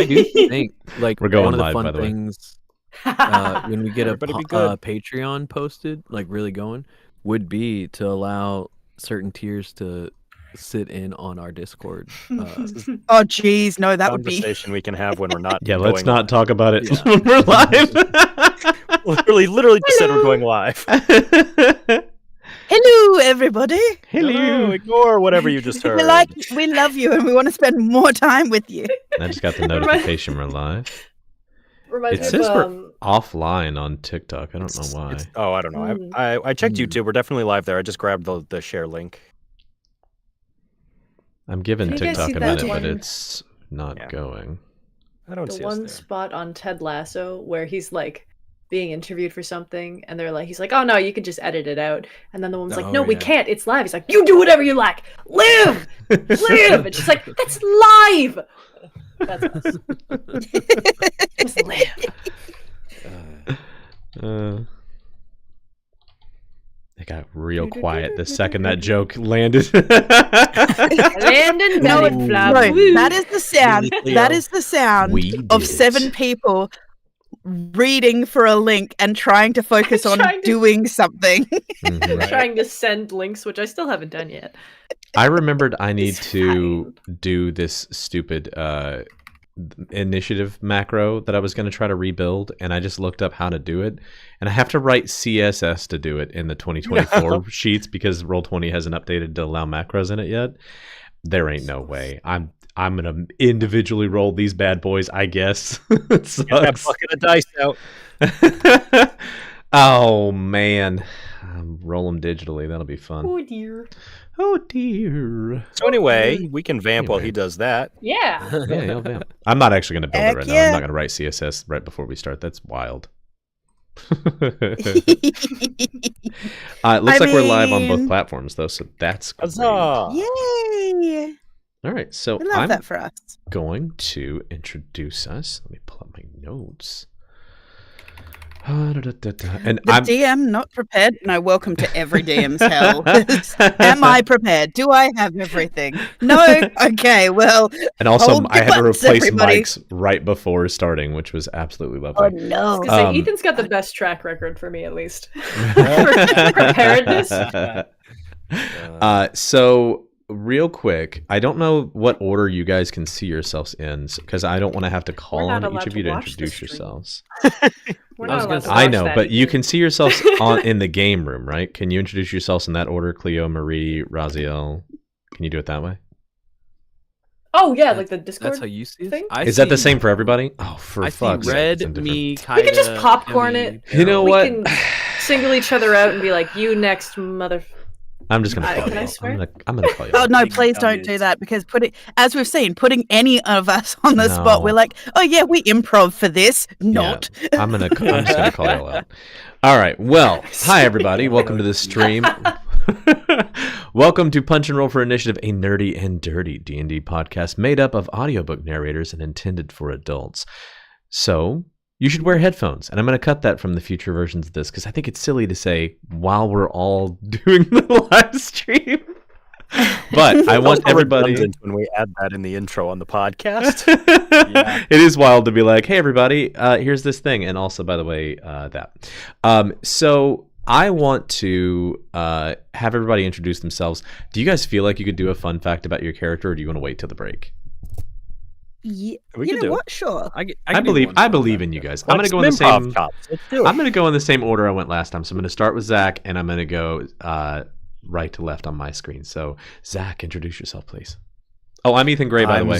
I do think like We're going one of the live, by fun the way. things when we get a Everybody be good. Patreon posted, like really going, would be to allow certain tiers to sit in on our Discord. Oh, geez, no, that would be. Conversation we can have when we're not. Yeah, let's going not talk about it Yeah. when we're live. literally just said we're going live. Hello, everybody. No, ignore whatever you just heard. We love you, and we want to spend more time with you. I just got the notification we're live. Reminds It me says of, we're offline on TikTok. I don't know why. I don't know. I checked YouTube. We're definitely live there. I just grabbed the share link. I'm giving Can you guys TikTok see a that minute, but one? it's not going. I don't the see us one there. spot on Ted Lasso where he's like being interviewed for something, and he's like, "Oh no, you can just edit it out." And then the woman's like, "No, we can't. It's live." He's like, "You do whatever you like. Live, live." And she's like, "That's live." That's us. Just live. It got real quiet the second that joke landed. Landon Melon Flap. No, that is the sound. That is the sound We of did 7 it. people reading for a link and trying to focus on Trying to- doing something. Mhm. Trying to send links, which I still haven't done yet. I remembered I need It's to do this stupid initiative macro that I was going to try to rebuild, and I just looked up how to do it, and I have to write CSS to do it in the 2024 sheets because Roll20 hasn't updated to allow macros in it yet. There ain't no way. I'm gonna individually roll these bad boys, I guess. It Get that sucks. bucket of dice out. Oh man, roll them digitally. That'll be fun. Oh dear. Oh dear. So anyway, we can vamp while Anyway. he does that. Yeah. Yeah, you'll vamp. I'm not actually going to build Heck it right now. yeah. I'm not going to write CSS right before we start. That's wild. It looks like we're live on both mean- platforms, though, so that's great. Huzzah! Yay! All right, so We love I'm that for us. going to introduce us. Let me pull up my notes. And The I'm DM not prepared? No, welcome to every DM's hell. Am I prepared? Do I have everything? No? Okay, well, and also hold I your had to butts, replace everybody. mics right before starting, which was absolutely oh lovely. no. Say, Um, Ethan's got the best track record for me, at least. For preparedness. So real quick, I don't know what order you guys can see yourselves in, because I don't want to have to call not on each allowed of to you to watch the introduce stream. yourselves. We're I was not gonna allowed to say- I watch know, that but you either. can see yourselves in the game room, right? Can you introduce yourselves in that order? Cleo, Marie, Raziel. Can you do it that way? Oh yeah, like the Discord. That's how you see it. thing? Is that the same for everybody? Oh, for I see fuck's sake, red, it's indifferent. me, We could just Kaida, popcorn Emmy, it. You know We what? can single each other out and be like, "You next, mother." I'm just gonna call Can you. I out. swear? I'm gonna call you. Oh out. no, Big please don't do dummies. that, because as we've seen, putting any of us on the spot, No. we're like, oh yeah, we improv for this. Not. I'm just gonna call you all out. All right. Well, hi everybody. Welcome to the stream. Welcome to Punch and Roll for Initiative, a nerdy and dirty D&D podcast made up of audiobook narrators and intended for adults. So you should wear headphones, and I'm going to cut that from the future versions of this because I think it's silly to say while we're all doing the live stream. But I want everybody. Redundant when we add that in the intro on the podcast. It is wild to be like, hey everybody, here's this thing, and also by the way, that. So I want to have everybody introduce themselves. Do you guys feel like you could do a fun fact about your character, or do you want to wait till the break? Yeah, We you can know do what? Sure. I believe in you guys. I'm gonna go in the same. Let's do it. I'm gonna go in the same order I went last time. So I'm gonna start with Zach, and I'm gonna go right to left on my screen. So Zach, introduce yourself, please. Oh, I'm Ethan Gray, by the way.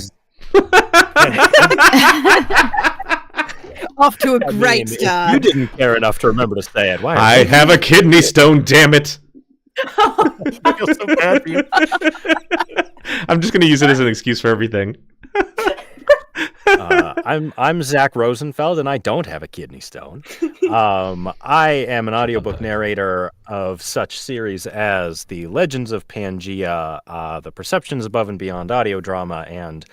Off to a I mean, great if start. you didn't care enough to remember to say it. Why? I have a kidney stone. Damn it! I feel so bad for you. I'm just gonna use it as an excuse for everything. I'm Zach Rosenfeld, and I don't have a kidney stone. I am an audiobook narrator of such series as The Legends of Pangea, The Perceptions Above and Beyond audio drama, and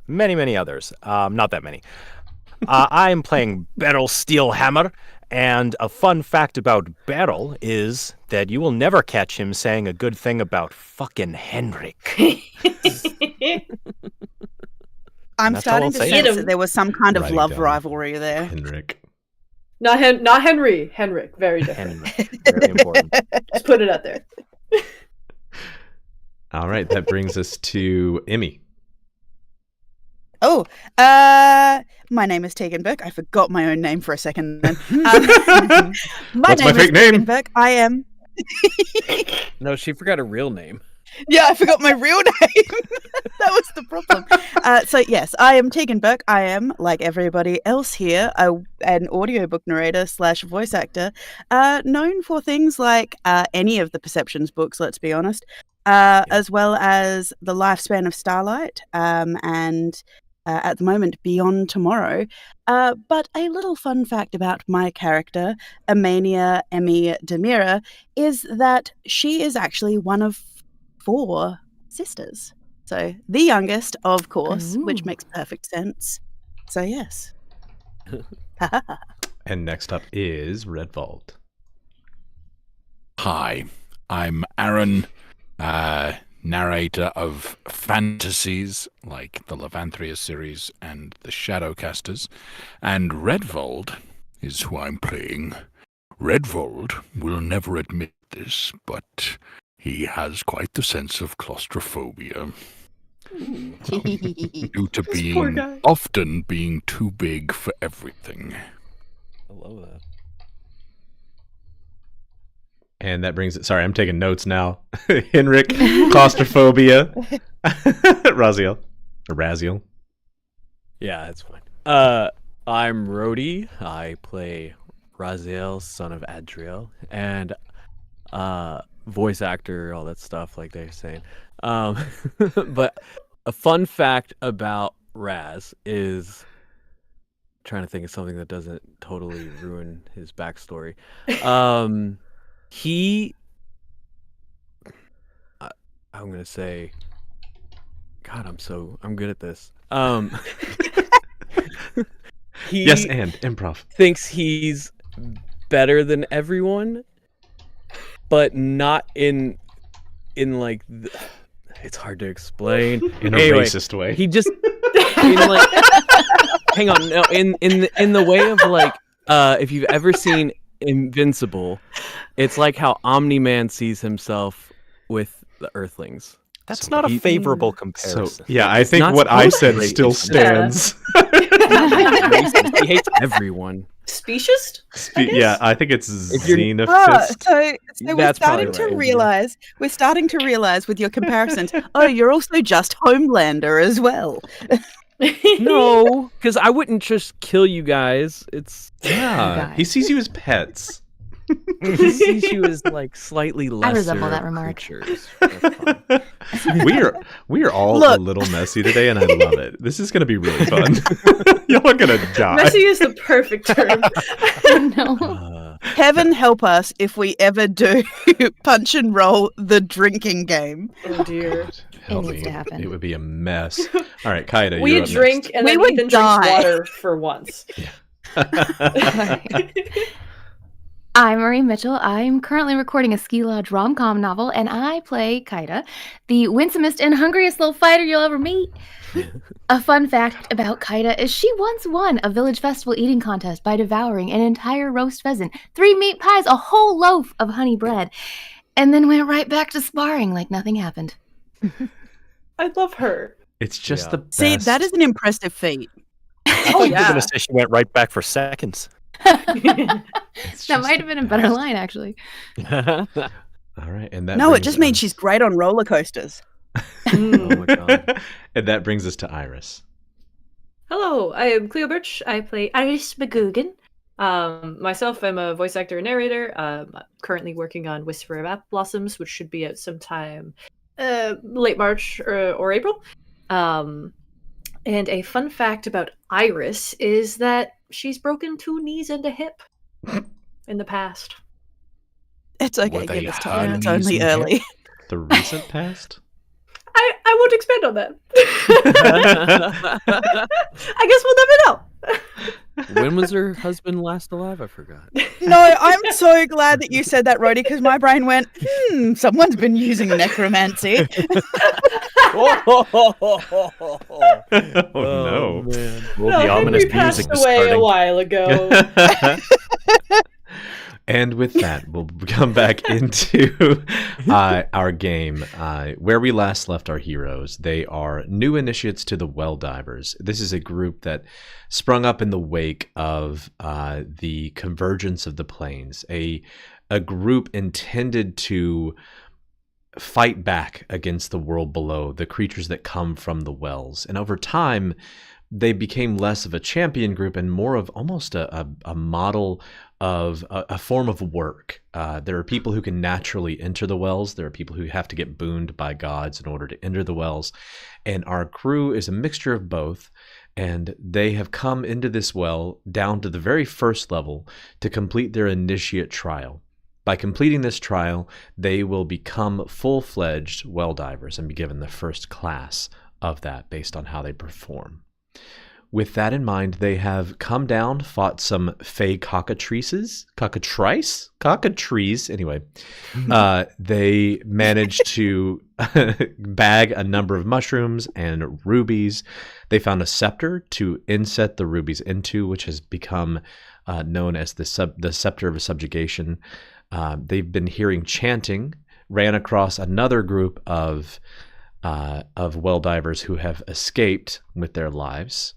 many, many others. Not that many. I am playing Beryl Steelhammer, and a fun fact about Beryl is that you will never catch him saying a good thing about fucking Henrik. I'm That's all starting I'll to say. sense Hit 'em. that there was some kind of Writing love down. rivalry there. Henrik. Not Henry. Henrik. Very different. Henry, very important. Just put it out there. All right, that brings us to Emmy. Oh, my name is Tegan Burke. I forgot my own name for a second then. What's my name fake is name? Tegan Burke. I am... No, she forgot her real name. Yeah, I forgot my real name. That was the problem. So yes, I am Tegan Burke. I am, like everybody else here, an audiobook narrator / voice actor, known for things like any of the Perceptions books, let's be honest, as well as The Lifespan of Starlight, and at the moment, Beyond Tomorrow. But a little fun fact about my character, Amania Emmy Demira, is that she is actually one of 4 sisters. So the youngest, of course, which Ooh. makes perfect sense. So yes. And next up is Redvold. Hi, I'm Aaron, narrator of fantasies like the Levanthria series and the Shadowcasters, and Redvold is who I'm playing. Redvold will never admit this, but he has quite the sense of claustrophobia due to This poor being guy. often being too big for everything. I love that. And that brings it. Sorry, I'm taking notes now. Henrik, claustrophobia. Raziel. Or Raziel. Yeah, that's fine. I'm Rhodey. I play Raziel, son of Adriel, and voice actor, all that stuff, like they're saying. But a fun fact about Raz is trying to think of something that doesn't totally ruin his backstory. I'm gonna say, God, I'm good at this. He Yes, and improv. thinks he's better than everyone, but not in like it's hard to explain. In a Anyway, racist way. He just in like hang on, no, in the way of like if you've ever seen Invincible, it's like how Omni-Man sees himself with the Earthlings. That's So not a he- favorable So, comparison. yeah, I think not what I supposed said to be still racist. stands. Racist. He hates everyone. Speciesist? Yeah, I think it's If you're- xenophist. So we're That's starting probably to right. realize with your comparisons. Oh, you're also just Homelander as well. No, because I wouldn't just kill you guys. It's Yeah, he guys. sees you as pets. he sees you as like slightly lesser resemble that remark. creatures. That's fine. we are all a Look. little messy today, and I love it. This is gonna be really fun. Y'all are gonna die. Messy is the perfect term. No. Heaven help us if we ever do punch and roll the drinking game. Oh dear. Help needs me. to happen. It would be a mess. All right, Kaida, We you're up drink and We then would Ethan drinks die. water for once. I'm Marie Mitchell. I'm currently recording a ski lodge rom-com novel, and I play Kaida, the winsomest and hungriest little fighter you'll ever meet. A fun fact about Kaida is she once won a village festival eating contest by devouring an entire roast pheasant, 3 meat pies, a whole loaf of honey bread, and then went right back to sparring like nothing happened. I love her. It's just Yeah. the best. See, that is an impressive feat. I thought you were going to say she went right back for seconds. That might have been a better line, actually. All right, and that No, it brings just means us- she's great on roller coasters. Oh my god. And that brings us to Iris. Hello, I am Cleo Birch. I play Iris McGugan. Myself, I'm a voice actor and narrator. I'm currently working on Whisper of Apple Blossoms, which should be out sometime late March or April. And a fun fact about Iris is that she's broken 2 knees and a hip in the past. It's okay, Were they give us time. her It's knees only and early. The recent past? I won't expand on that. I guess we'll never know. When was her husband last alive? I forgot. No, I'm so glad that you said that, Rhodey, because my brain went, someone's been using necromancy. no. Man. Well, No, the Henry ominous passed music is away a starting. while ago. And with that, we'll come back into our game. Where we last left our heroes, they are new initiates to the Well Divers. This is a group that sprung up in the wake of the convergence of the planes, a group intended to fight back against the world below, the creatures that come from the wells. And over time, they became less of a champion group and more of almost a model of a form of work. There are people who can naturally enter the wells. There are people who have to get booned by gods in order to enter the wells. And our crew is a mixture of both. And they have come into this well down to the very first level to complete their initiate trial. By completing this trial, they will become full-fledged well divers and be given the first class of that based on how they perform. With that in mind, they have come down, fought some fey cockatrices, anyway. They managed to bag a number of mushrooms and rubies. They found a scepter to inset the rubies into, which has become known as the scepter of subjugation. They've been hearing chanting, ran across another group of well divers who have escaped with their lives.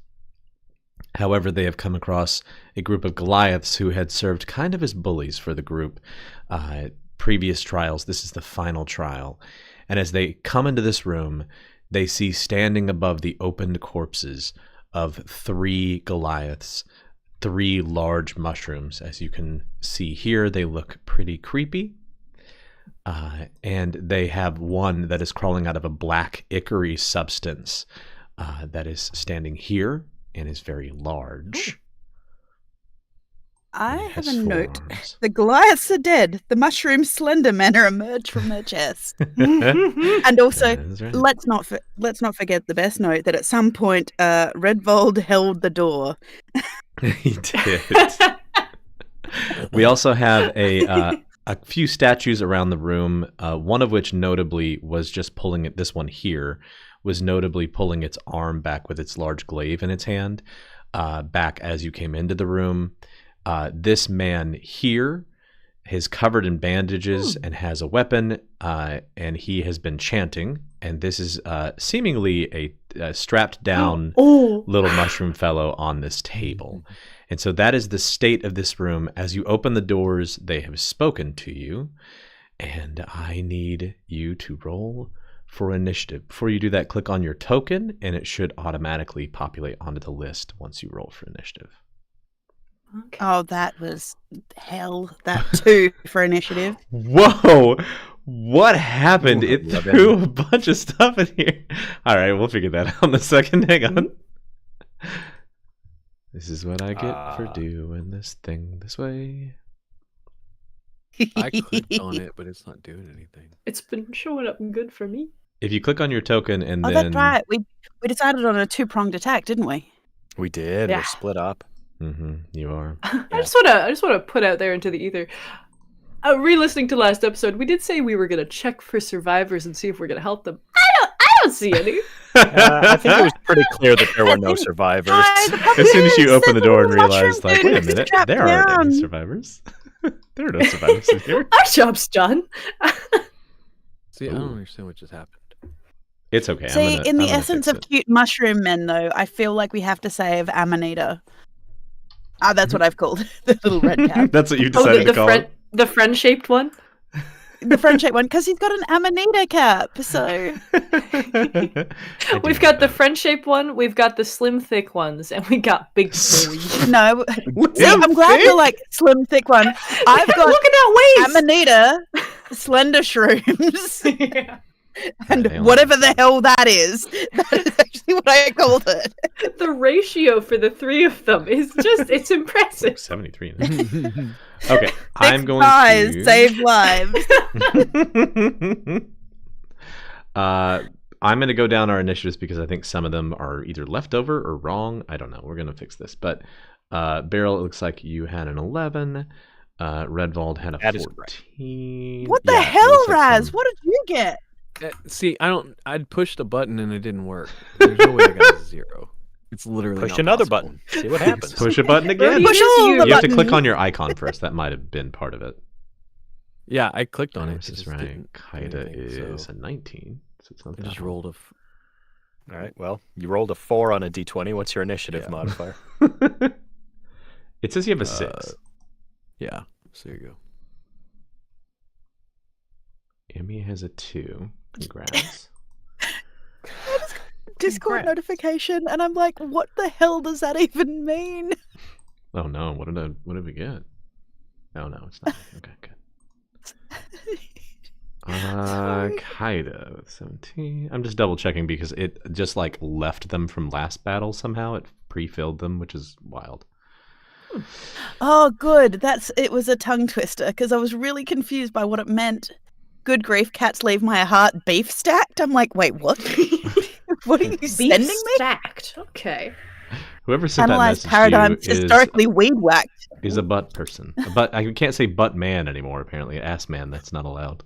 However, they have come across a group of Goliaths who had served kind of as bullies for the group. Previous trials, this is the final trial. And as they come into this room, they see standing above the opened corpses of 3 Goliaths, 3 large mushrooms. As you can see here, they look pretty creepy. And they have one that is crawling out of a black ichor substance that is standing here and is very large. I And it have has a note. 4 arms. The Goliaths are dead. The mushroom slender men are emerged from their chest. And also, That is right. let's not forget the best note that at some point, Redvold held the door. He did. We also have a few statues around the room, one of which notably was just pulling it. This one here was notably pulling its arm back with its large glaive in its hand, back as you came into the room. This man here is covered in bandages and has a weapon, and he has been chanting. And this is seemingly a strapped down little mushroom fellow on this table. And so that is the state of this room. As you open the doors, they have spoken to you, and I need you to roll for initiative. Before you do that, click on your token, and it should automatically populate onto the list once you roll for initiative. Okay. Oh, that was hell. That 2 for initiative. Whoa! What happened? Ooh, It love threw a bunch of stuff in here. All right, we'll figure that out in a second. Hang on. This is what I get for doing this thing this way. I clicked on it, but it's not doing anything. It's been showing up good for me. If you click on your token and Oh, then that's right. We decided on a 2-pronged attack, didn't we? We did. Yeah. We're split up. You are. I just want to put out there into the ether. Re-listening to last episode, we did say we were going to check for survivors and see if we're going to help them. I don't see any. I think it was pretty clear that there were no survivors. As soon as you open the door and realize, like, wait a minute, strapped there aren't any down. survivors. There are no survivors in here. Our job's done. See, I don't understand what just happened. It's okay. See, in the I'm gonna essence fix of it. cute mushroom men, though, I feel like we have to save Amanita. That's what I've called the little red cat. That's what you Oh, decided to call it. the friend-shaped one? The friend-shaped one, because he's got an Amanita cap, so... We've got the friend-shaped one, we've got the slim, thick ones, and we got big boy. No, see, I'm glad you're like slim, thick one. I've got Look at that waist! Amanita slender shrooms. Yeah. And Damn. whatever the hell that is actually what I called it. The ratio for the 3 of them is just, it's impressive. 73. Okay, I'm going Guys, to save lives. I'm going to go down our initiatives because I think some of them are either left over or wrong. I don't know. We're going to fix this. But Beryl, it looks like you had an 11. Redvold had a That is correct. 14. What the Yeah, it hell, looks like Raz? some- What did you get? See, I'd pushed a button and it didn't work. There's no way I got a 0. It's literally Push not another possible. button. See what happens. Push a button again. Brody, Push it is all you. the You have to click buttons. on your icon first. That might have been part of it. Yeah, I clicked on it. This It is just right. didn't do Kaida anything, is so a 19. So it's not I that just one. rolled All right. Well, you rolled a 4 on a d20. What's your initiative Yeah. modifier? It says you have a 6. Yeah, so there you go. Emmy has a 2. Congrats. Discord Congrats. notification, and I'm like, what the hell does that even mean? Oh no! What did we get? Oh no, it's not. Okay, good. Kaida with 17. I'm just double checking because it just like left them from last battle somehow. It pre-filled them, which is wild. Oh, good. It was a tongue twister because I was really confused by what it meant. Good grief, cats leave my heart beef stacked. I'm like, wait, what? What are you Beef sending me? stacked. Okay. Whoever sent that Analyze message paradigms to you historically weed whacked. is a butt person. But I can't say butt man anymore. Apparently, ass man. That's not allowed.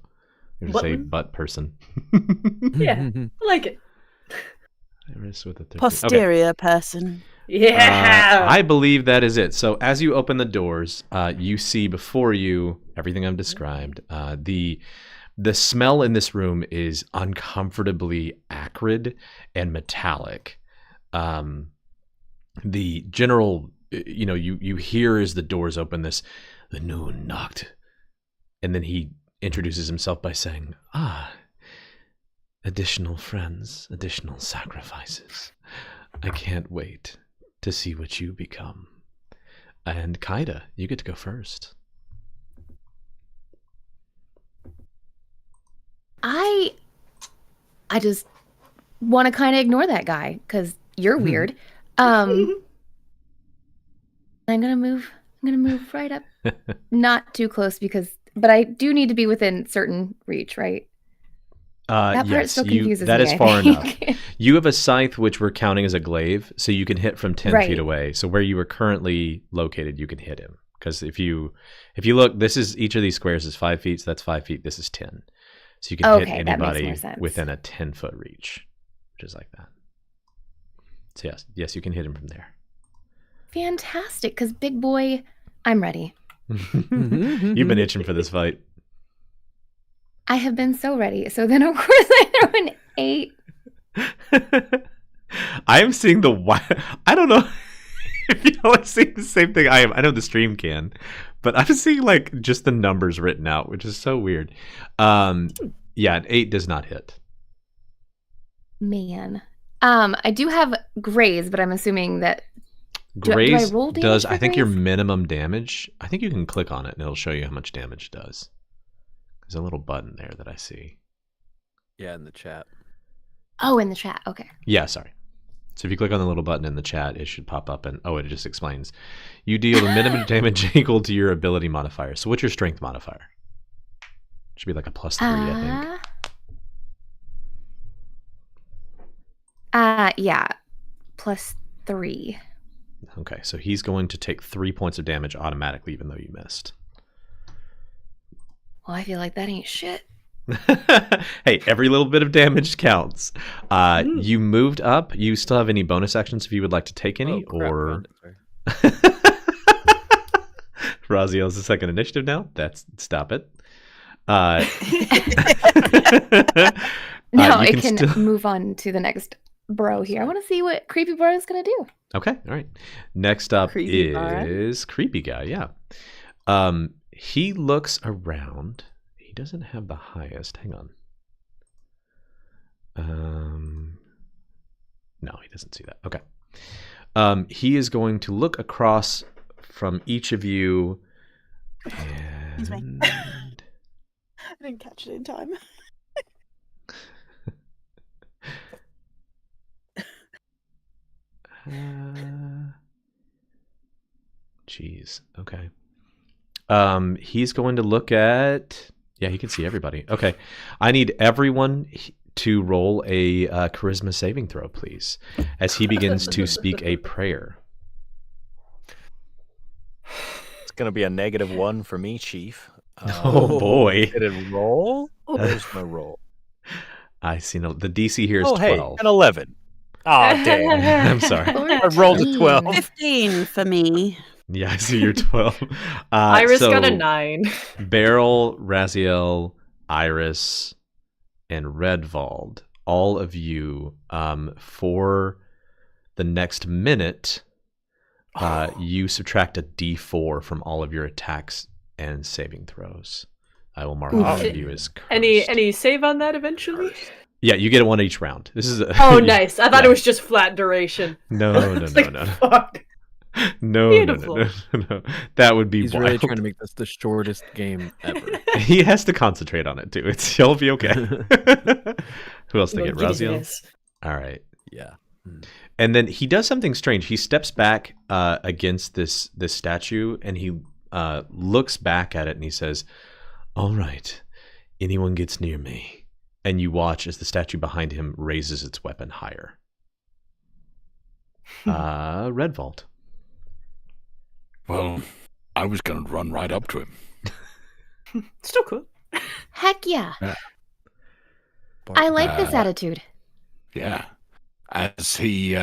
You have to say Buttman? butt person. Yeah. I like it. Iris with a 13. Okay. Posterior person. Yeah. I believe that is it. So as you open the doors, you see before you everything I've described. The smell in this room is uncomfortably acrid and metallic. The general, you hear as the doors open the noon knocked, and then he introduces himself by saying, additional friends, additional sacrifices. I can't wait to see what you become. And Kaida, you get to go first. I just want to kind of ignore that guy because you're weird. I'm gonna move right up, not too close but I do need to be within certain reach, right? That part Yes, still confuses that me. is I far think. enough. You have a scythe, which we're counting as a glaive, so you can hit from 10 Right. feet away. So where you are currently located, you can hit him. Because if you look, each of these squares is 5 feet, so that's 5 feet. This is 10. So you can hit Okay, that makes anybody more sense. within a 10-foot reach, which is like that. So yes, you can hit him from there. Fantastic, because big boy, I'm ready. You've been itching for this fight. I have been so ready. So then, of course, I throw an 8. I am seeing I don't know if you all are seeing the same thing I am. I know the stream can, but I'm seeing like just the numbers written out, which is so weird. Yeah, an 8 does not hit. Man. I do have graze, but I'm assuming that do I Graze roll damage does, for I think, your graze? minimum damage. I think you can click on it and it'll show you how much damage it does. There's a little button there that I see. Yeah, in the chat. Oh, in the chat. Okay. Yeah, sorry. So if you click on the little button in the chat, it should pop up and it just explains. You deal the minimum damage equal to your ability modifier. So what's your strength modifier? Should be like a +3, I think. Yeah. +3. Okay, so he's going to take 3 points of damage automatically, even though you missed. Well, I feel like that ain't shit. Hey, every little bit of damage counts. You moved up. You still have any bonus actions if you would like to take any, Oh, crap, or found it, sorry. Raziel's the second initiative now. Stop it. No, you it can still- move on to the next bro here. I want to see what creepy bro is gonna do. Okay, all right. Next up Creepy guy. is creepy guy. Yeah. He looks around. He doesn't have the highest. Hang on. No, he doesn't see that. Okay. He is going to look across from each of you. Excuse me. And I didn't catch it in time. Jeez. Okay. He's going to look at. Yeah, he can see everybody. Okay. I need everyone to roll a charisma saving throw, please, as he begins to speak a prayer. It's going to be a -1 for me, Chief. Oh boy. Did it roll? Where's my roll? I see the DC here is Oh, 12. hey, an 11. Oh, damn. I'm sorry. I rolled a 12. 15 for me. Yeah, I see you're 12. Iris so got a 9. Beryl, Raziel, Iris, and Redvald, all of you, for the next minute, you subtract a d4 from all of your attacks and saving throws. I will mark all of you as cursed. Any save on that eventually? Yeah, you get one each round. This is Oh, nice. I thought it was just flat duration. No. Fuck. No. That would be He's wild. really trying to make this the shortest game ever. He has to concentrate on it too. He'll be okay. Who else to get? Raziel? All right. Yeah. And then he does something strange. He steps back against this statue, and he looks back at it, and he says, "All right, anyone gets near me." And you watch as the statue behind him raises its weapon higher. Redvault. Well, I was going to run right up to him. Still cool. Heck yeah. Yeah. I like this attitude. Yeah. As he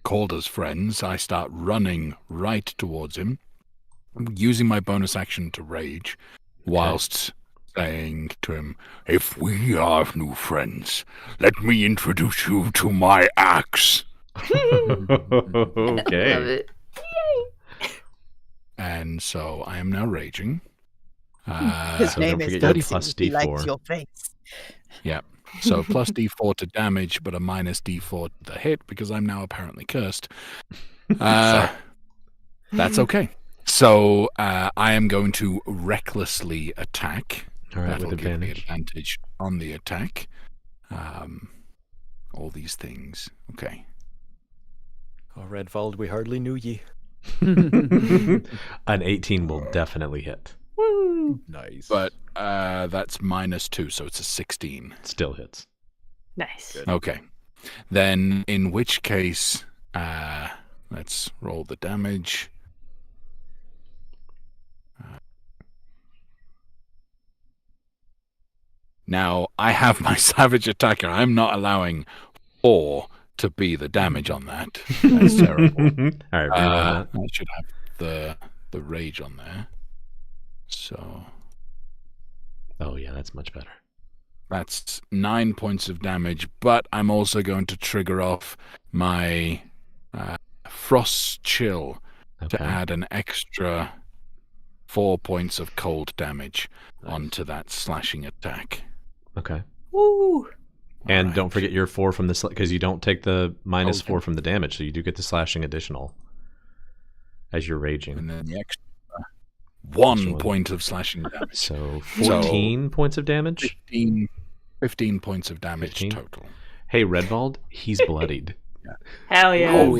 called us friends, I start running right towards him, using my bonus action to rage, whilst saying to him, "If we are new friends, let me introduce you to my axe." Okay. Love it. And so I am now raging. His so name don't is forget your Dudesy. plus He D4. likes your face. Yeah. So plus D4 to damage, but a minus D4 to the hit because I'm now apparently cursed. That's okay. So I am going to recklessly attack. All right, That'll with give me advantage. advantage on the attack. All these things. Okay. Oh, Redvald, we hardly knew ye. An 18 will definitely hit. Woo. Nice. But that's -2, so it's a 16. Still hits. Nice. Good. Okay. Then, in which case, let's roll the damage. Now, I have my Savage Attacker. I'm not allowing 4 to be the damage on that. That's terrible. All right, reroll that. I should have the rage on there. So Oh yeah, that's much better. that's 9 points of damage, but I'm also going to trigger off my Frost Chill Okay. to add an extra 4 points of cold damage Nice. onto that slashing attack. Okay. Woo. And Alright. don't forget your 4 from the because you don't take the minus Okay. 4 from the damage, so you do get the slashing additional as you're raging. And then the extra 1 Extra one. point of slashing damage. So 14 points of damage. 15 points of damage 15? total. Hey, Redvald, he's bloodied. Hell yeah. Oh,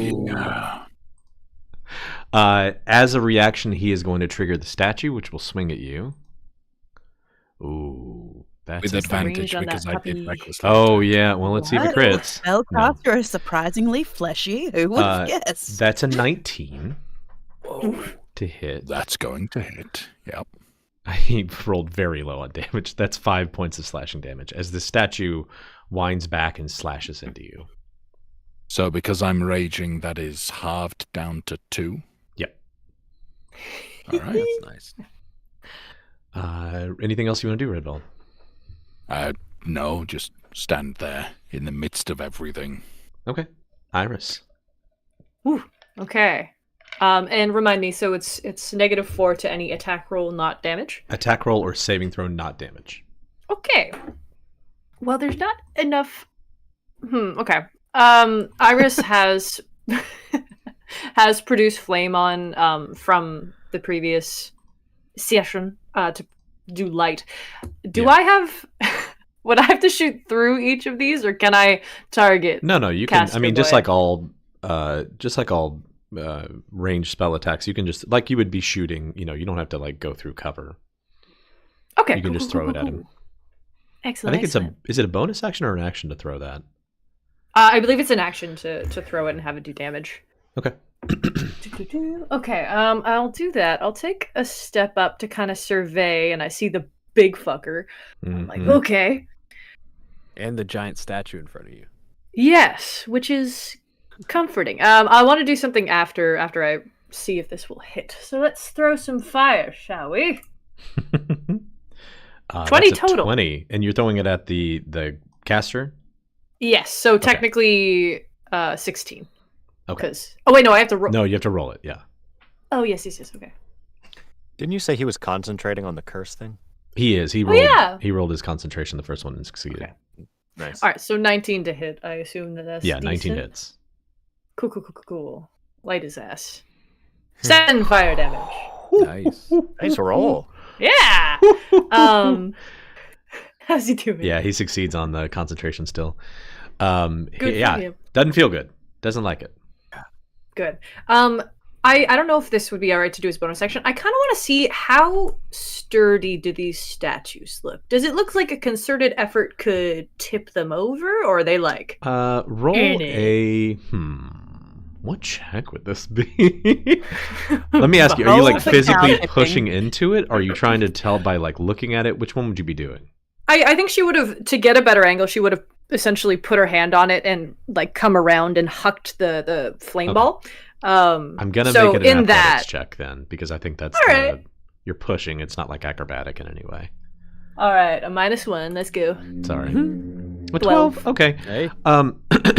yeah. As a reaction, he is going to trigger the statue, which will swing at you. Ooh, that's With a- advantage range on that because I puppy. did recklessly. Oh yeah, well let's see the What? crits. Spellcaster is surprisingly fleshy. Who would have guessed? That's a 19 Whoa. to hit. That's going to hit. Yep. He rolled very low on damage. That's 5 points of slashing damage as the statue winds back and slashes into you. So because I'm raging, that is halved down to 2. Yep. All right. That's nice. Anything else you want to do, Redvald? No, just stand there in the midst of everything. Okay. Iris. Okay. And remind me, so it's -4 to any attack roll, not damage. Attack roll or saving throw, not damage. Okay. Well, there's not enough. Okay. Iris has has produced flame on from the previous session to do light. Do Yeah. I have? Would I have to shoot through each of these, or can I target? No, you can. I Caster mean, boy. just like all ranged spell attacks, you can just like you would be shooting. You know, you don't have to like go through cover. Okay. You can just throw it at him. Excellent. I think excellent. is it a bonus action or an action to throw that? I believe it's an action to throw it and have it do damage. Okay. Okay, I'll do that. I'll take a step up to kind of survey, and I see the big fucker. I'm like, Mhm. okay. And the giant statue in front of you. Yes, which is comforting. I want to do something after I see if this will hit. So let's throw some fire, shall we? 20 that's a total. 20, and you're throwing it at the caster? Yes, so technically 16. Okay. Oh wait, no, I have to roll. No, you have to roll it, yeah. Oh, yes, okay. Didn't you say he was concentrating on the curse thing? He is. He rolled his concentration the first one and succeeded. Okay. Nice. All right, so 19 to hit. I assume that's 19 decent. hits. Cool. Light his ass. 7 fire damage. Nice. Nice roll. Yeah. How's he doing? Yeah, he succeeds on the concentration still. Good for you. Doesn't feel good. Doesn't like it. Good. I don't know if this would be all right to do as bonus action. I kind of want to see how sturdy do these statues look. Does it look like a concerted effort could tip them over, or are they like? Roll a what check would this be? Let me ask you: are you like physically pushing into it? Or are you trying to tell by like looking at it? Which one would you be doing? I think she would have, to get a better angle, she would have essentially put her hand on it and like come around and hucked the flame ball. I'm gonna make it an athletics check then, because I think that's you're pushing. It's not like acrobatic in any way. All right, a -1. Let's go. Sorry. 12. Okay. Hey.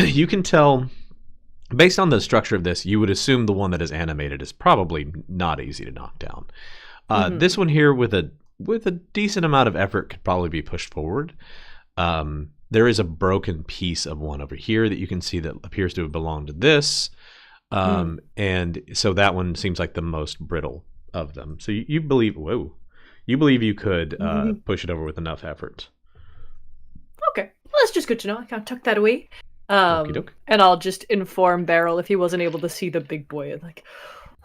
You can tell, based on the structure of this, you would assume the one that is animated is probably not easy to knock down. This one here, with a decent amount of effort, could probably be pushed forward. There is a broken piece of one over here that you can see that appears to have belonged to this. And so that one seems like the most brittle of them. So you believe you could push it over with enough effort. Okay, well, that's just good to know. I kind of tuck that away. Okey-doke. And I'll just inform Beryl if he wasn't able to see the big boy. And like,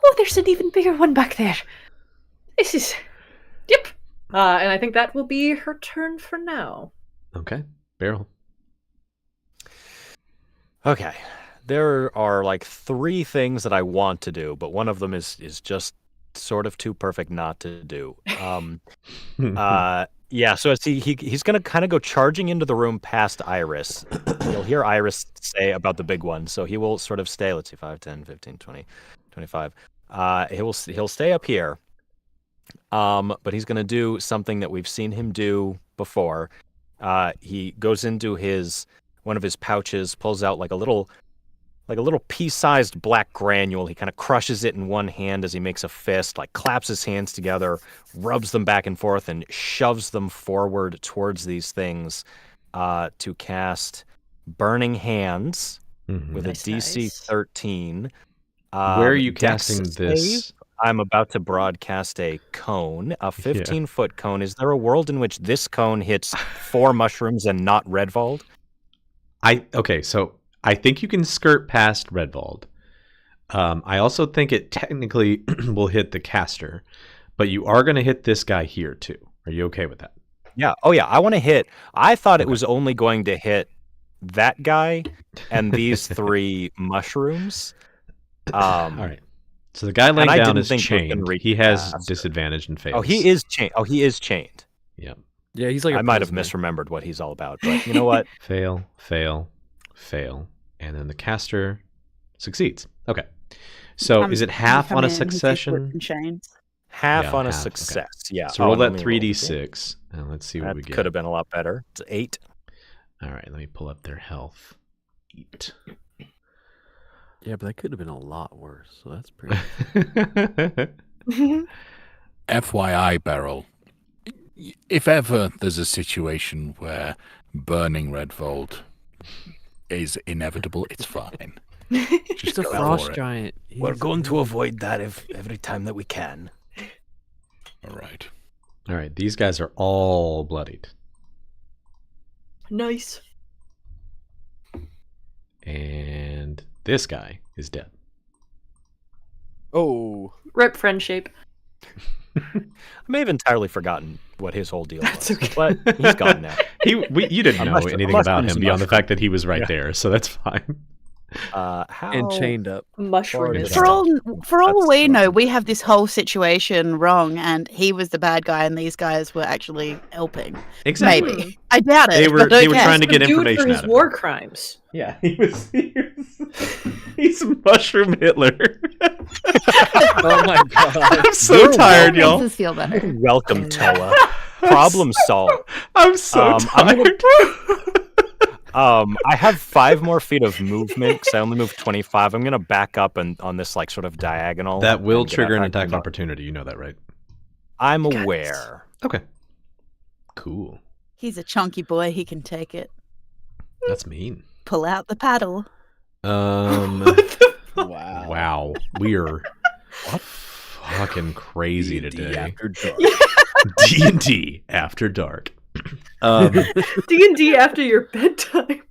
oh, there's an even bigger one back there. This is, yep. And I think that will be her turn for now. Okay, Beryl. Okay. There are like 3 things that I want to do, but one of them is just sort of too perfect not to do. Yeah, so he's going to kind of go charging into the room past Iris. You'll hear Iris say about the big one, so he will sort of stay, let's see, 5, 10, 15, 20, 25. He'll stay up here, but he's going to do something that we've seen him do before. He goes into one of his pouches, pulls out like a little pea-sized black granule. He kind of crushes it in one hand as he makes a fist, like claps his hands together, rubs them back and forth, and shoves them forward towards these things to cast Burning Hands with a DC 13. Where are you casting this? I'm about to broadcast a cone, a 15-foot cone. Is there a world in which this cone hits 4 mushrooms and not Redvold? So I think you can skirt past Redvold. I also think it technically will hit the caster, but you are going to hit this guy here too. Are you okay with that? Yeah. Oh yeah. I want to hit. I thought it was only going to hit that guy and these 3 mushrooms. All right. So the guy laying down is chained. He has disadvantage and fails. Oh, he is chained. Yeah. Yeah, he's like I might have misremembered what he's all about, but you know what? Fail, and then the caster succeeds. Okay. So is it half on a succession? Half on a success. Okay. Yeah. So roll that 3d6 and let's see what we get. Could have been a lot better. It's 8. All right, let me pull up their health. 8. Yeah, but that could have been a lot worse. So that's pretty. FYI, Beryl, if ever there's a situation where burning Redvold is inevitable, it's fine. Just a frost giant. We're going to avoid that every time that we can. All right. All right, these guys are all bloodied. Nice. And this guy is dead. Oh. Rip friendship. I may have entirely forgotten what his whole deal was. That's okay. But he's gone now. You didn't know anything about him beyond the fact that he was right there, so that's fine. How And chained up. Mushroom. Far For all That's we know, not we have this whole situation wrong, and he was the bad guy, and these guys were actually helping. Exactly. Maybe I doubt it. They were but they were okay. trying to get Do it for information his out of war him. crimes. Yeah, he's Mushroom Hitler. Oh my god. I'm so You're tired, That y'all. makes us feel better. Welcome, Toa. Problem solved. I'm so I'm gonna- tired. I have 5 more feet of movement because I only moved 25. I'm gonna back up and on this like sort of diagonal. That will and get trigger an out- attack of opportunity. You know that, right? I'm aware. Okay. Cool. He's a chunky boy. He can take it. That's mean. Pull out the paddle. Wow. Wow. We're fucking crazy D&D today. After dark. D&D after dark. D&D after your bedtime.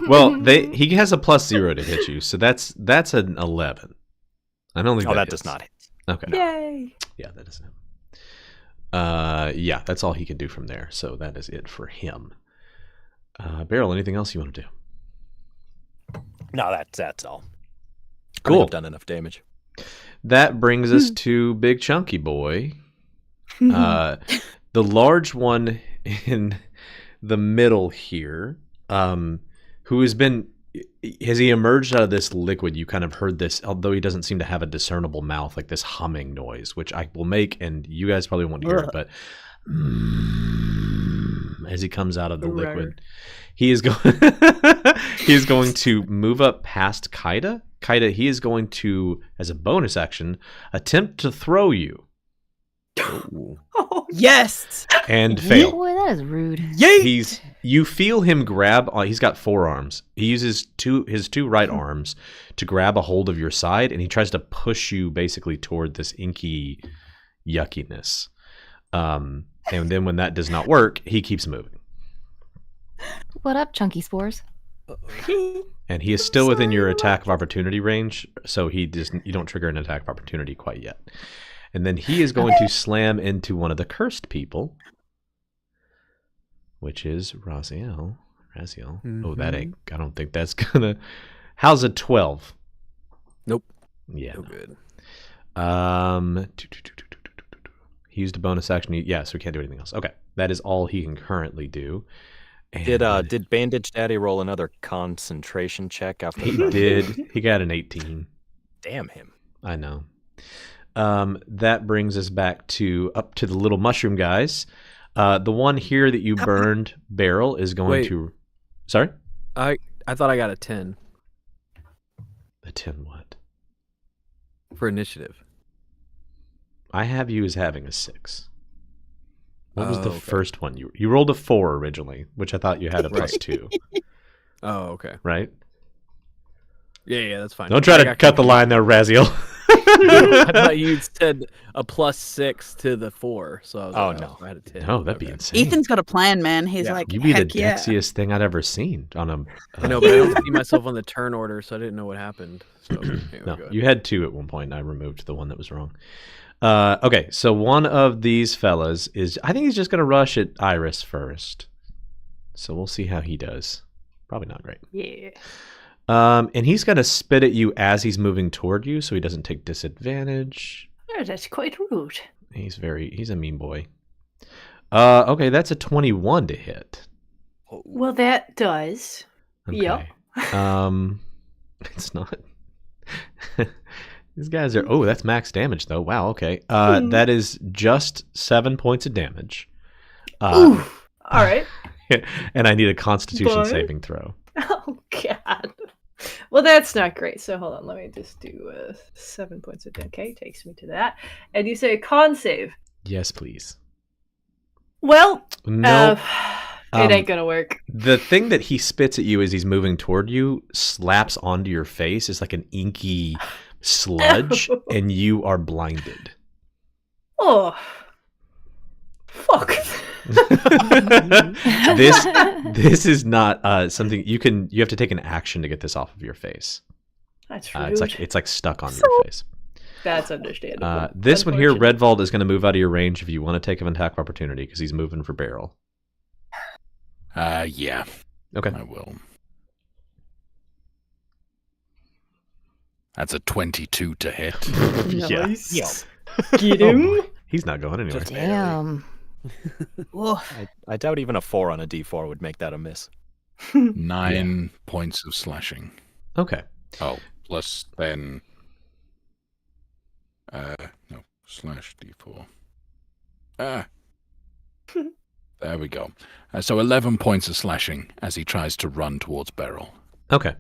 Well, he has a +0 to hit you, so that's an 11. I don't think Oh, that that hits. does not hit. Okay. Yay. Yeah, that doesn't happen. Yeah, that's all he can do from there. So that is it for him. Beryl, anything else you want to do? No, that's all. I Cool. think I've done enough damage. That brings us to Big Chunky Boy. The large one in the middle here, who has he emerged out of this liquid? You kind of heard this, although he doesn't seem to have a discernible mouth, like this humming noise, which I will make, and you guys probably won't hear it, but as he comes out of the liquid, he is going to move up past Kaida. Kaida, he is going to, as a bonus action, attempt to throw you Oh, Yes. and fail. Boy, that is rude. You feel him grab. He's got 4 arms. He uses his 2 right arms to grab a hold of your side, and he tries to push you basically toward this inky yuckiness. And then when that does not work, he keeps moving, What up, chunky spores? and he is still within your attack of opportunity range. So you don't trigger an attack of opportunity quite yet. And then he is going to slam into one of the cursed people, which is Raziel. Oh, that ain't. I don't think that's gonna. How's a 12? Nope. Yeah. No good. He used a bonus action. So we can't do anything else. Okay, that is all he can currently do. And Did Bandage Daddy roll another concentration check after? he did? He got an 18. Damn him. I know. That brings us back up to the little mushroom guys. The one here that you burned, Beryl, is going Wait. to. Sorry? I thought I got a 10 A 10 what? for initiative. I have you as having a 6. What was the okay. first one? You rolled a 4 originally, which I thought you had a +2, Oh, okay. right? Yeah, that's fine. Don't try I to got cut the confused. line there, Raziel. I thought you said a +6 to the 4, so I was like, no. I had a 10. No, that'd be Okay. insane. Ethan's got a plan, man. He's Yeah. like, You'd be the heck yeah. dexiest thing I'd ever seen on a. I know, but I don't see myself on the turn order, so I didn't know what happened. So anyway, No, go ahead. you had 2 at one point, and I removed the one that was wrong. Okay, so one of these fellas is. I think he's just going to rush at Iris first. So we'll see how he does. Probably not great. yeah. And he's going to spit at you as he's moving toward you, so he doesn't take disadvantage. Oh, that's quite rude. He's a mean boy. Okay, that's a 21 to hit. Well, that does. Okay. Yep. It's not. These guys are. Oh, that's max damage though. Wow. Okay. That is just 7 points of damage. Ooh. All right. And I need a Constitution Boy. saving throw. Oh God. Well, that's not great. So hold on. Let me just do 7 points of damage. Okay, takes me to that. And you say con save. Yes, please. Well, No. it ain't gonna work. The thing that he spits at you as he's moving toward you slaps onto your face. It's like an inky sludge, and you are blinded. Oh. Fuck. This is not something you have to take an action to get this off of your face. That's rude. It's like stuck on your face. That's understandable. This one here, Unfortunate. Redvald is going to move out of your range if you want to take an attack of opportunity because he's moving for Beryl. Yeah, Okay. I will. That's a 22 to hit. Nice. Yeah. Get Oh him. boy. He's not going anywhere. Just barely. Damn. Woof. I doubt even a 4 on a D4 would make that a miss. 9 points of slashing. Okay. Oh, plus then. No, slash D4. There we go. So 11 points of slashing as he tries to run towards Beryl. Okay.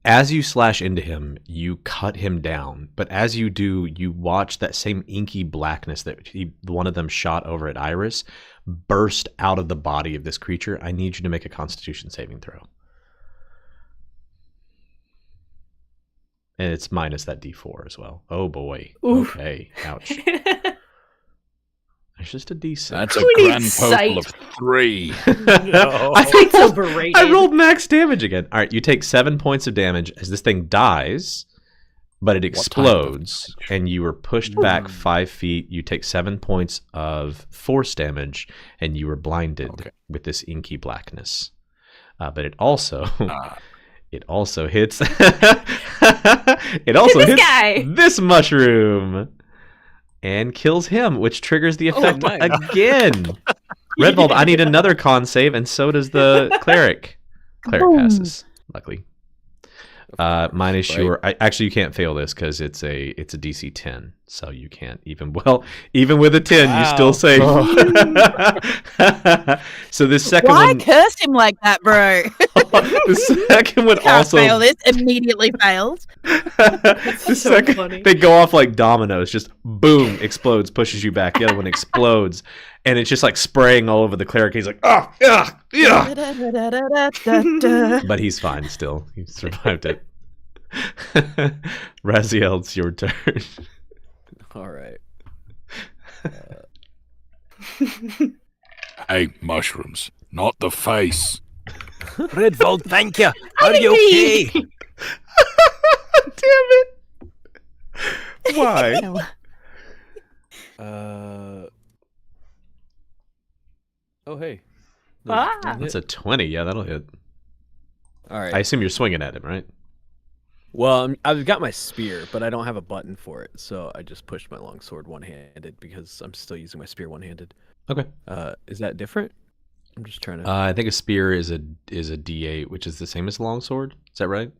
As you slash into him, you cut him down. But as you do, you watch that same inky blackness that one of them shot over at Iris burst out of the body of this creature. I need you to make a Constitution saving throw. And it's minus that D4 as well. Oh boy. Oof. Okay. Ouch. It's just a D6. That's a Who grand needs total of sight? 3. No. Sight's overrated. I rolled max damage again. All right, you take 7 points of damage as this thing dies, but it type of explodes, and you were pushed back 5 feet. You take 7 points of force damage, and you were blinded with this inky blackness. But it also, it also hits. It also This hits guy. this mushroom. And kills him, which triggers the effect nice. again. Redvold, I need another con save, and so does the cleric. Cleric passes, luckily. Minus your. Actually, you can't fail this because it's a DC 10, so you can't even. Well, even with a 10, you still save. So this second Why one. curse him like that, bro? The second one Can't also. fail this. Immediately fails. The so second, funny. they go off like dominoes, just boom, explodes, pushes you back. The other one explodes, and it's just like spraying all over the cleric. He's like, oh, yeah, yeah. Da-da-da-da-da-da-da. But he's fine still. He survived it. Raziel, it's your turn. All right. Hey, mushrooms, not the face. Redvold, thank you. Are didn't you okay? Damn it. Why? Oh, hey. Ah. That's a 20. Yeah, that'll hit. All right. I assume you're swinging at him, right? Well, I've got my spear, but I don't have a button for it, so I just pushed my longsword one-handed because I'm still using my spear one-handed. Okay. Is that different? I'm just trying to. I think a spear is a D8, which is the same as a longsword. Is that right?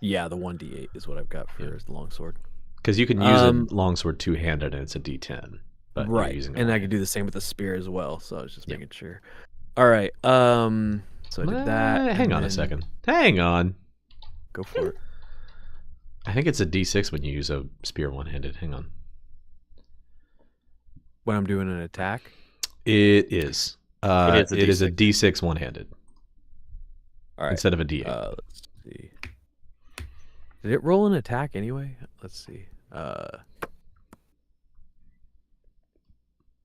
Yeah, the 1d8 is what I've got for the longsword. Because you can use a longsword two-handed, and it's a D10. But you're Right, using and I could do the same with the spear as well. So I was just making sure. All right. So I did that. Hang and on a then- second. Hang on. Go for it. I think it's a D6 when you use a spear one-handed. Hang on. When I'm doing an attack. It is. It is a D6 one-handed All right. instead of a D8. Let's see. Did it roll an attack anyway? Let's see.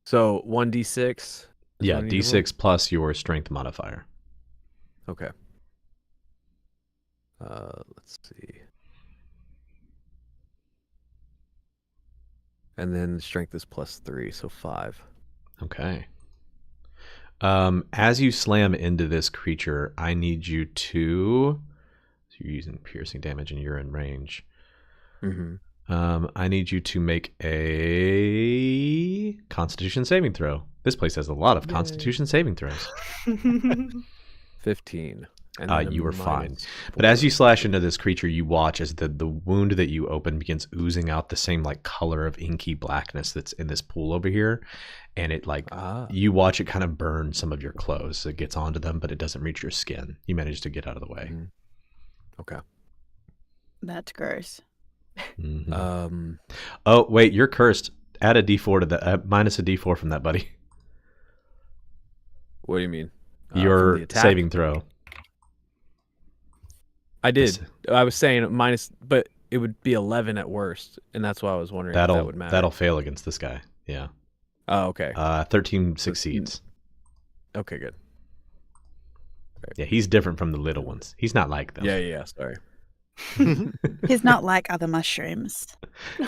So 1d6. Yeah, what I need to D6 plus your strength modifier. roll? Okay. Let's see. And then strength is +3, so 5. Okay. As you slam into this creature, I need you to. So you're using piercing damage and you're in range. Mm-hmm. I need you to make a Constitution saving throw. This place has a lot of Constitution saving throws. 15. And then You a were fine. minus But as you 4. slash into this creature, you watch as the wound that you open begins oozing out the same like color of inky blackness that's in this pool over here. And it like, you watch it kind of burn some of your clothes. It gets onto them, but it doesn't reach your skin. You manage to get out of the way. Mhm. Okay. That's gross. Mhm. Oh, wait, you're cursed. Add a D4 to that. Minus a D4 from that, buddy. What do you mean? From Your the attack? saving throw. I did. I was saying minus, but it would be 11 at worst, and that's why I was wondering if that would matter. That'll fail against this guy. Yeah. Oh, okay. 13 succeeds. Okay, good. Yeah, he's different from the little ones. He's not like them. Yeah. Sorry. He's not like other mushrooms.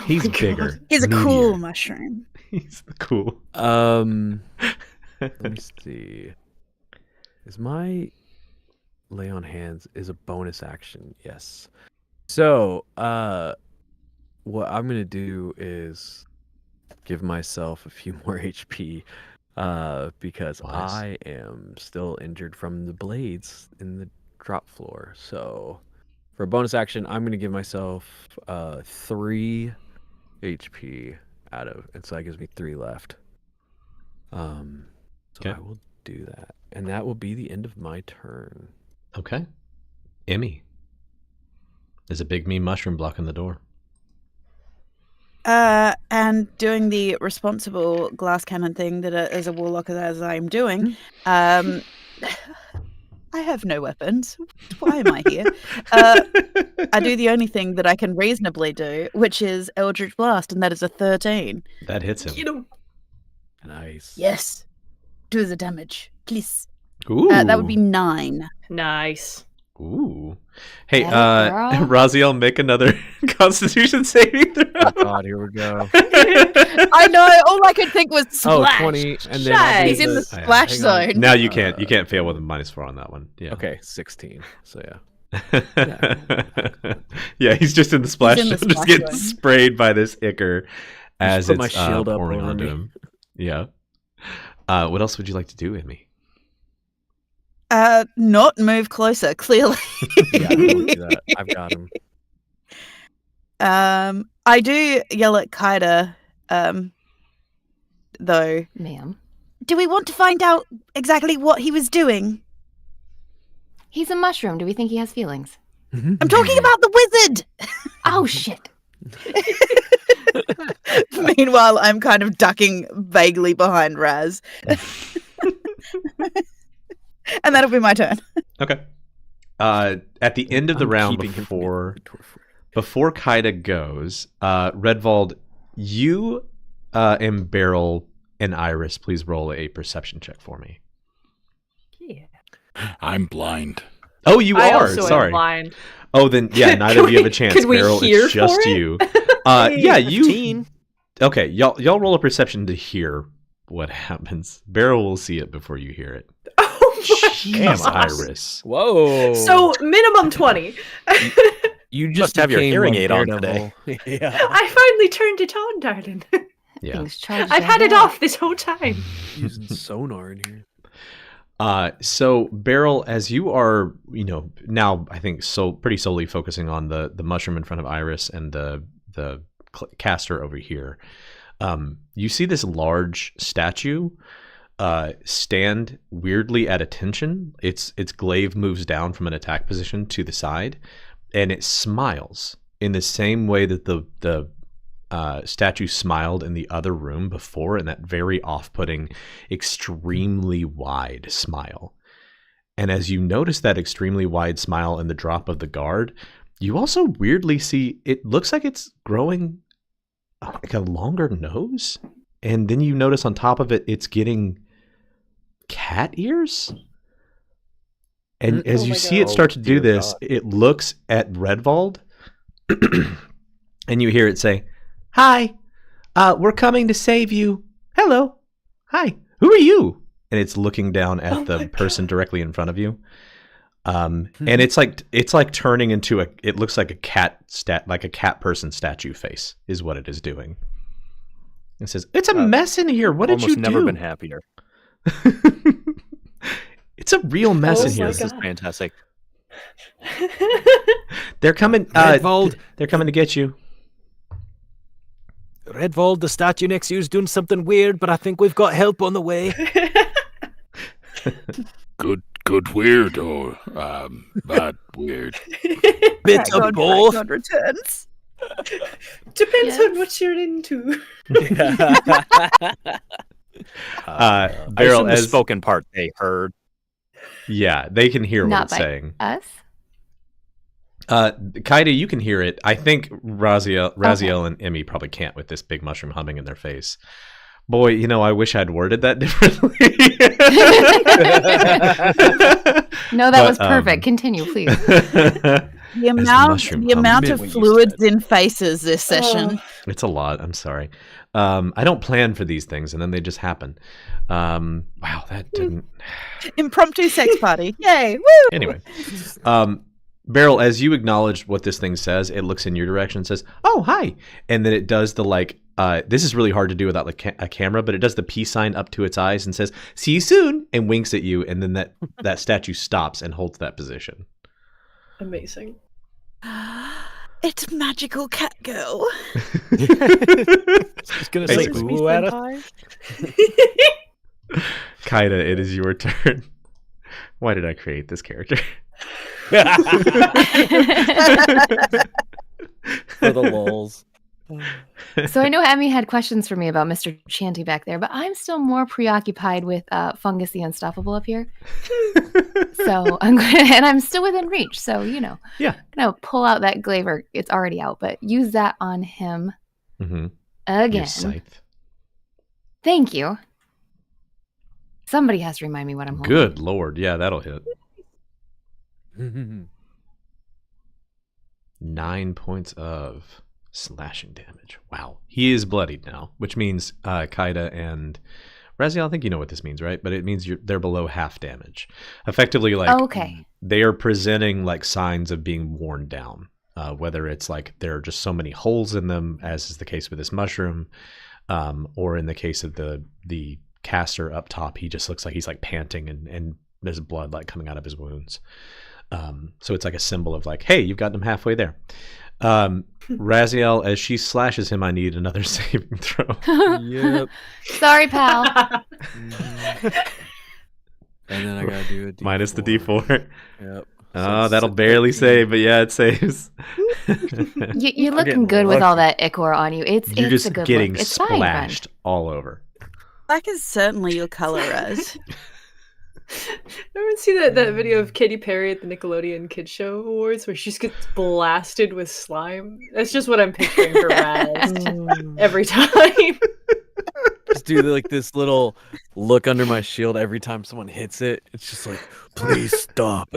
He's bigger. He's a meatier. cool mushroom. He's cool. Let me see. Is my lay on hands is a bonus action? Yes. So, what I'm gonna do is give myself a few more HP, because Wise. I am still injured from the blades in the drop floor. So, for a bonus action, I'm gonna give myself 3 HP and so that gives me 3 left. So Okay. I will do that, and that will be the end of my turn. Okay. Emmy. There's a big mean mushroom blocking the door. And doing the responsible glass cannon thing that as a warlock as I'm doing, I have no weapons. Why am I here? I do the only thing that I can reasonably do, which is Eldritch Blast, and that is a 13. That hits him. Get him. Nice. Yes. Do the damage, please. Ooh. That would be 9. Nice. Ooh. Hey, Hey, girl. Raziel, make another Constitution saving throw. Oh God, here we go. I know. All I could think was Oh, splash. 20, and then I'll do He's in the the- splash hang on. zone. Now you can't fail with a -4 on that one. Yeah. Okay, 16. So yeah. Yeah, he's just in the splash in the zone, just splash getting zone. sprayed by this ichor as put my it's shield up pouring over onto me. him. Yeah. What else would you like to do, Emmy? Not move closer. Clearly. Yeah, I won't do that. I've got him. I do yell at Kaida, though. Ma'am. Do we want to find out exactly what he was doing? He's a mushroom. Do we think he has feelings? I'm talking about the wizard! Oh, shit. Meanwhile, I'm kind of ducking vaguely behind Raz. And that'll be my turn. Okay. At the end of the I'm round, keeping him from before Kaida goes, Redvald, you and Beryl and Iris, please roll a perception check for me. Yeah. I'm blind. Oh, you I are. also Sorry. am blind. Oh, then yeah, neither of you have a chance. Could we Beryl, hear it's just for it? you. Yeah, you. 15. Okay, y'all roll a perception to hear what happens. Beryl will see it before you hear it. Oh my Jeez, gosh. Iris. Whoa. So minimum 20. you must just have your became hearing a aid on daredevil. Yeah. I finally turned it on, darling. Yeah. Things charged I've had up. it off this whole time. Using sonar in here. So Beryl, as you are, now I think pretty solely focusing on the mushroom in front of Iris and the caster over here, you see this large statue stand weirdly at attention. Its glaive moves down from an attack position to the side, and it smiles in the same way that the statue smiled in the other room before, in that very off-putting, extremely wide smile. And as you notice that extremely wide smile in the drop of the guard, you also weirdly see it looks like it's growing like a longer nose, and then you notice on top of it, it's getting cat ears. And as Oh you my see God. it start to do dear this, God. it looks at Redvald, and you hear it say, "Hi, we're coming to save you. Hello. Hi. Who are you?" And it's looking down at Oh the my person directly in front of you. And it's like turning into it looks like a cat person statue face is what it is doing. It says, "It's a mess in here. What did you Almost do?" never been happier. It's a real mess Oh in my here. This is God. fantastic. They're coming. Redvald. They're coming to get you. Redvald, the statue next to you is doing something weird, but I think we've got help on the way. Good weird or bad weird? Bit of both. God returns. Depends Yes. on what you're into. I Beryl, assume the as spoken part they heard. yeah, they can hear what Not it's by saying. us? Kaida, you can hear it. I think Raziel and Emmy probably can't with this big mushroom humming in their face. Boy, I wish I'd worded that differently. No, that was But, perfect. Continue, please. The mushroom amount hums. of What you fluids said. in faces this session. It's a lot. I'm sorry. I don't plan for these things, and then they just happen. Wow, that didn't. Impromptu sex party. Yay! Woo! Anyway, Beryl, as you acknowledge what this thing says, it looks in your direction and says, "Oh, hi," and then it does the like. This is really hard to do without like a camera, but it does the peace sign up to its eyes and says, "See you soon," and winks at you, and then that statue stops and holds that position. Amazing. It's magical cat girl. She's gonna say Excuse me, "Ooh" at us. senpai. Kaida, it is your turn. Why did I create this character? For the lulz. So I know Emmy had questions for me about Mr. Chanty back there, but I'm still more preoccupied with Fungus the Unstoppable up here. So I'm still within reach. So Yeah. I'm gonna pull out that glaver. It's already out, but use that on him Mm-hmm. again. Your scythe. Thank you. Somebody has to remind me what I'm holding. Good lord, yeah, that'll hit. 9 points of slashing damage. Wow. He is bloodied now, which means Kaida and Raziel, I think you know what this means, right? But it means they're below half damage. Effectively, like, Okay. they are presenting like signs of being worn down. Whether it's like there are just so many holes in them, as is the case with this mushroom, or in the case of the caster up top, he just looks like he's like panting and there's blood like coming out of his wounds. So it's like a symbol of like, hey, you've gotten him halfway there. Raziel, as she slashes him, I need another saving throw. Yep. Sorry, pal. And then I gotta do a D4. Minus the D4. Yep. Oh, that'll barely save, but yeah, it saves. You're looking getting good with lucky. all that ichor on you. It's You're it's just a good getting look. It's fine, friend. splashed all over. Black is certainly your color, Raz. Everyone see that video of Katy Perry at the Nickelodeon Kids Show Awards where she just gets blasted with slime? That's just what I'm picturing for Raz every time. Just do like this little look under my shield every time someone hits it. It's just like, please stop.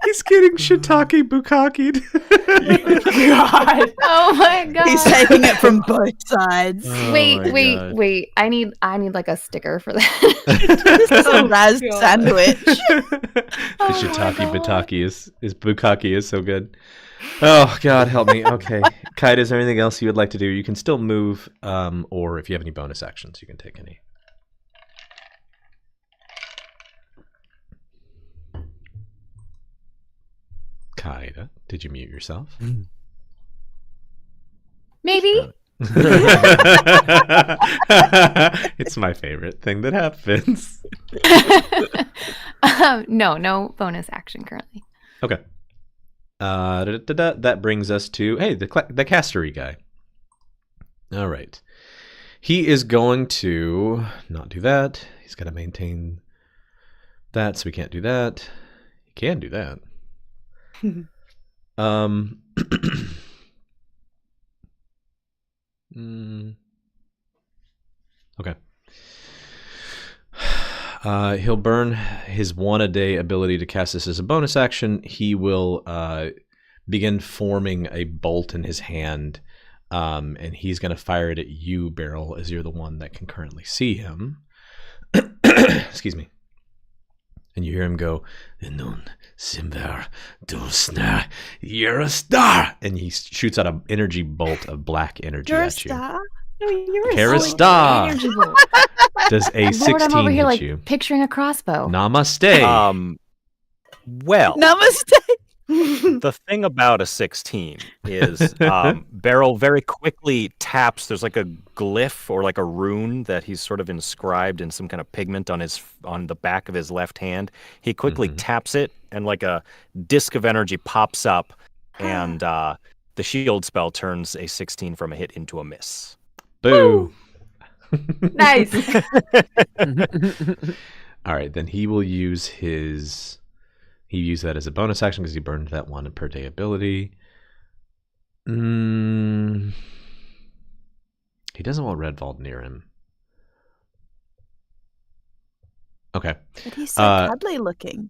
He's getting shiitake bukaki'd. God. Oh my god. He's taking it from both sides. Oh wait, my wait, God. wait. I need like a sticker for that. This is a Raz God. sandwich. The Oh my shiitake God. butaki is bukaki is so good. Oh God, help me. Okay, Kaida, is there anything else you would like to do? You can still move, or if you have any bonus actions, you can take any. Kaida, did you mute yourself? Maybe. It's my favorite thing that happens. No bonus action currently. Okay. That brings us to, hey, the castery guy. All right. He is going to not do that. He's got to maintain that, so we can't do that. He can do that. Okay. He'll burn his 1 a day ability to cast this as a bonus action. He will begin forming a bolt in his hand, and he's going to fire it at you, Beryl, as you're the one that can currently see him. Excuse me. And you hear him go, "Nun, Simver, Dulsner, you're a star!" And he shoots out an energy bolt of black energy You're a at you. star. No, you're Karastar. energy bolt. Does a 16 Lord, I'm over here hit like you? picturing a crossbow. Namaste. Well, Namaste. the thing about a 16 is Beryl very quickly taps. There's like a glyph or like a rune that he's sort of inscribed in some kind of pigment on the back of his left hand. He quickly taps it, and like a disc of energy pops up, and the shield spell turns a 16 from a hit into a miss. Boo. Nice. All right, then he will use his. He used that as a bonus action because he burned that 1 per day ability. He doesn't want Redvald near him. Okay. But he's so cuddly looking.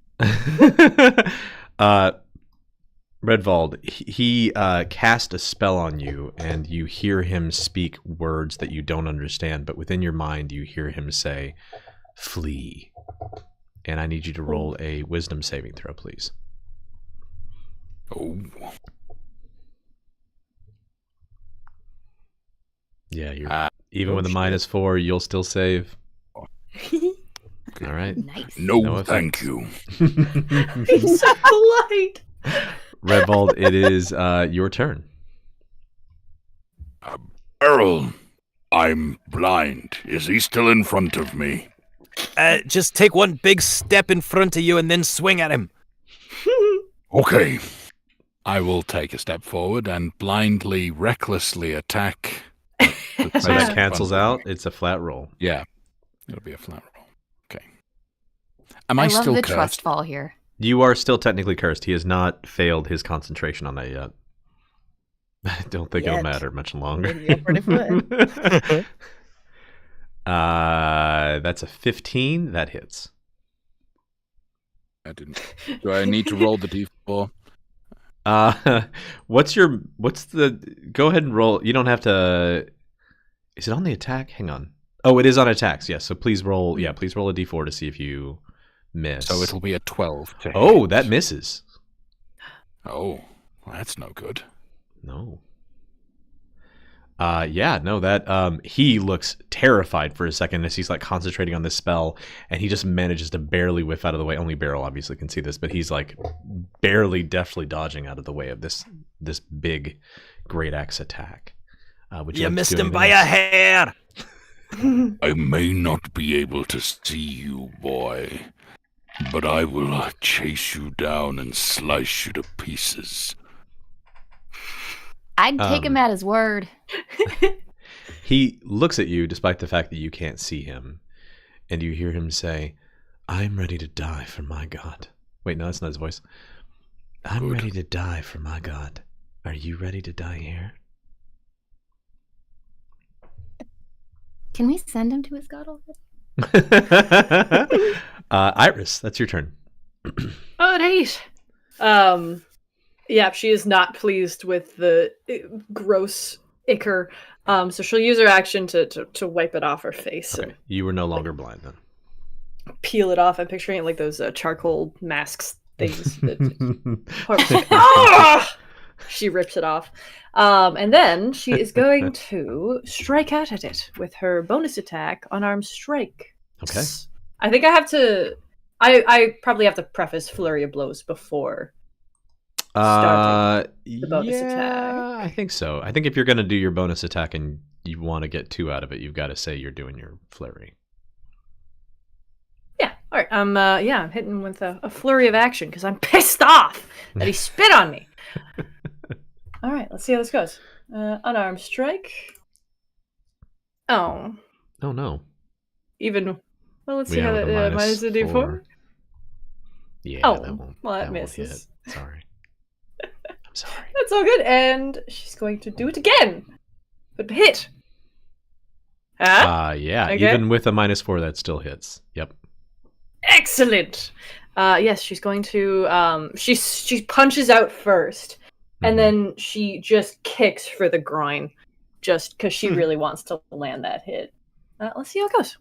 Redvald, he cast a spell on you, and you hear him speak words that you don't understand, but within your mind you hear him say, "Flee." and I need you to roll a wisdom saving throw, please. Oh. Yeah, you're even with a -4, you'll still save. All right. Nice. No, thank you. He's so polite. Redvold, it is your turn. Earl, I'm blind. Is he still in front of me? Just take one big step in front of you and then swing at him. Okay. I will take a step forward and blindly, recklessly attack. So that cancels out. It's a flat roll. Yeah. It'll be a flat roll. Okay. Am I I love still the cursed? trust fall here. You are still technically cursed. He has not failed his concentration on that yet. I don't think it'll Yet. matter much longer. In the operative word. That's a 15. That hits. I didn't. Do I need to roll the d4? What's the? Go ahead and roll. You don't have to. Is it on the attack? Hang on. Oh, it is on attacks. Yes. So please roll. Yeah, please roll a d4 to see if you miss. So it'll be a 12. Oh, that misses. Oh, well, that's no good. No. That he looks terrified for a second as he's like concentrating on this spell, and he just manages to barely whiff out of the way. Only Beryl obviously can see this, but he's like barely deftly dodging out of the way of this big great axe attack. You missed him by a hair. I may not be able to see you, boy, but I will chase you down and slice you to pieces. I'd take him at his word. He looks at you despite the fact that you can't see him, and you hear him say, "I'm ready to die for my god." Wait, no, that's not his voice. "I'm Good. ready to die for my god. Are you ready to die here?" Can we send him to his god already? Iris, that's your turn. Oh, right. Yeah, she is not pleased with the gross ichor. So she'll use her action to wipe it off her face Okay. You were no longer blind then. and peel it off. I'm picturing it like those charcoal masks things. That Ah! She rips it off. And then she is going to strike out at it with her bonus attack, unarmed strike. Okay. I think I have to. I probably have to preface flurry of blows before starting the bonus attack. I think so. I think if you're going to do your bonus attack and you want to get 2 out of it, you've got to say you're doing your flurry. Yeah. All right. I'm hitting with a flurry of action because I'm pissed off that he spit on me. All right. Let's see how this goes. Unarmed strike. Oh. Oh no. Even. Well, let's We see how have that a minus the -4. d4. Yeah, Oh, that won't. well, that won't misses. hit. Sorry. I'm sorry. That's all good. And she's going to do it again. But hit. Huh? Yeah. Okay. Even with a -4, that still hits. Yep. Excellent. Yes, she's going to. She punches out first, and then she just kicks for the groin, just because she really wants to land that hit. Let's see how it goes.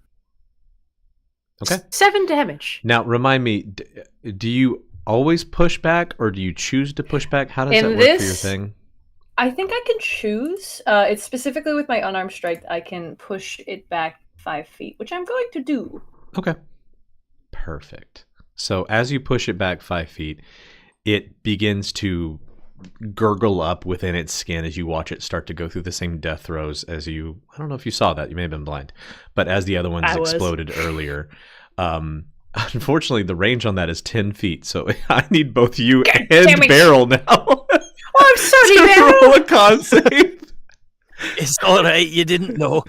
Okay. 7 damage. Now, remind me, do you always push back, or do you choose to push back? How does In that work for your this- thing? I think I can choose. It's specifically with my unarmed strike. I can push it back 5 feet, which I'm going to do. Okay. Perfect. So as you push it back 5 feet, it begins to gurgle up within its skin as you watch it start to go through the same death throes as you. I don't know if you saw that. You may have been blind. But as the other ones I was. exploded earlier, unfortunately, the range on that is 10 feet. So I need both you damn and it. Beryl now Oh, I'm sorry, to man. roll a con save. It's all right. You didn't know.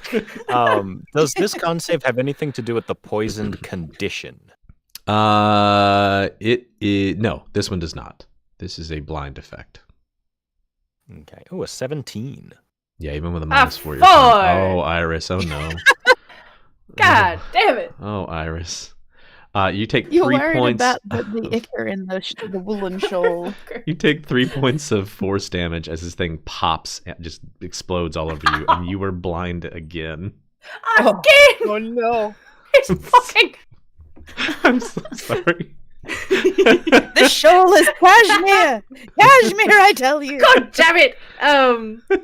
Does this con save have anything to do with the poisoned condition? No, this one does not. This is a blind effect. Okay. Oh, a 17. Yeah, even with a A -4. You're fine. 4. Oh, Iris. Oh no. God damn it. Oh, Iris. You take You're 3 worried points. about the ichor in the woolen shawl. You take 3 points of force damage as this thing pops and just explodes all over you, and you are blind again. Again! Oh no. It's fucking. I'm so sorry. The shawl is cashmere. Cashmere, I tell you. God damn it!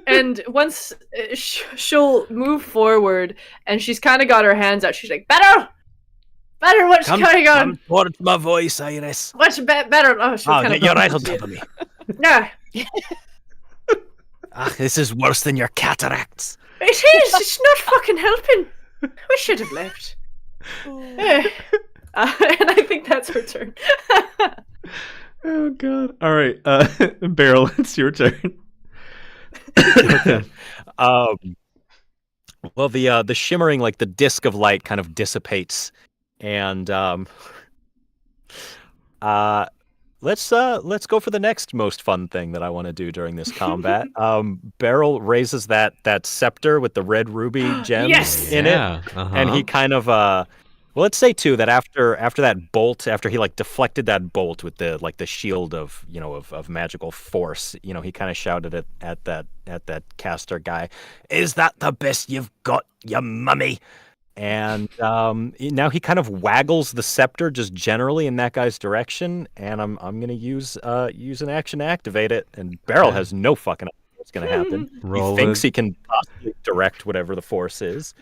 And once she'll move forward, and she's kind of got her hands out. She's like, "Better, what's going on? Come towards my voice, Iris. What's better?" Oh, she'll kind of you're right on top of me. Yeah, This is worse than your cataracts. it is. It's not fucking helping. We should have left. And I think that's her turn. Oh god. All right, Beryl, it's your turn. Well, the shimmering, like the disc of light, kind of dissipates, and let's go for the next most fun thing that I want to do during this combat. Beryl raises that scepter with the red ruby gems Yes! in it, and he kind of well, let's say too that after that bolt, after he like deflected that bolt with the shield of of magical force, he kind of shouted at that caster guy, "Is that the best you've got, you mummy?" And now he kind of waggles the scepter just generally in that guy's direction, and I'm gonna use an action to activate it. And Beryl has no fucking idea what's gonna happen. He thinks he can possibly direct whatever the force is.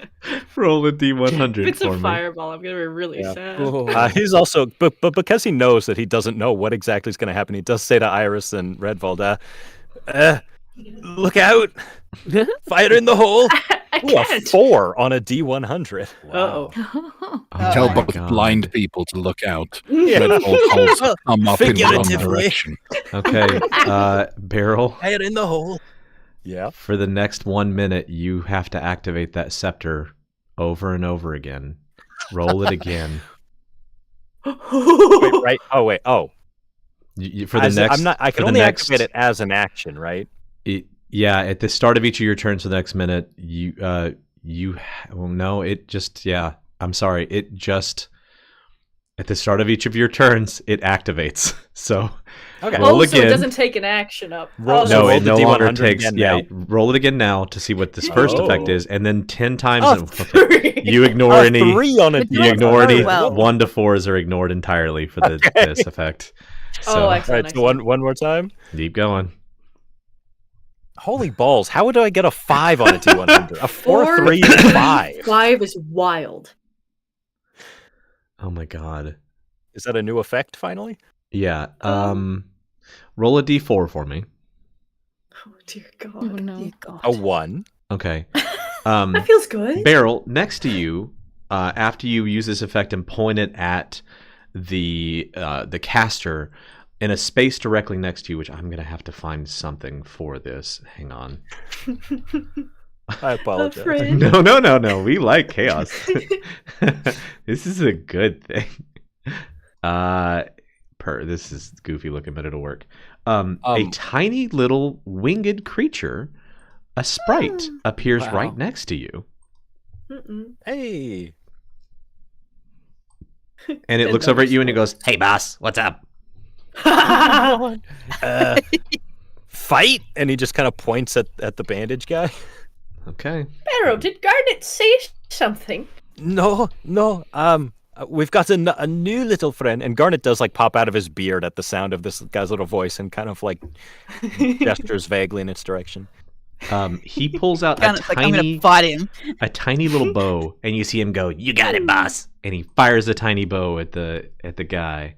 Roll a D100 If it's for a me. fireball, I'm gonna be really sad. He's also, but because he knows that he doesn't know what exactly is gonna happen, he does say to Iris and Redvold, "Look out! Fire in the hole!" I Ooh, a can't. 4 on a D100. Uh-oh. Tell my both God. blind people to look out. Yeah. Redvold holds a thumb up in the wrong Figuratively. direction. Okay, Beryl, Fire in the hole. Yeah. for the next 1 minute, you have to activate that scepter over and over again. Roll it again. Wait, right? Oh wait. Oh, For the next, I can for the only next, activate it as an action, right? Yeah, at the start of each of your turns for the next minute, I'm sorry. It just at the start of each of your turns, it activates. So Okay. roll So again. it doesn't take an action up. Roll- Oh, so No, roll it the no longer D100 takes. again Yeah, now. roll it again now to see what this first Oh. effect is, and then 10 times. Oh, three. You ignore any. 3 on a But You Very ignore any well. 1 to 4s are ignored entirely for this effect. So Oh, All excellent. right, so one more time. keep going. Holy balls! How would I get a 5 on a D100? A 4, 4, 3, 5. 5 is wild. Oh my god. Is that a new effect finally? Yeah. Roll a d4 for me. Oh dear God. Oh no. Dear God. A 1. Okay. That feels good. Beryl, next to you, after you use this effect and point it at the caster in a space directly next to you, which I'm gonna have to find something for this. Hang on. I apologize. Friend. No. We like chaos. This is a good thing. This is goofy looking, but it'll work. A tiny little winged creature, a sprite, appears Wow. right next to you, Mm-mm. Hey. and it looks over at you and it goes, "Hey, boss, what's up?" Fight, and he just kind of points at the bandage guy. Okay. Barrow, did Garnet say something? No. We've got a new little friend, and Garnet does like pop out of his beard at the sound of this guy's little voice, and kind of like gestures vaguely in its direction. He pulls out And it's like, I'm gonna fight him. a tiny little bow, and you see him go, "You got it, boss!" And he fires a tiny bow at the guy,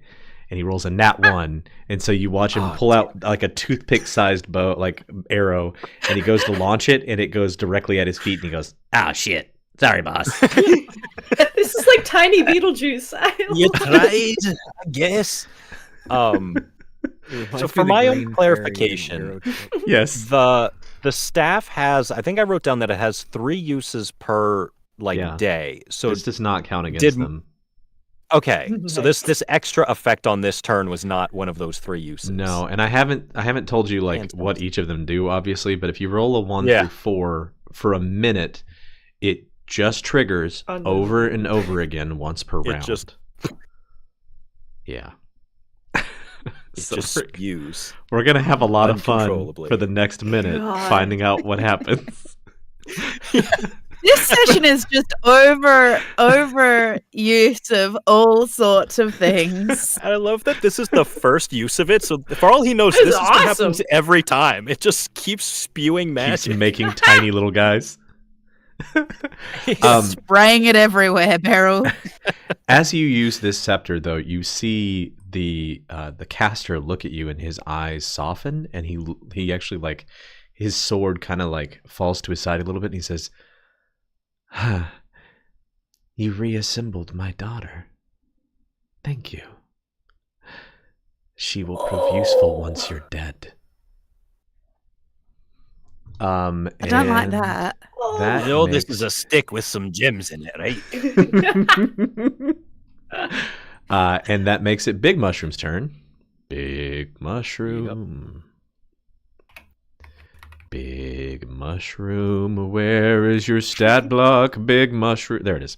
and he rolls a nat 1, and so you watch him pull out like a toothpick-sized bow, like arrow, and he goes to launch it, and it goes directly at his feet, and he goes, "Ah, shit! Sorry, boss." This is like tiny Beetlejuice. You tried, I guess. So for my own clarification, Yes. the staff has, I think I wrote down that it has 3 uses per Yeah. day. So This does not count against did- them. okay, so this extra effect on this turn was not one of those 3 uses. No, and I haven't told you like Hands what down. each of them do, obviously. But if you roll a 1 Yeah. through 4 for a minute, it just triggers Oh, no. over and over again once per It round. just Yeah. it So just spews. we're gonna have a lot of fun uncontrollably. for the next minute God. finding out what happens. This session is just overuse of all sorts of things. And I love that this is the first use of it. So for all he knows, This this is is what happens awesome. every time. It just keeps spewing Keeps magic. making tiny little guys. Spraying it everywhere, Beryl. As you use this scepter, though, you see the caster look at you, and his eyes soften, and he actually, like, his sword kind of like falls to his side a little bit, and he says, "You reassembled my daughter. Thank you. She will prove useful once you're dead." I don't like and that. That You know, this makes- is a stick with some gems in it, right? And that makes it Big Mushroom's turn. Big Mushroom. Big Mushroom, where is your stat block? Big Mushroom. There it is.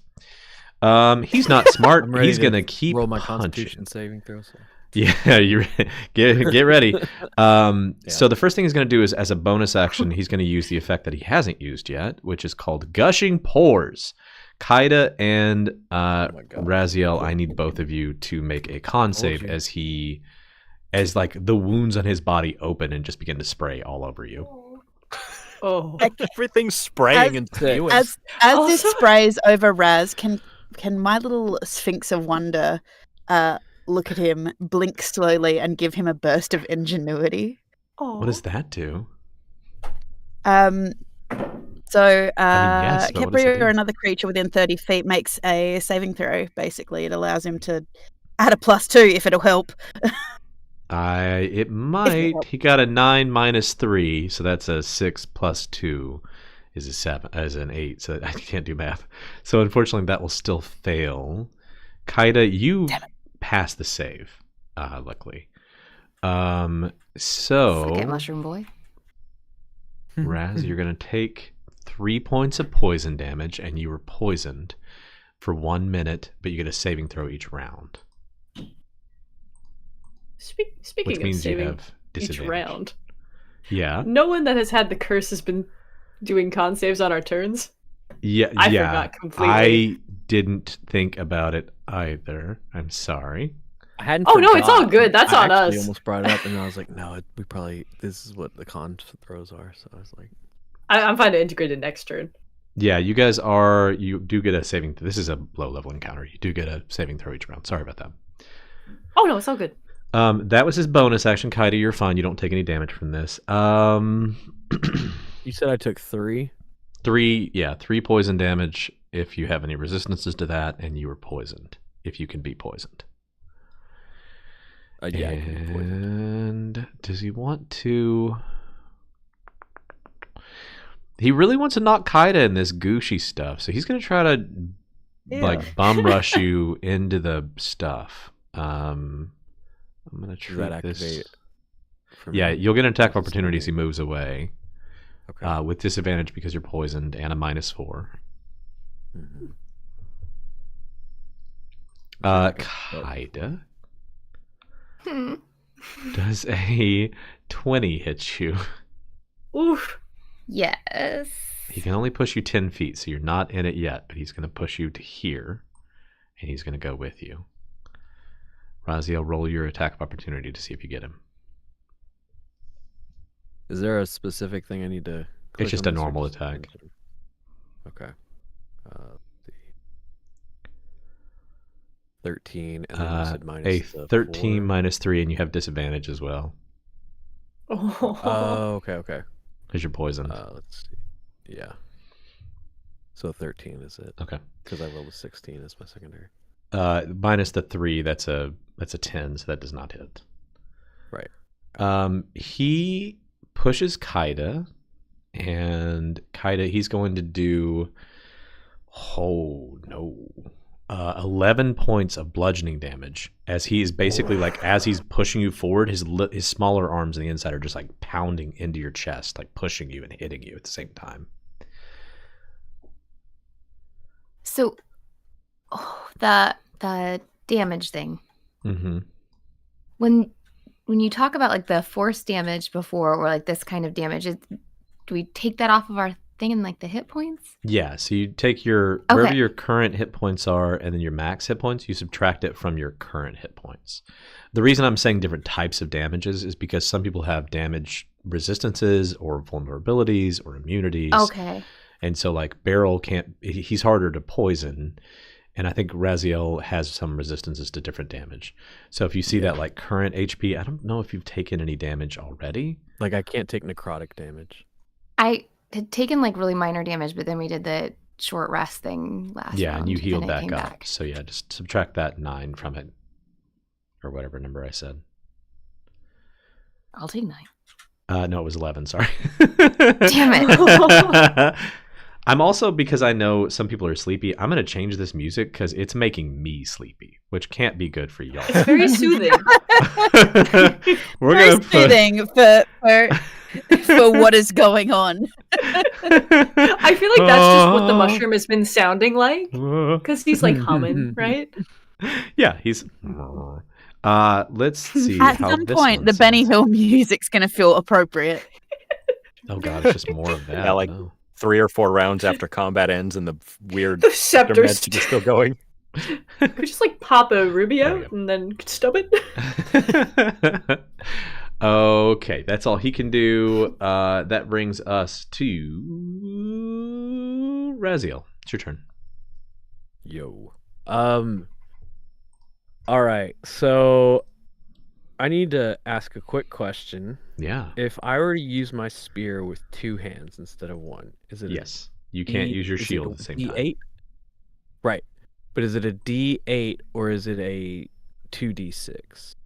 He's not smart. I'm ready He's to gonna keep roll my punching. Constitution saving throw. So. Yeah, you get ready. So the first thing he's going to do is, as a bonus action, he's going to use the effect that he hasn't used yet, which is called Gushing Pores. Kaida and my God. Raziel, I need both of you to make a con save you. as like the wounds on his body open and just begin to spray all over you. Oh. Everything's spraying and spewing. As this Also- sprays over Raz, can my little Sphinx of Wonder look at him, blink slowly, and give him a burst of ingenuity? Oh. What does that do? So yes, but what does it Kepri do? or another creature within 30 feet makes a saving throw. Basically, it allows him to add a +2 if it'll help. It might. help. He got a 9 minus 3, so that's a 6 plus 2 is a 7, as an 8. So I can't do math. So unfortunately, that will still fail. Kaida, you pass the save, luckily. So Forget Mushroom Boy. Raz, you're gonna take 3 points of poison damage, and you were poisoned for 1 minute, but you get a saving throw each round, Speaking which of means you saving have each disadvantage. round, Yeah, no one that has had the curse has been doing con saves on our turns. yeah, I yeah. forgot completely. I didn't think about it either. I'm sorry. I hadn't. Oh, no, it's all forgot. good. That's I on actually us. almost brought it up, and I was like, no, this is what the con throws are. So I was like, I'm fine to integrate it next turn. Yeah, you do get a saving. This is a low level encounter. You do get a saving throw each round. Sorry about that. Oh no, it's all good. That was his bonus action. Kaida, you're fine. You don't take any damage from this. you said I took 3. 3 poison damage if you have any resistances to that, and you were poisoned if you can be poisoned. Yeah, I can be poisoned. And does he want to? He really wants to knock Kaida in this gooshy stuff, so he's gonna try to like bum rush you into the stuff. I'm gonna Does that treat this. activate? for Yeah, me? you'll get an attack of Versus opportunity as he me? moves away, Okay. with disadvantage because you're poisoned and a -4. Mhm. Kaida, Hmm. does a 20 hit you? Oof. Yes. He can only push you 10 feet, so you're not in it yet, but he's going to push you to here, and he's going to go with you. Raziel, roll your attack of opportunity to see if you get him. Is there a specific thing I need to? click just on a this or normal just attack. Okay. Let's see. 13, and then you said A minus the 13 4. minus 3, and you have disadvantage as well, Oh, okay. because you're poisoned. Let's see. Yeah. So 13 is it? Okay. Because I rolled a 16 as my secondary. Minus the 3, that's a 10, so that does not hit. Right. He pushes Kaida, and Kaida, he's going to do 11 points of bludgeoning damage, as he's basically like, as he's pushing you forward, his smaller arms on the inside are just like pounding into your chest, like pushing you and hitting you at the same time. So, the damage thing. Mm-hmm. When you talk about like the force damage before, or like this kind of damage, do we take that off of our thing in like the hit points? Yeah, so you take your wherever your current hit points are, and then your max hit points, you subtract it from your current hit points. The reason I'm saying different types of damages is because some people have damage resistances or vulnerabilities or immunities. Okay. And so like Beryl he's harder to poison. And I think Raziel has some resistances to different damage. So if you see that like current HP, I don't know if you've taken any damage already. Like I can't take necrotic damage. I had taken like really minor damage, but then we did the short rest thing last round. And you healed and it came back up. So yeah, just subtract that 9 from it. Or whatever number I said. I'll take 9. No, it was 11, sorry. Damn it. I'm also, because I know some people are sleepy, I'm going to change this music because it's making me sleepy, which can't be good for y'all. It's very soothing. We're Very going to soothing for what is going on. I feel like that's just what the mushroom has been sounding like. Because he's like humming, right? Yeah, he's... let's see. At how some this point, one the Benny sounds. Hill music's going to feel appropriate. Oh god, it's just more of that. Yeah, like- no. 3 or 4 rounds after combat ends and the weird The scepter magic is still going. Could just like pop a ruby There we out and then stub it. Okay, that's all he can do. That brings us to Raziel. It's your turn. Yo. All right. So I need to ask a quick question. Yeah. If I were to use my spear with 2 hands instead of 1, is it Yes. You can't use your is it shield a at the same D8? time. Right. But is it a D8 or is it a 2D6?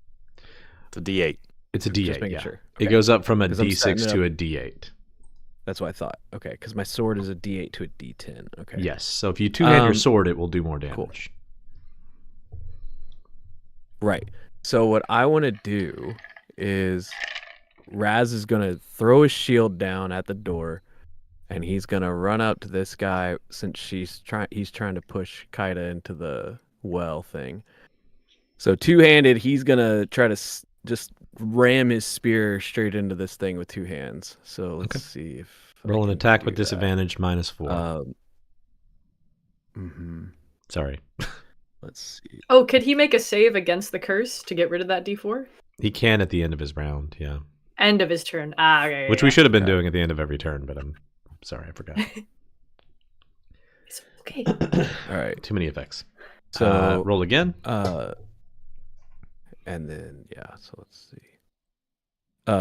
It's a D8. It's a Just D8. making Yeah. sure. It Okay. goes up from a 'Cause I'm setting D6 it to up. a D8. That's what I thought. Okay, because my sword is a D8 to a D10. Okay. Yes. So if you two-hand your Um, sword, it will do more damage. cool. Right. So what I want to do is Raz is going to throw his shield down at the door and he's going to run up to this guy since he's trying to push Kaida into the well thing. So two-handed, he's going to try to just ram his spear straight into this thing with 2 hands. So let's see if I Roll an can attack do with that. disadvantage -4. Sorry. Let's see. Oh, could he make a save against the curse to get rid of that D4? He can at the end of his round, yeah. End of his turn. Ah, okay. Which we should have been doing at the end of every turn, but I'm sorry, I forgot. It's okay. All right. Too many effects. So roll again. And then so let's see.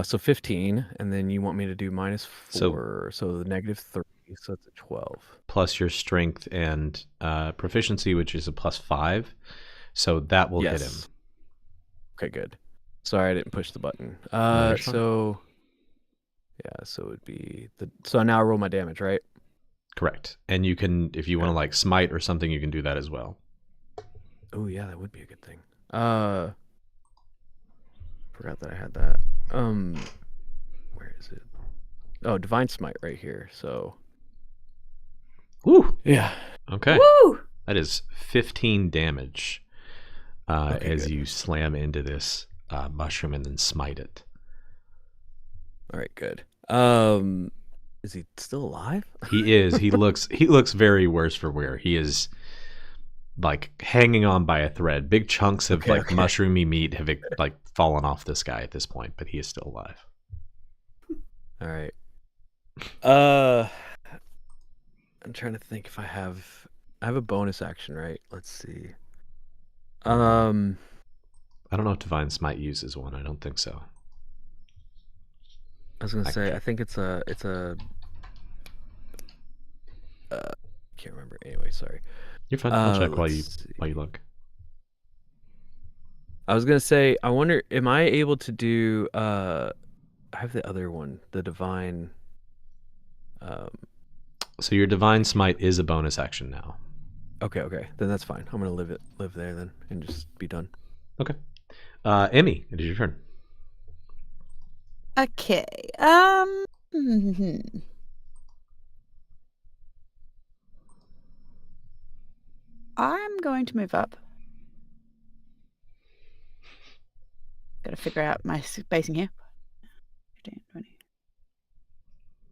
So 15, and then you want me to do -4, so the -3, so it's a 12. Plus your strength and proficiency, which is a +5. So that will hit him. Okay, good. Sorry, I didn't push the button. No, you're fine. So it would be so now I roll my damage, right? Correct. And you can, if you want to like smite or something, you can do that as well. Oh yeah, that would be a good thing. Forgot that I had that. Where is it? Oh, divine smite right here. So Woo! yeah. Okay. Woo! That is 15 damage as good. you slam into this mushroom and then smite it. All right, good. Is he still alive? He is. He looks very worse for wear. He is like hanging on by a thread. Big chunks of mushroomy meat have like fallen off this guy at this point, but he is still alive. All right. I'm trying to think if I have a bonus action, right? Let's see. I don't know if Divine Smite uses one. I don't think so. I was gonna say I think it's a can't remember. Anyway, sorry. You're fine. I'll check while let's you look. I was gonna say, I wonder, am I able to do? I have the other one, the divine. So your Divine Smite is a bonus action now. Okay, then that's fine. I'm gonna live there then, and just be done. Okay. Emmy, it is your turn. Okay. I'm going to move up. Got to figure out my spacing here. 15, 20.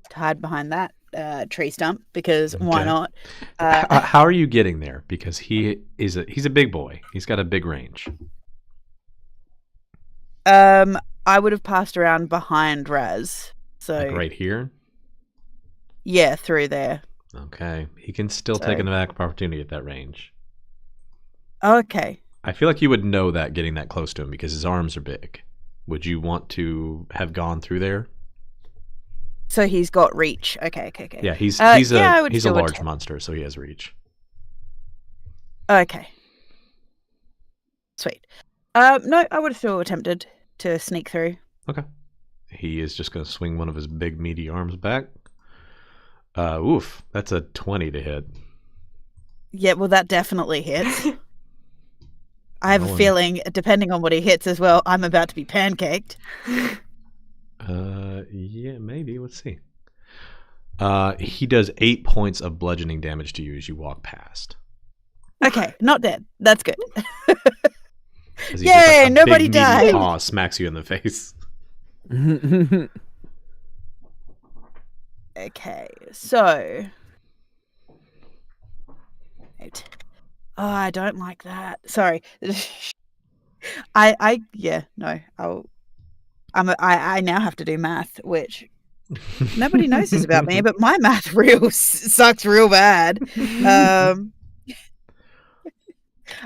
To hide behind that. tree stump because why Okay. not? How are you getting there? Because he's a big boy. He's got a big range. I would have passed around behind Raz. So Like right here. yeah, through there. Okay. He can still take an attack of opportunity at that range. Okay. I feel like you would know that getting that close to him because his arms are big. Would you want to have gone through there? So he's got reach. Okay. Yeah, he's I would a still large attempt. monster, so he has reach. Okay. Sweet. No, I would have still attempted to sneak through. Okay. He is just going to swing one of his big meaty arms back. Oof, that's a 20 to hit. Yeah, well, that definitely hits. I have a Rolling. feeling, depending on what he hits as well, I'm about to be pancaked. Yeah, maybe. Let's see. He does 8 points of bludgeoning damage to you as you walk past. Okay, not dead. That's good. As he Yay, just, like, a nobody big, meaty died. paw smacks you in the face. Okay, so. Wait. Oh, I don't like that. Sorry. I now have to do math, which nobody knows this about me, but my math sucks real bad.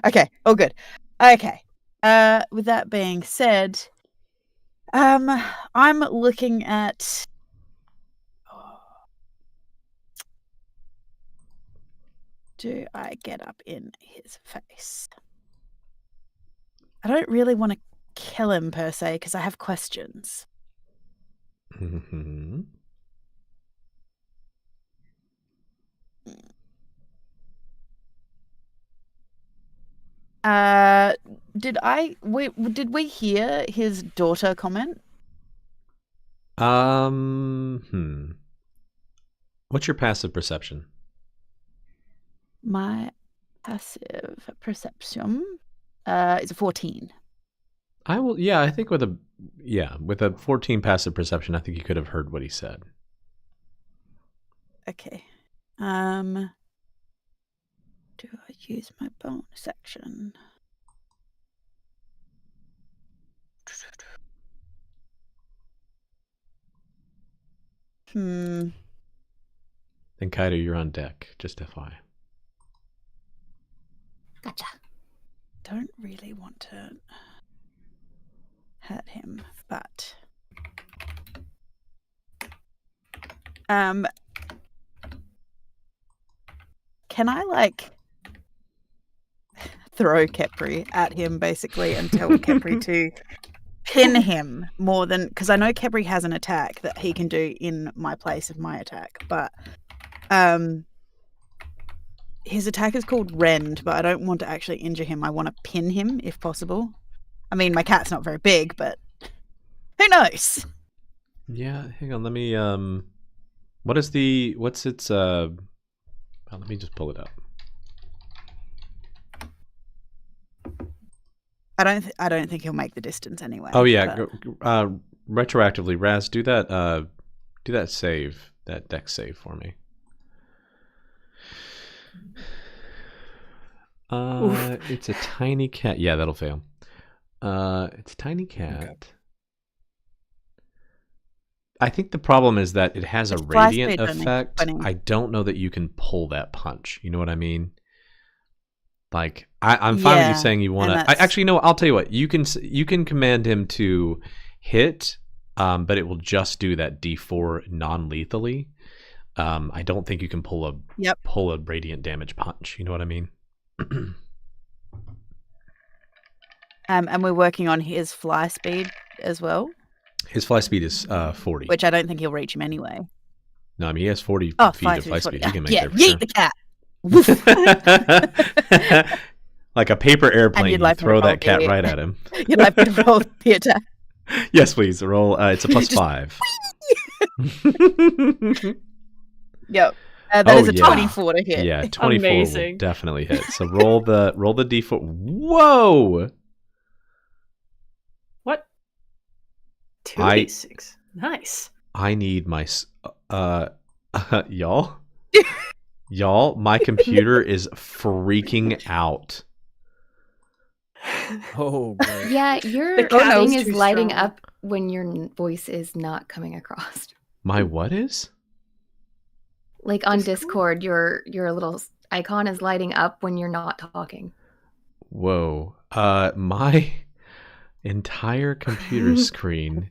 Okay, all good. Okay. With that being said, I'm looking at. Do I get up in his face? I don't really want to kill him per se because I have questions. Mhm. Did we hear his daughter comment? What's your passive perception? My passive perception is a 14. I think with a 14 passive perception, I think you could have heard what he said. Okay. Do I use my bonus action? Then Kaido, you're on deck, just FYI. Gotcha. Don't really want to hurt him, but can I throw Kepri at him basically and tell Kepri to pin him more than, because I know Kepri has an attack that he can do in my place of my attack, but his attack is called Rend, but I don't want to actually injure him. I want to pin him if possible. I mean, my cat's not very big, but who knows? Yeah, hang on, let me let me just pull it up. I don't think he'll make the distance anyway. Oh yeah, retroactively, Raz, do that save, that dex save for me. It's a tiny cat. Yeah, that'll fail. It's a tiny cat. Okay. I think the problem is that it has a It's fly radiant speed only, effect. 20. I don't know that you can pull that punch. You know what I mean? Like, I'm fine with you Yeah, saying you want and to. that's- Actually, no. I'll tell you what. You can command him to hit, but it will just do that D4 non-lethally. I don't think you can pull a radiant damage punch. You know what I mean? And we're working on his fly speed as well, His fly speed is 40. which I don't think he'll reach him anyway. No, I mean he has 40 Oh, feet of fly speed. 40. He can make Yeah, there for yeet the cat. sure. Like a paper airplane, you'd you like me to throw roll that cat the- right at him. You'd like me to roll the attack? Yes, please. Roll. It's a plus Just- 5. Yep. That is a yeah. 24 to hit. Yeah, 24 will Amazing. definitely hit. So roll the D4. Whoa! What? I- 2d6. Nice. I need my Y'all, my computer is freaking out. Oh, boy. Yeah, The your cat thing is is too lighting strong. up when your voice is not coming across. My what is? Like on Discord? Discord, your little icon is lighting up when you're not talking. Whoa. My entire computer screen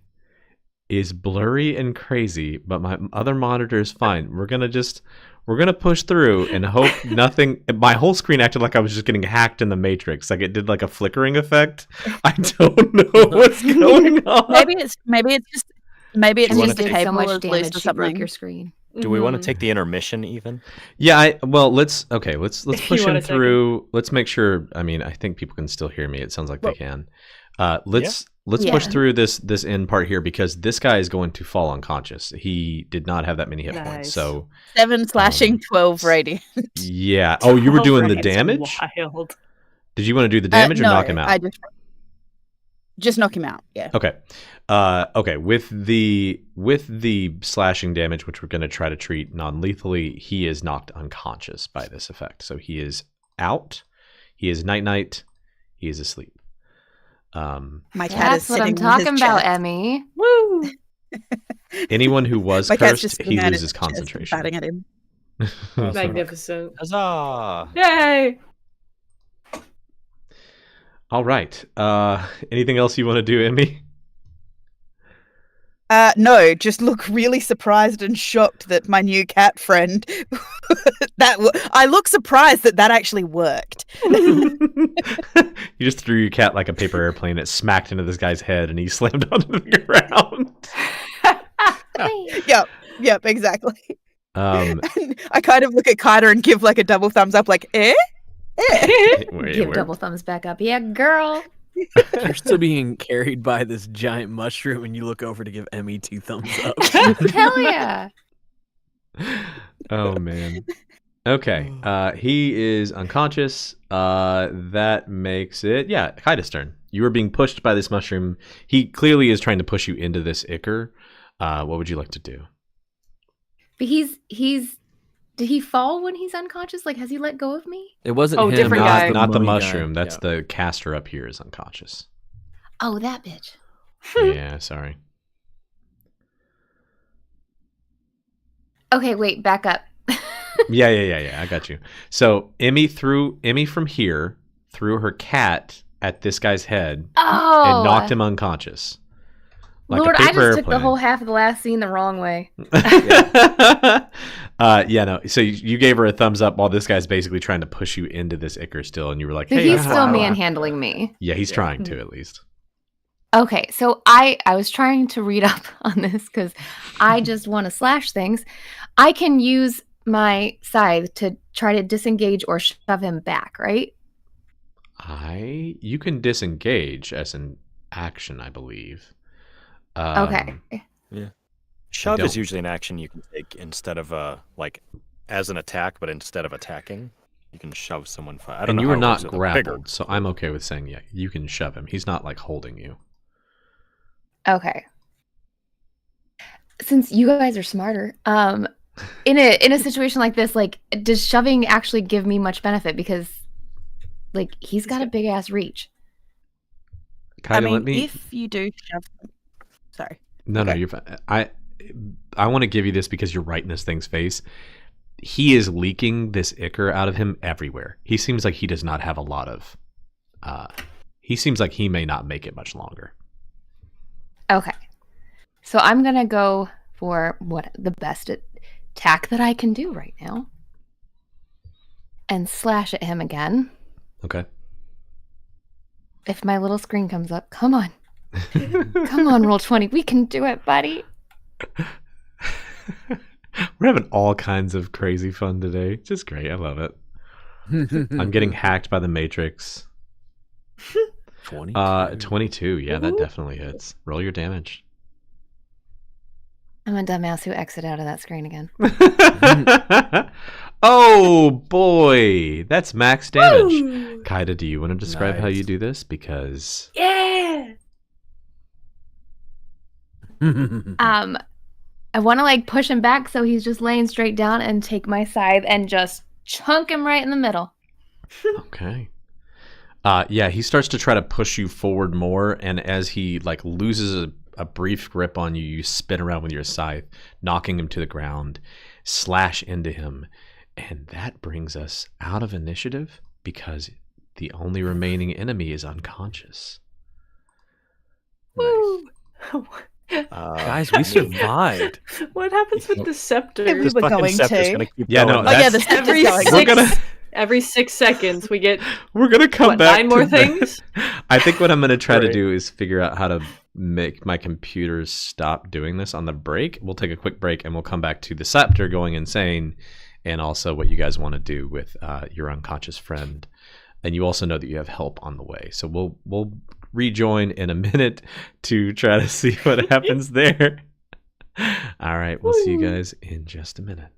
is blurry and crazy, but my other monitor is fine. We're gonna push through and hope nothing. My whole screen acted like I was just getting hacked in the Matrix. Like it did like a flickering effect. I don't know what's going on. Maybe it's just And wanna just the did take- so cable much is loose damage or she broke something. your screen. Do we want to Mhm. take the intermission even? Yeah, let's You push him wanna take through. Let's make sure. I mean, I think people can still hear me. It sounds like they can. Let's push Yeah. through this end part here because this guy is going to fall unconscious. He did not have that many hit points. Nice. So 7 slashing, 12 radiant. yeah. Oh, you were doing the That's damage? Wild. Did you want to do the damage or no, knock him out? I just knock him out. Yeah. Okay. Okay. With the slashing damage, which we're going to try to treat non-lethally, he is knocked unconscious by this effect. So he is out. He is night. He is asleep. My cat is That's what I'm sitting in talking his about, chest. Emmy. Woo! Anyone who was My cat's just cursed, sitting he there in loses his chest and concentration. batting at him. Magnificent. Huzzah! Yay! All right. Anything else you want to do, Emmy? No, just look really surprised and shocked that my new cat friend. I look surprised that actually worked. You just threw your cat like a paper airplane. It smacked into this guy's head, and he slammed onto the ground. Yep, exactly. Um, And I kind of look at Kyder and give like a double thumbs up, like, eh? wait, Give where- double thumbs back up. Yeah, girl. You're still being carried by this giant mushroom, and you look over to give Emmy 2 thumbs up. Hell yeah. Oh man. Okay. He is unconscious. That makes it Kaida's turn. You are being pushed by this mushroom. He clearly is trying to push you into this ichor. What would you like to do? But did he fall when he's unconscious? Like, has he let go of me? It wasn't Oh, him. different it was guy. Not the mummy guy. mushroom. That's Yeah. the caster up here is unconscious. Oh, that bitch. Yeah, sorry. Okay, wait, back up. Yeah. I got you. So Emmy from here threw her cat at this guy's head Oh, and knocked him unconscious. Like Lord, a I paper just took the airplane. whole half of the last scene the wrong way. No. So you gave her a thumbs up while this guy's basically trying to push you into this ichor still, and you were like, But "Hey, he's I'm still fine." manhandling me. Yeah, he's trying to at least. Okay, so I was trying to read up on this because I just want to slash things. I can use my scythe to try to disengage or shove him back, right? You can disengage as an action, I believe. Okay. Shove don't. is usually an action you can take instead of as an attack, but instead of attacking, you can shove someone. I don't And know you how are it not works with a bigger- grappled, so I'm okay with saying you can shove him. He's not like holding you. Okay. Since you guys are smarter, in a situation like this, like, does shoving actually give me much benefit? Because, like, he's got a big ass reach. Kaida, let me. if you do shove... Sorry. No, Okay. you're fine. I want to give you this because you're right in this thing's face. He is leaking this ichor out of him everywhere. He seems like he does not have a lot of. He seems like he may not make it much longer. Okay. So I'm gonna go for the best attack that I can do right now. And slash at him again. Okay. If my little screen comes up, come on. Come on, roll 20. We can do it, buddy. We're having all kinds of crazy fun today. Just great. I love it. I'm getting hacked by the Matrix. 22. 22. Yeah, that Woohoo. definitely hits. Roll your damage. I'm a dumbass who exited out of that screen again. Oh boy, that's max damage. Woo! Kaida, do you want to describe how Nice. you do this? Because. Yeah. I want to like push him back so he's just laying straight down and take my scythe and just chunk him right in the middle. Okay. Yeah, he starts to try to push you forward more, and as he like loses a brief grip on you, you spin around with your scythe, knocking him to the ground, slash into him, and that brings us out of initiative because the only remaining enemy is unconscious. Woo! Guys, we survived. What happens with the scepter? We This were fucking going scepter's to. gonna keep Yeah, going. no, Oh yeah, that's- the Every scepter's going. We're gonna- every 6 seconds we get We're gonna come what, back 9 more to that. things. I think what I'm gonna try to Right. do is figure out how to make my computers stop doing this on the break. We'll take a quick break and we'll come back to the scepter going insane, and also what you guys want to do with your unconscious friend. And you also know that you have help on the way, so we'll rejoin in a minute to try to see what happens there. All right, we'll see you guys in just a minute.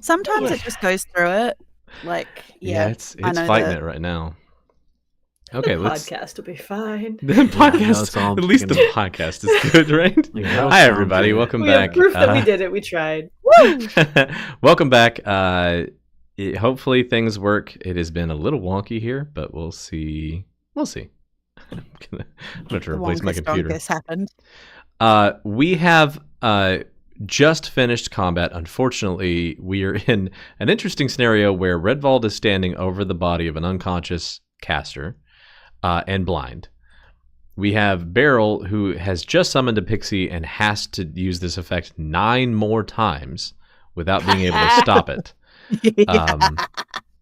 Sometimes it just goes through it. Like, yeah, it's I know fighting that. it right now. Okay, let's. Podcast will be fine. The that's podcast, all I'm at least the thinking. podcast is good, right? Yeah, Hi, sound everybody. good. Welcome We back. have proof that we did it. We tried. Welcome back. Hopefully things work. It has been a little wonky here, but we'll see. We'll see. I'm gonna have to The replace my wonkus computer. donkus happened. We have just finished combat. Unfortunately, we are in an interesting scenario where Redvald is standing over the body of an unconscious caster and blind. We have Beryl, who has just summoned a pixie and has to use this effect 9 more times without being able to stop it.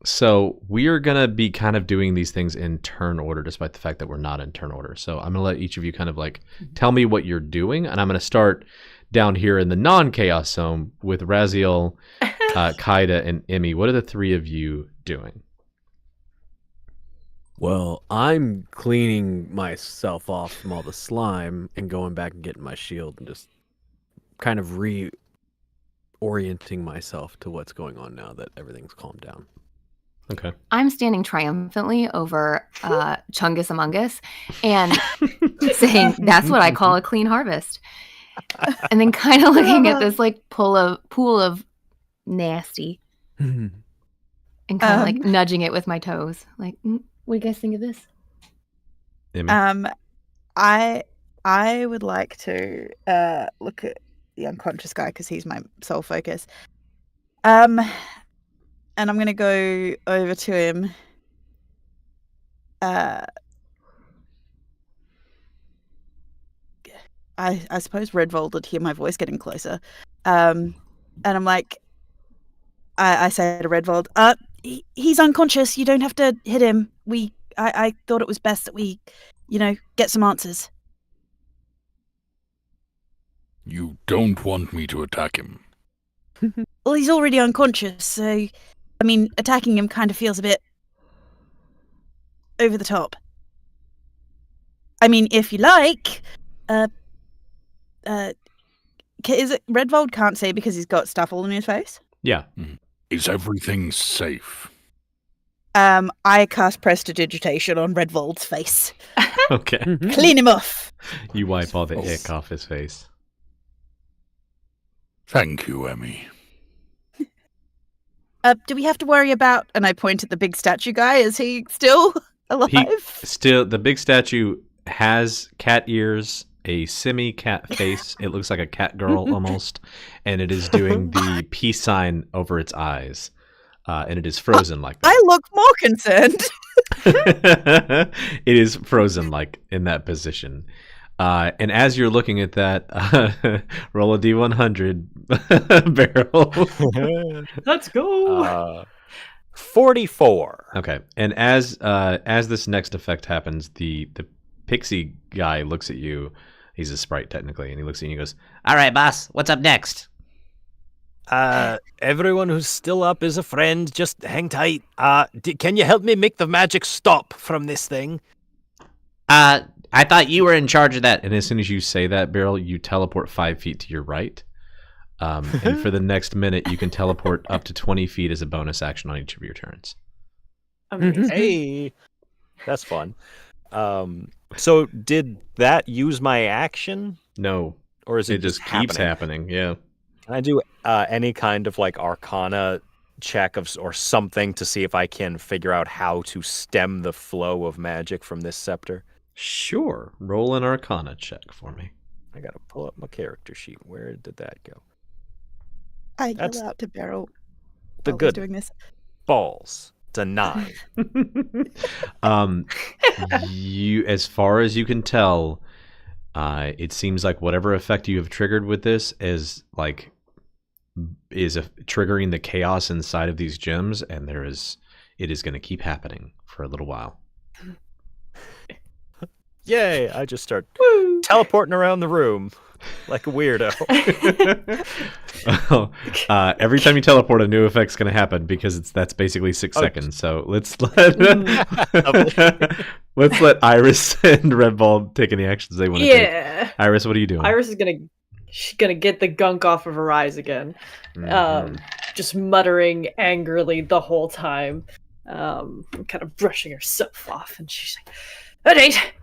So we are going to be kind of doing these things in turn order, despite the fact that we're not in turn order. So I'm going to let each of you kind of like tell me what you're doing. And I'm going to start down here in the non-chaos zone with Raziel, Kaida, and Emmy. What are the 3 of you doing? Well, I'm cleaning myself off from all the slime and going back and getting my shield and just kind of reorienting myself to what's going on now that everything's calmed down. Okay. I'm standing triumphantly over Chungus Among Us and saying, that's what I call a clean harvest. And then kind of looking at this like pool of nasty and kind of like nudging it with my toes. Like, what do you guys think of this? Emmy? I would like to look at the unconscious guy because he's my sole focus. And I'm gonna go over to him. I suppose Redvold would hear my voice getting closer. And I'm like, I say to Redvold, he's unconscious. You don't have to hit him. I thought it was best that we, get some answers. You don't want me to attack him. Well, he's already unconscious, so, attacking him kind of feels a bit over the top. If you like, is it Redvold can't see because he's got stuff all in his face? Yeah. Is everything safe? I cast Prestidigitation on Redvold's face. Okay. Clean him off. You wipe all the ick off his face. Thank you, Emmy. Do we have to worry about, and I point at the big statue guy, is he still alive? The big statue has cat ears, a semi-cat face. It looks like a cat girl almost, and it is doing the peace sign over its eyes, and it is frozen like that. I look more concerned. It is frozen like in that position. And as you're looking at that, roll a D100 barrel. Let's go. 44. Okay, and as this next effect happens, the pixie guy looks at you. He's a sprite technically, and he looks at you and he goes, "All right, boss, what's up next?" Everyone who's still up is a friend. Just hang tight. Can you help me make the magic stop from this thing? I thought you were in charge of that. And as soon as you say that, Beryl, you teleport 5 feet to your right. And for the next minute, you can teleport up to 20 feet as a bonus action on each of your turns. Amazing. Hey, that's fun. So did that use my action? No. Or is it just keeps happening? Yeah. Can I do any kind of like Arcana check or something to see if I can figure out how to stem the flow of magic from this scepter? Sure. Roll an Arcana check for me. I gotta pull up my character sheet. Where did that go? I That's yell out to Beryl. The while we're good doing this. balls. It's a 9. You, as far as you can tell, it seems like whatever effect you have triggered with this is triggering the chaos inside of these gems, and it is going to keep happening for a little while. Yay! I just start teleporting around the room like a weirdo. Every time you teleport, a new effect's going to happen because that's basically 6 seconds. So let's let Iris and Red Ball take any actions they want to take. Iris, what are you doing? Iris is gonna she's gonna get the gunk off of her eyes again. Just muttering angrily the whole time, kind of brushing herself off, and she's like, "All right,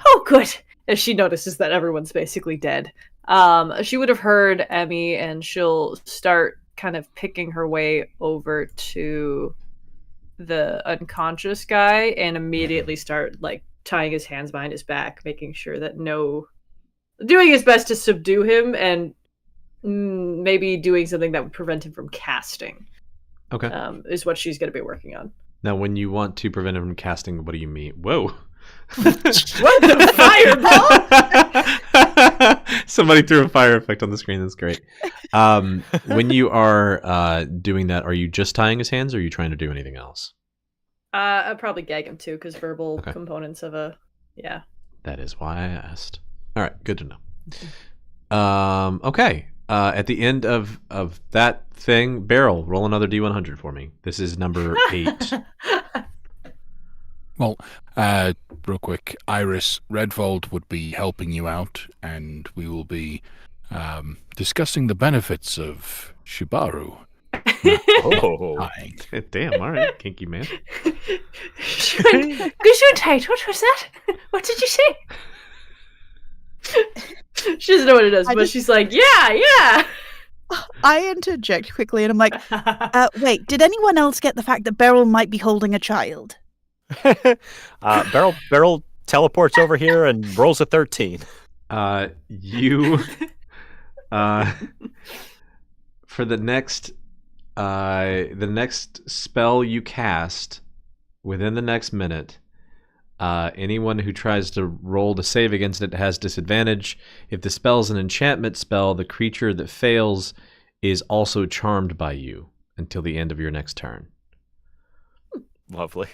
oh good." As she notices that everyone's basically dead, she would have heard Emmy, and she'll start kind of picking her way over to the unconscious guy, and immediately start like tying his hands behind his back, making sure that doing his best to subdue him, and maybe doing something that would prevent him from casting. Okay. Is what she's going to be working on. Now, when you want to prevent him from casting, what do you mean? Whoa. What the fireball? Somebody threw a fire effect on the screen. That's great. When you are doing that, are you just tying his hands, or are you trying to do anything else? I'd probably gag him too, because verbal components of yeah. That is why I asked. All right, good to know. Okay. At the end of that thing, Beryl, roll another D100 for me. This is number 8. Well, real quick, Iris, Redvold would be helping you out, and we will be discussing the benefits of Shibaru. Damn, all right, kinky man. Gesundheit, what was that? What did you say? She doesn't know what it is, but she's like, yeah. I interject quickly and I'm like, wait, did anyone else get the fact that Beryl might be holding a child? Beryl teleports over here and rolls a 13. You for the next spell you cast within the next minute, anyone who tries to roll to save against it has disadvantage. If the spell is an enchantment spell, the creature that fails is also charmed by you until the end of your next turn. Lovely.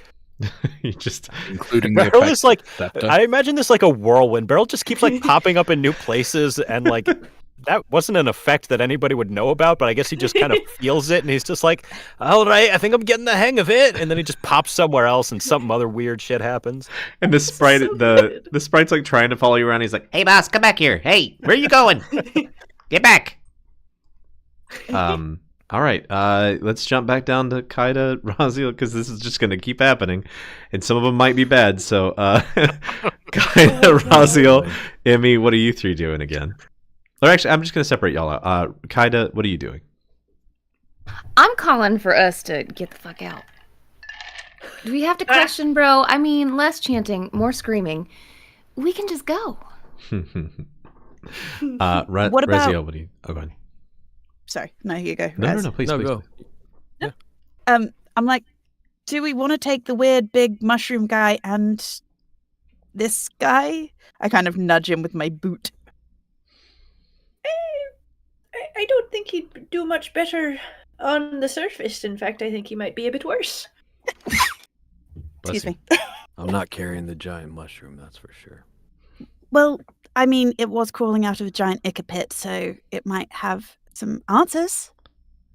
You just including the Beryl is like, Thefta. I imagine this like a whirlwind. Beryl just keeps like popping up in new places, and like that wasn't an effect that anybody would know about, but I guess he just kind of feels it, and he's just like, all right, I think I'm getting the hang of it, and then he just pops somewhere else, and some other weird shit happens. And the sprite, the sprite's like trying to follow you around. He's like, "Hey, boss, come back here. Hey, where are you going? Get back." All right, let's jump back down to Kaida, Raziel, because this is just going to keep happening, and some of them might be bad. So, Kaida, Raziel, Emmy, what are you three doing again? Or actually, I'm just going to separate y'all out. Kaida, what are you doing? I'm calling for us to get the fuck out. Do we have to question, bro? I mean, less chanting, more screaming. We can just go. What about- Raziel, what do you... Oh, go ahead. Sorry, no, here you go. No, Raz. please, please. Go. I'm like, do we want to take the weird big mushroom guy and this guy? I kind of nudge him with my boot. I don't think he'd do much better on the surface. In fact, I think he might be a bit worse. Excuse me. I'm not carrying the giant mushroom, that's for sure. Well, I mean, it was crawling out of a giant ichor pit, so it might have some answers.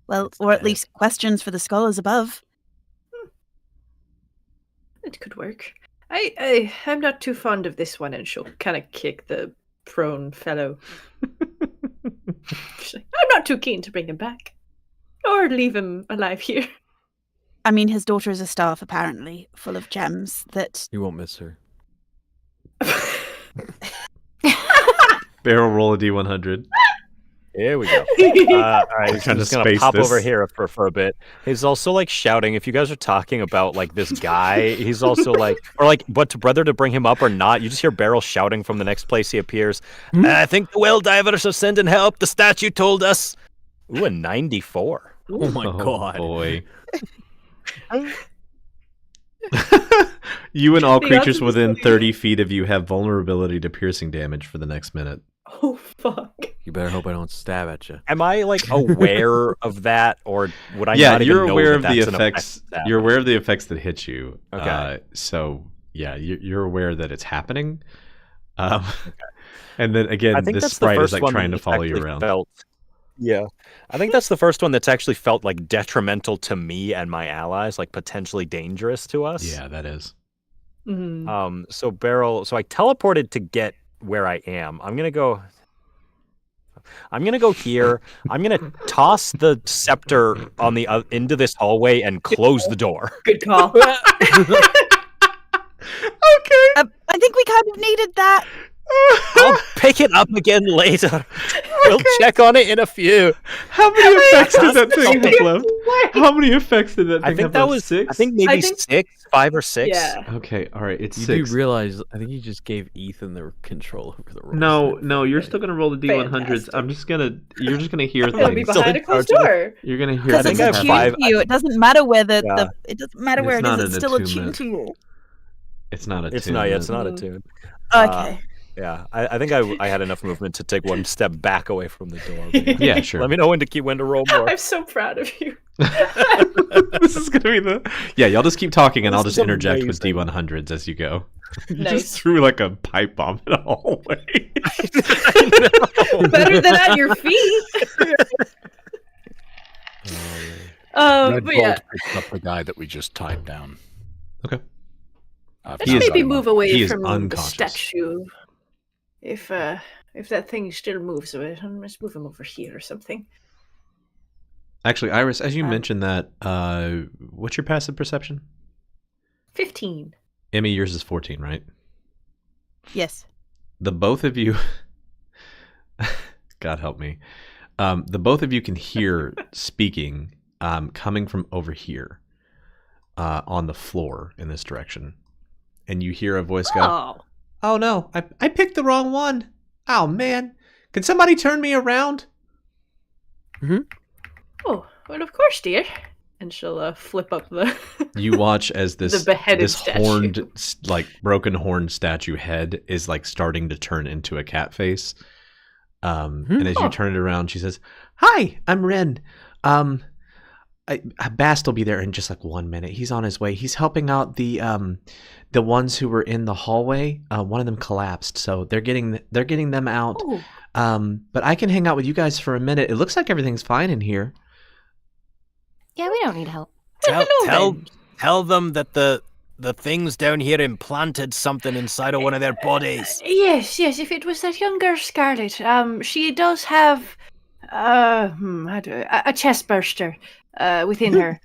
Well, It's or at dead. least questions for the scholars above. It could work. I'm not too fond of this one, and she'll kind of kick the prone fellow. She's like, I'm not too keen to bring him back. Or leave him alive here. I mean, his daughter is a staff, apparently, full of gems that... You won't miss her. Barrel roll a D100. Here we go. All right, trying I'm just to gonna space pop this. over here for a bit. He's also like shouting. If you guys are talking about like this guy, he's also like, or like, whether to bring him up or not. You just hear Beryl shouting from the next place he appears. I think the well divers are sending help. The statue told us. Ooh, a 94. Oh my god. Boy. You and all The creatures odds within of this 30 feet of you have vulnerability to piercing damage for the next minute. Oh, fuck. You better hope I don't stab at you. Am I like aware of that, or would I? Yeah, not even you're know aware that of the that's an effect effects. that- You're aware of the effects that hit you. Okay. So yeah, you're aware that it's happening. And then again, I think this that's the sprite first is like one trying to that follow you actually around. Felt, yeah, I think that's the first one that's actually felt like detrimental to me and my allies, like potentially dangerous to us. Yeah, that is. Mhm. So Beryl, so I teleported to get where I am. I'm gonna go. I'm gonna go here. I'm gonna toss the scepter on the into this hallway and close the door. Good call. Okay. I think we kind of needed that. I'll pick it up again later. We'll check on it in a few. How many effects did that thing have left? Wait. How many effects did that thing I think have that left? was 6? I think maybe 5 or 6. Yeah. Okay, all right, it's You 6. do realize, I think you just gave Ethan the control over the rolls. No, you're still gonna roll the D100s. Fantastic. You're just gonna hear It'll be things. behind a closed door. You're gonna hear Because think things it's I have attuned happen. 5. to you. It doesn't matter where Yeah. it doesn't matter where It's it not is. an It's still attunement. attuned to you. It's not a It's tune. not. It's not a Mm. tune. Okay. Yeah, I think I had enough movement to take one step back away from the door. but Yeah, sure. Let me know when to roll more. I'm so proud of you. This is gonna be the y'all just keep talking and I'll This just is interject with amazing. D100s as you go. You Nice. just threw like a pipe bomb in a hallway. Better than at your feet. Red But yeah, Bolt picks up the guy that we just tied down. Okay. let's He is- maybe move away he is from the unconscious. statue. If that thing still moves a bit, let's move him over here or something. Actually, Iris, as you Um, mentioned that, what's your passive perception? 15. Emmy, yours is 14, right? Yes. The both of you, God help me, the both of you can hear speaking coming from over here on the floor in this direction. And you hear a voice go, "Oh no, I picked the wrong one. Oh man, can somebody turn me around?" Oh, well, of course, dear. And she'll flip up the. You watch as The this beheaded this statue. horned, like broken horned statue head is like starting to turn into a cat face. And as you Oh. turn it around, she says, "Hi, I'm Ren. Bast will be there in just like 1 minute. He's on his way. He's helping out the ones who were in the hallway. One of them collapsed, so they're getting them out. Oh, But I can hang out with you guys for a minute. It looks like everything's fine in here." Yeah, we don't need help. Tell them that the things down here implanted something inside of one of their bodies. yes. If it was that young girl Scarlet, she does have a chest burster within her.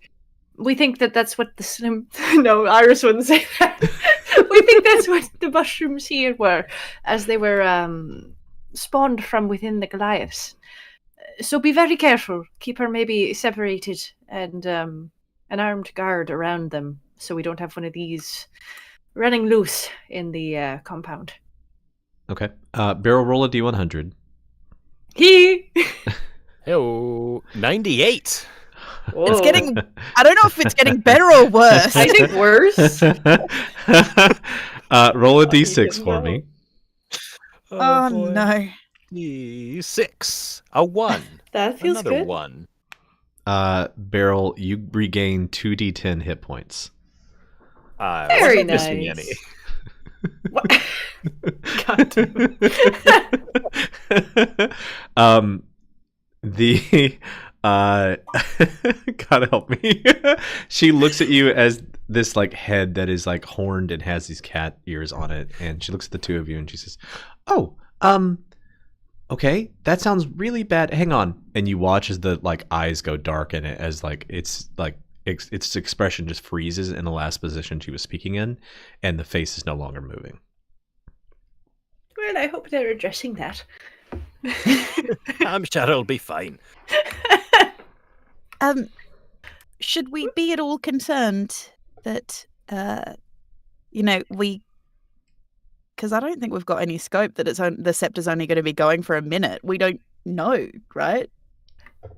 We think that's what the slim. No, Iris wouldn't say that. We think that's what the mushrooms here were, as they were spawned from within the Goliaths. So be very careful. Keep her maybe separated and an armed guard around them, so we don't have one of these running loose in the compound. Okay. Barrel roll a d100. He. Oh, 98. It's getting. I don't know if it's getting better or worse. I think worse. Roll a Oh, you d6 didn't for know. me. Oh boy. no. 6. A 1. That feels Another good. 1. Barrel, you regain 2d10 hit points. I Very wasn't missing nice. any. What? God damn it. The God help me. She looks at you as this like head that is like horned and has these cat ears on it, and she looks at the two of you and she says, "Oh, okay, that sounds really bad. Hang on." And you watch as the like eyes go dark in it, as like its expression just freezes in the last position she was speaking in, and the face is no longer moving. Well, I hope they're addressing that. I'm sure it'll be fine. Should we be at all concerned that we? Because I don't think we've got any scope that the scepter's only going to be going for a minute. We don't know, right?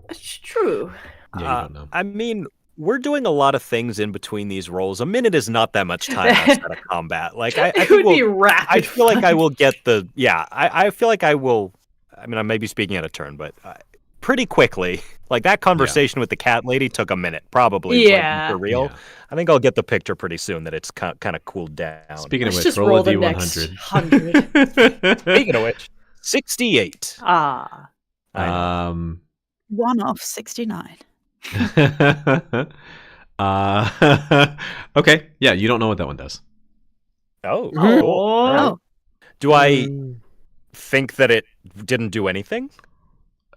It's true. Yeah, you don't know. I mean, we're doing a lot of things in between these rolls. A minute is not that much time outside of combat. Like I It think would be rapid. I feel like I fire. will get the I feel like I will. I mean, I may be speaking out of turn, but pretty quickly, like that conversation with the cat lady took a minute, probably. like, Yeah. for real. Yeah. I think I'll get the picture pretty soon that it's kind of cooled down. Speaking of Let's which, just roll roll a the d100. next 100. Speaking of which, 68. Ah. I know. 1 off 69. Okay, yeah, you don't know what that one does. Oh, Oh. cool. All right. Do I think that it didn't do anything?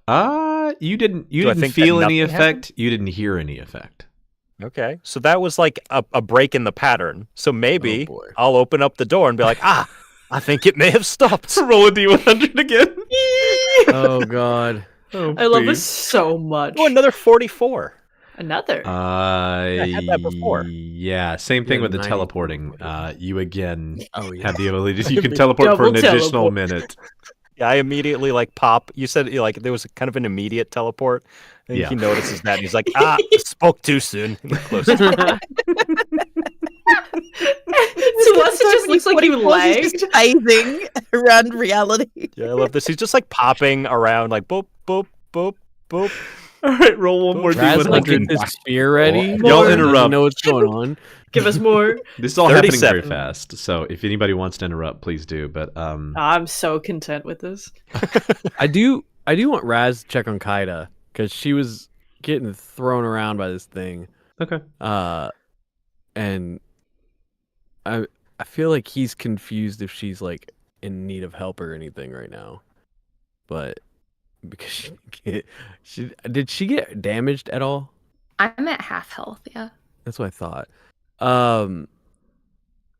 You didn't Do I think that feel any nothing effect. happened? You didn't hear any effect. Okay, so that was like a break in the pattern. So maybe Oh, boy. I'll open up the door and be like, I think it may have stopped. Roll a d100 again. Oh god. Oh, I love please. this so much. Oh, another 44. Another. I had that before. Yeah, same thing Yeah, with the 90. teleporting. You again Oh yeah. have the ability to, you can teleport for an Double additional teleport. minute. Yeah, I immediately like pop. You said like there was kind of an immediate teleport. And Yeah. he notices that and he's like, I spoke too soon. And he closes it. To us, it just looks like you lagged. Just phasing around reality. Yeah, I love this. He's just like popping around like boop, boop, boop, boop. All right, roll one more Raz like d100. gets his spear ready. Y'all Doesn't interrupt. know what's going on. Give us more. This is all happening very 37. fast. So if anybody wants to interrupt, please do. But I'm so content with this. I do want Raz to check on Kaida because she was getting thrown around by this thing. okay. And I feel like he's confused if she's like in need of help or anything right now. But because did she get damaged at all? I'm at half health, yeah. That's what I thought.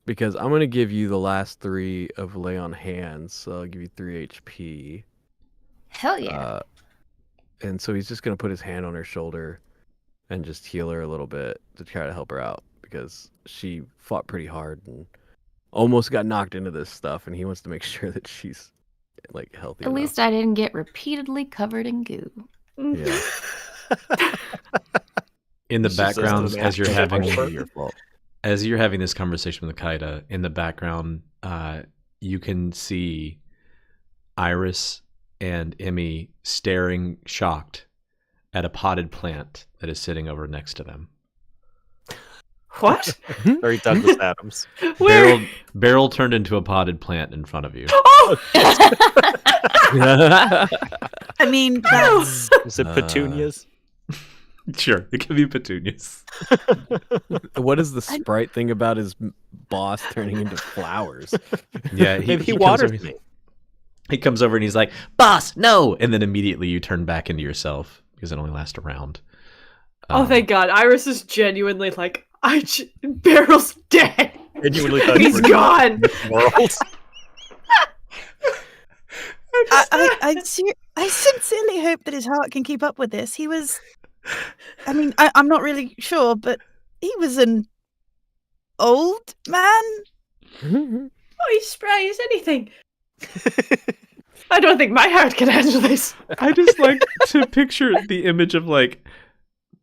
Because I'm gonna give you the last 3 of lay on hands, so I'll give you 3 HP. Hell yeah. And so he's just gonna put his hand on her shoulder and just heal her a little bit to try to help her out because she fought pretty hard and almost got knocked into this stuff, and he wants to make sure that she's like healthy. At enough. least I didn't get repeatedly covered in goo. Yeah. In the This is just background, an as you're actual having effort. Your fault. as you're having this conversation with Kaida, in the background, you can see Iris and Emmy staring shocked at a potted plant that is sitting over next to them. What? Very Douglas Adams. Where? Beryl turned into a potted plant in front of you. Oh! I mean, that's Is it petunias? Sure, it can be petunias. What is the sprite thing about his boss turning into flowers? Yeah, Maybe he comes waters over- me. He comes over and he's like, "Boss, no!" And then immediately you turn back into yourself because it only lasts a round. Oh, thank God. Iris is genuinely like, Beryl's dead. Genuinely thought you He's were gone. world. I sincerely hope that his heart can keep up with this. He was, I mean, I'm not really sure, but he was an old man. Oh, he's spry as anything. I don't think my heart can handle this. I just like to picture the image of like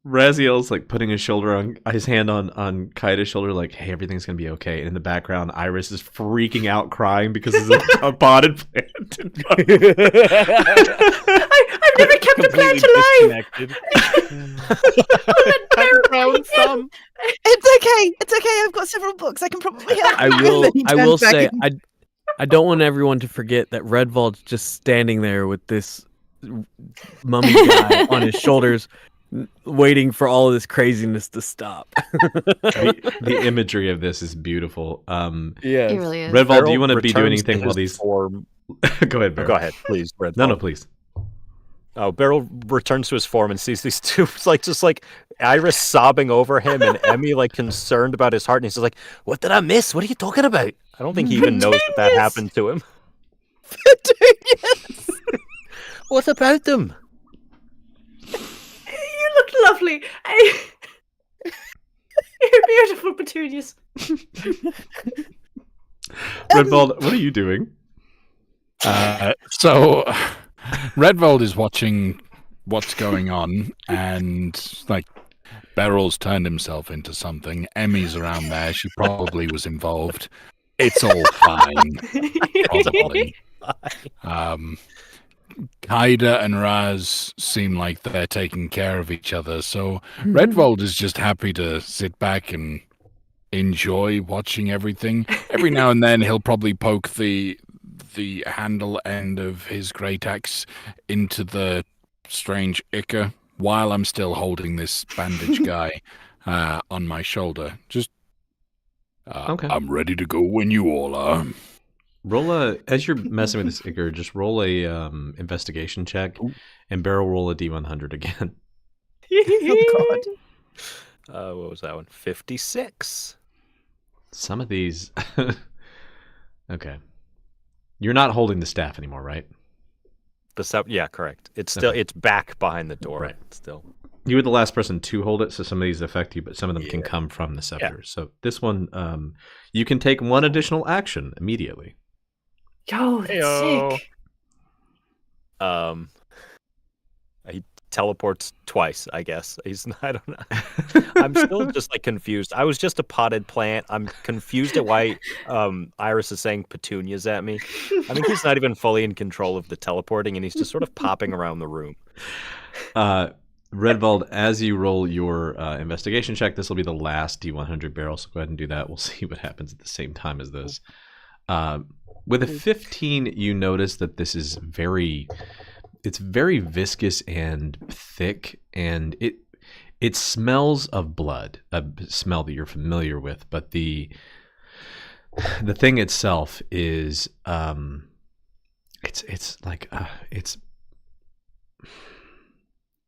Raziel's like putting his hand on Kaida's shoulder, like, "Hey, everything's gonna be okay." And in the background, Iris is freaking out, crying because there's a potted plant. I've never kept a plant alive. It's okay. I've got several books. I can probably help. I you." will. And then he I turns will back say. in. I don't want everyone to forget that Redvald's just standing there with this mummy guy on his shoulders, waiting for all of this craziness to stop. The imagery of this is beautiful. Yeah. It really is. Redvald, do you want to Beryl be doing returns to anything while his these? form. Go ahead, Beryl. Go ahead, please. Red No, Ball. please. Oh, Beryl returns to his form and sees these two, just like Iris sobbing over him and Emmy like concerned about his heart. And he's just like, "What did I miss? What are you talking about?" I don't think he even knows that happened to him. Petunias. What about them? You look lovely. You're beautiful, petunias. Redvald, what are you doing? So Redvold is watching what's going on, and like Beryl's turned himself into something. Emmy's around there. She probably was involved. It's all fine, probably. Kaida and Raz seem like they're taking care of each other, so Redvold is just happy to sit back and enjoy watching everything. Every now and then he'll probably poke the handle end of his great axe into the strange ichor while I'm still holding this bandaged guy on my shoulder. Just Okay. I'm ready to go when you all are. As you're messing with this Icar, just roll a investigation check and barrel roll a D100 again. Oh God. What was that one? 56. Some of these. Okay. You're not holding the staff anymore, right? Yeah, correct. It's still Okay. it's back behind the door. Right. Still. You were the last person to hold it, so some of these affect you, but some of them can come from the scepter. So this one, you can take one additional action immediately. Yo, that's Heyo. sick. He teleports twice, I guess. I don't know. I'm still just like confused. I was just a potted plant. I'm confused at why Iris is saying petunias at me. I think he's not even fully in control of the teleporting, and he's just sort of popping around the room. Redvald, as you roll your investigation check, this will be the last D100 barrel, so go ahead and do that. We'll see what happens at the same time as this. With a 15, you notice that this is it's very viscous and thick, and it smells of blood, a smell that you're familiar with, but the thing itself is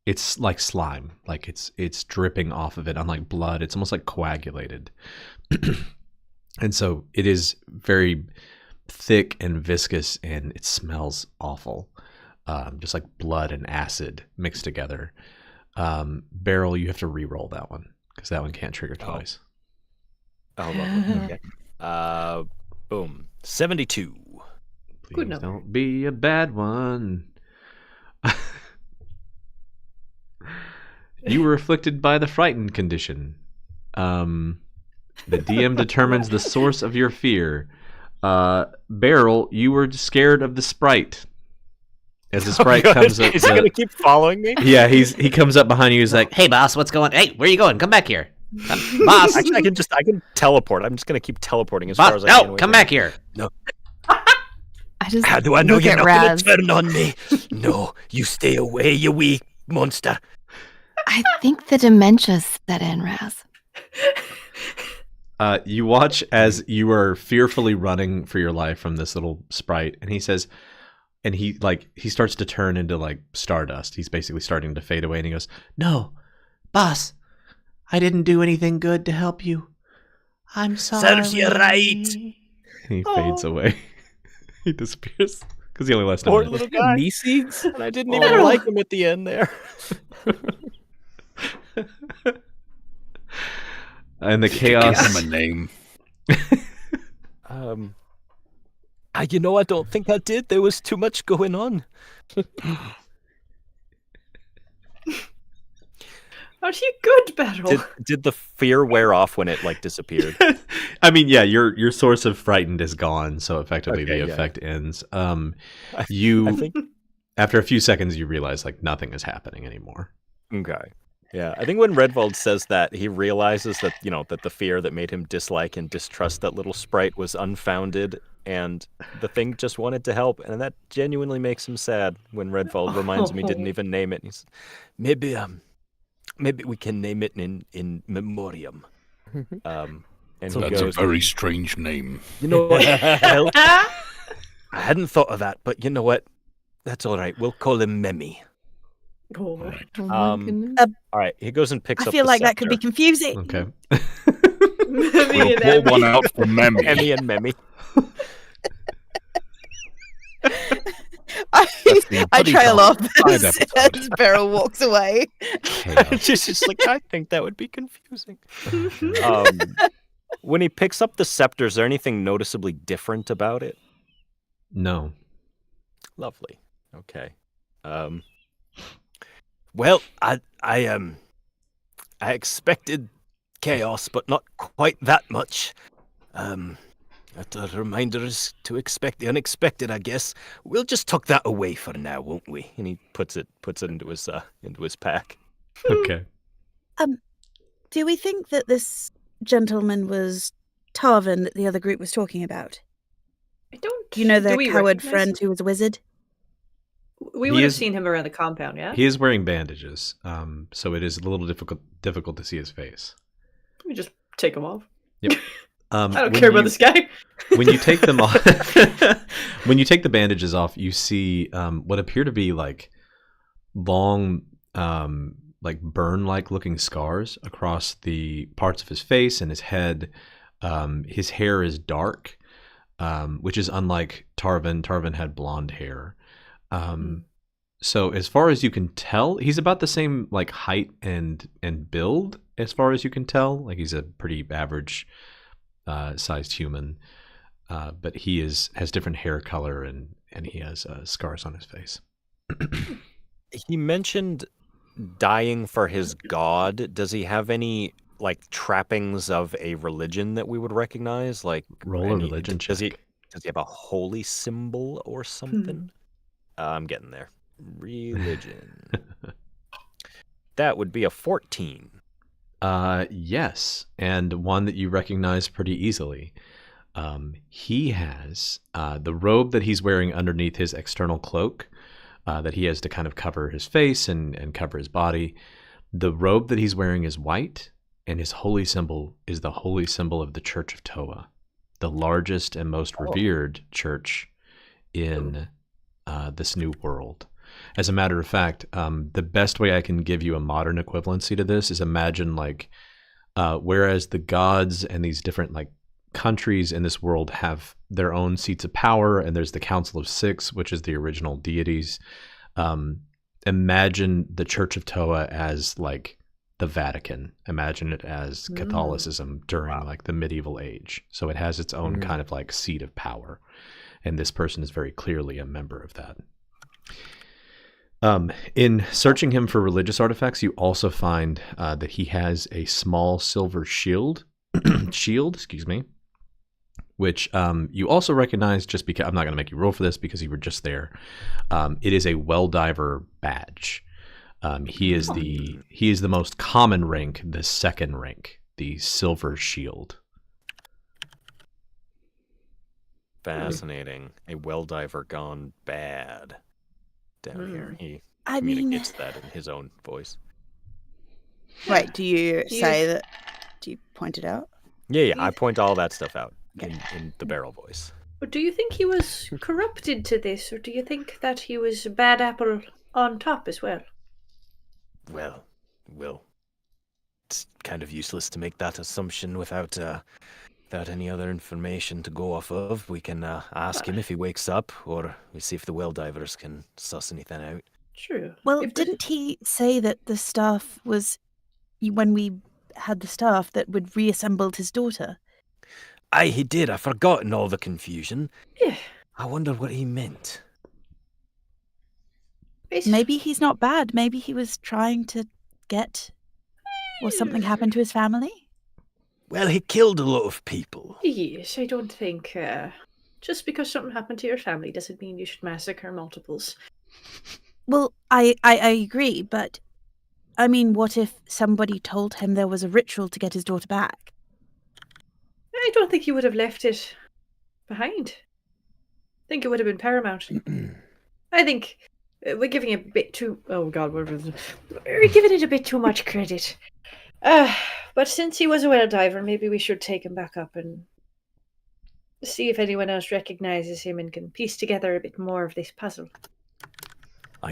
it's like slime, like it's dripping off of it, unlike blood. It's almost like coagulated. And so it is very thick and viscous, and it smells awful. Just like blood and acid mixed together. Barrel, you have to re-roll that one because that one can't trigger twice. Oh, lovely. Okay. Boom. 72. Please Good number. don't be a bad one. You were afflicted by the frightened condition. The DM determines the source of your fear. Barrel, you were scared of the sprite. As the sprite comes up, Is he gonna keep following me? yeah, he comes up behind you. He's like, "Hey, boss, what's going? Hey, where are you going? Come back here, boss. Actually, I can teleport. I'm just gonna keep teleporting as Boss, far as I can. no, away come from back him. here." I just How do I know look you're at not gonna Raz. turn on me? No, you stay away, you wee monster. I think the dementia's set in, Raz. You watch as you are fearfully running for your life from this little sprite, and he says, and he starts to turn into like stardust. He's basically starting to fade away, and he goes, "No, boss, I didn't do anything good to help you. I'm sorry." Serves you right. And he fades away. He disappears because he only lasts a Poor minute. little guy. Me seeds? And I didn't even like him at the end there. And the Give chaos. him a name. You know, I don't think I did. There was too much going on. Aren't you good, Battle? Did the fear wear off when it like disappeared? I mean, yeah, your source of frightened is gone, so effectively Okay, the yeah. effect ends. I think After a few seconds, you realize like nothing is happening anymore. okay. Yeah, I think when Redvald says that, he realizes that, you know, that the fear that made him dislike and distrust that little sprite was unfounded, and the thing just wanted to help, and that genuinely makes him sad when Redvald reminds him he didn't even name it. He's maybe we can name it in memoriam. And he That's goes, a very strange name. you know what? Well, I hadn't thought of that, but you know what? That's all right. We'll call him Memi. Oh. Right. Oh my Um, goodness. All right, he goes and picks I up feel the like that could be scepter. confusing. Okay. We'll pull one out for Memmy. Emmy and Memi. I bloody trail top off five as, episode. as Beryl walks away. She's just like, I think that would be confusing. When he picks up the scepter, is there anything noticeably different about it? No. Lovely. Okay. Well, I expected chaos, but not quite that much. That a reminder is to expect the unexpected, I guess. We'll just tuck that away for now, won't we? And he puts it into his pack. Okay. Do we think that this gentleman was Tarvin that the other group was talking about? I don't. Do you know do their we coward recognize friend him? who was a wizard? We He would have is- seen him around the compound, yeah? He is wearing bandages, so it is a little difficult to see his face. We just take him off. I don't care about this guy. When you take them off, when you take the bandages off, you see what appear to be like long, like burn-like looking scars across the parts of his face and his head. His hair is dark, which is unlike Tarvin. Tarvin had blonde hair. So as far as you can tell, he's about the same like height and build as far as you can tell. Like he's a pretty average sized human, but he has different hair color and he has scars on his face. He mentioned dying for his god. Does he have any like trappings of a religion that we would recognize? Like Roll a religion does he check. have a holy symbol or something? I'm getting there. Religion. That would be a 14. Yes, and one that you recognize pretty easily. He has the robe that he's wearing underneath his external cloak that he has to kind of cover his face and cover his body. The robe that he's wearing is white, and his holy symbol is the holy symbol of the Church of Toa, the largest and most revered church in this new world. As a matter of fact, the best way I can give you a modern equivalency to this is imagine like, whereas the gods and these different like countries in this world have their own seats of power, and there's the Council of Six, which is the original deities. Imagine the Church of Toa as like the Vatican. Imagine it as Catholicism during like the medieval age. So it has its own kind of like seat of power, and this person is very clearly a member of that. In searching him for religious artifacts, you also find that he has a small silver shield, which you also recognize just because I'm not going to make you roll for this because you were just there. It is a well diver badge. He is the most common rank, the second rank, the silver shield. Fascinating. A well diver gone bad. Down here, he I communicates that in his own voice. Right, do you say that? Do you point it out? Yeah, I point all that stuff out in the barrel voice. But do you think he was corrupted to this, or do you think that he was a bad apple on top as well? Well, it's kind of useless to make that assumption without any other information to go off of. We can ask him if he wakes up, or we see if the well divers can suss anything out. True. Well, didn't he say that the staff was, when we had the staff, that would reassembled his daughter? Aye, he did. I've forgotten all the confusion. Yeah. I wonder what he meant. Maybe he's not bad. Maybe he was trying to get, or something happened to his family? Well, he killed a lot of people. Yes, I don't think just because something happened to your family doesn't mean you should massacre multiples. Well, I agree, but I mean, what if somebody told him there was a ritual to get his daughter back? I don't think he would have left it behind. I think it would have been paramount. I think we're giving it a bit too... Oh, God, we're giving it a bit too much credit. But since he was a well diver, maybe we should take him back up and see if anyone else recognizes him and can piece together a bit more of this puzzle.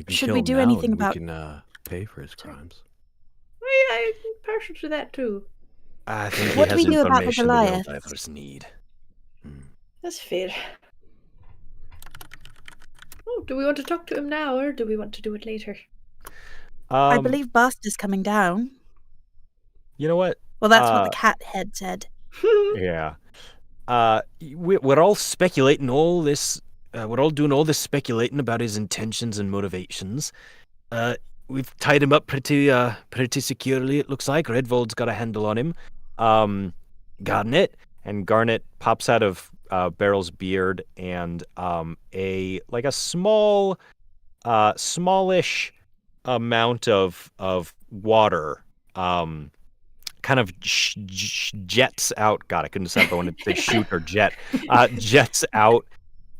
Should we do anything about? We can pay for his crimes. I'm partial to that too. I think what he do we has do about the information the well Goliath? divers need. That's fair. Oh, do we want to talk to him now, or do we want to do it later? I believe Bast is coming down. You know what? Well, that's what the cat head said. Yeah. We're all speculating all this. We're all doing all this speculating about his intentions and motivations. We've tied him up pretty securely. It looks like Redvold's got a handle on him. Garnet pops out of Beryl's beard and a smallish amount of water. Kind of jets out. God, I couldn't decide if I wanted to say shoot or jet. Jets out,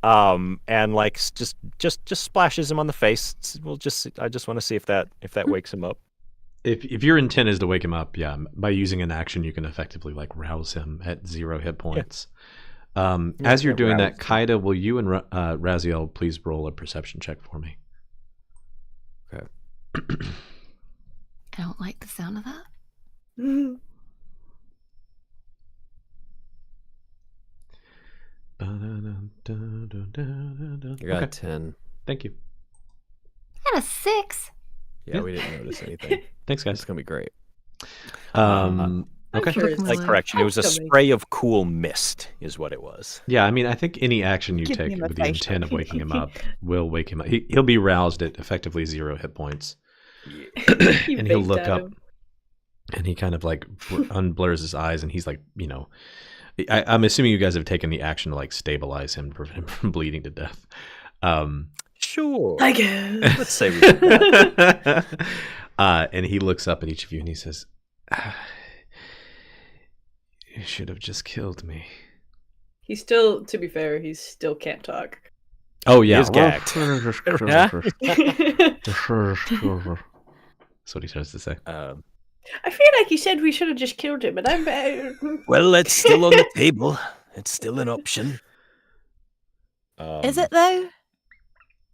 and like just splashes him on the face. I just want to see if that wakes him up. if your intent is to wake him up, yeah, by using an action, you can effectively like rouse him at 0 hit points. As you're doing that, Kaida, will you and Raziel please roll a perception check for me? Okay. I don't like the sound of that. I got a 10. Thank you. I got a 6. Yeah, we didn't notice anything. Thanks, guys. It's gonna be great. Okay. sure it's Like correction, it was a coming. spray of cool mist, is what it was. Yeah, I mean, I think any action you Giving take him a with the facial. intent of waking him up will wake him up. He'll be roused at effectively 0 hit points, You and he'll baked look at up, him. and he kind of like unblurs his eyes, and he's like, I'm assuming you guys have taken the action to like stabilize him to prevent him from bleeding to death. Sure. I guess. Let's say we did that. And he looks up at each of you and he says, "You should have just killed me." He still, to be fair, he still can't talk. Oh yeah, He is gagged. That's what he tries to say. I feel like he said we should have just killed him, and I'm. Well, it's still on the table. It's still an option. Is it though?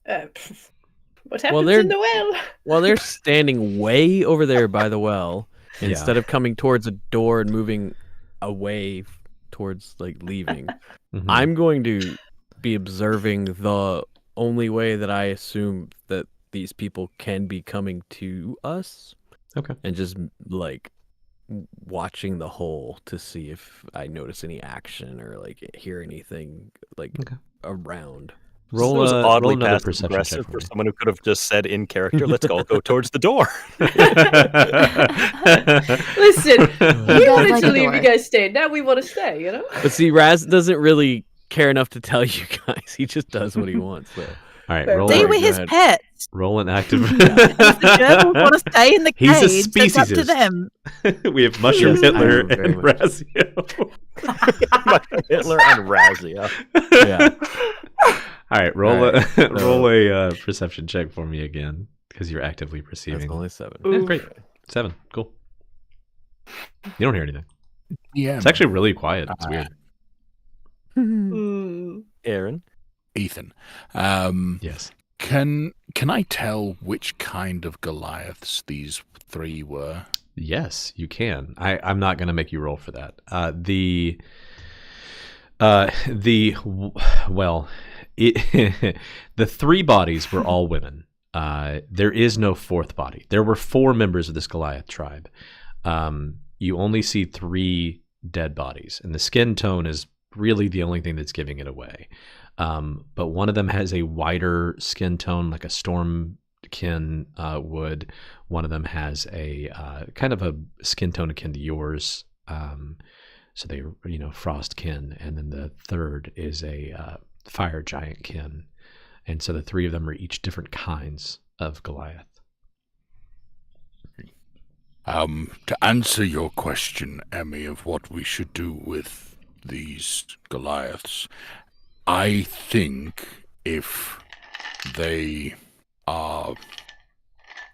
What Well, happens they're- in the well? Well, they're standing way over there by the well, Yeah. instead of coming towards a door and moving away towards like leaving. Mhm. I'm going to be observing the only way that I assume that these people can be coming to us. Okay. And just like watching the hole to see if I notice any action or like hear anything like Okay. around. Roll Roll oddly another passive perception aggressive check for for someone who could have just said in character, "Let's all go towards the door." me. Listen, we guys wanted like to a leave. door. You guys stayed. Now we want to stay. You know. But see, Raz doesn't really care enough to tell you guys. He just does what he wants. So. All right, Fair roll, They Alright, were go his ahead. pets. roll an active. If the gerbils want to stay in the He's a cage, it's up to speciesist. them. We have Mushroom Yes, Hitler I am very and much. Razio. Hitler and Razia. Yeah. All right, roll Alright, a roll a perception check for me again because you're actively That's perceiving. only 7. Yeah, great. 7. Cool. You don't hear anything. Yeah. It's actually really quiet. It's weird. Aaron. Ethan. Yes. Can I tell which kind of Goliaths these 3 were? Yes, you can. I'm not going to make you roll for that. The 3 bodies were all women. There is no 4th body. There were 4 members of this Goliath tribe. You only see 3 dead bodies, and the skin tone is really the only thing that's giving it away. But one of them has a whiter skin tone, like a stormkin would. One of them has a kind of a skin tone akin to yours. So they, frost kin, and then the third is a fire giant kin, and so the 3 of them are each different kinds of Goliath. To answer your question, Emmy, of what we should do with these Goliaths, I think if they are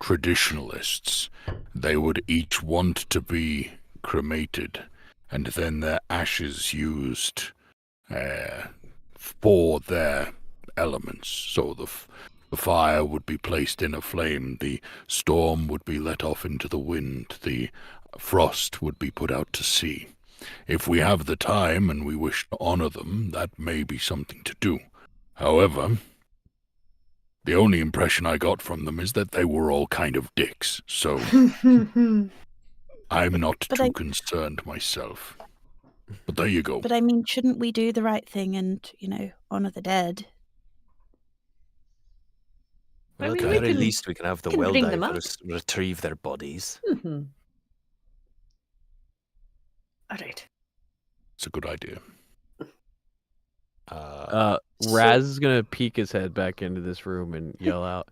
traditionalists, they would each want to be cremated and then their ashes used for their elements. So the fire would be placed in a flame, the storm would be let off into the wind, the frost would be put out to sea. If we have the time and we wish to honor them, that may be something to do. However, the only impression I got from them is that they were all kind of dicks, so I'm not But too concerned myself. But there you go. But I mean, shouldn't we do the right thing and, honor the dead? I Well, mean, at we the very can- least, we can have the can well bring them divers retrieve their bodies. All right. It's a good idea. Raz is gonna peek his head back into this room and yell out,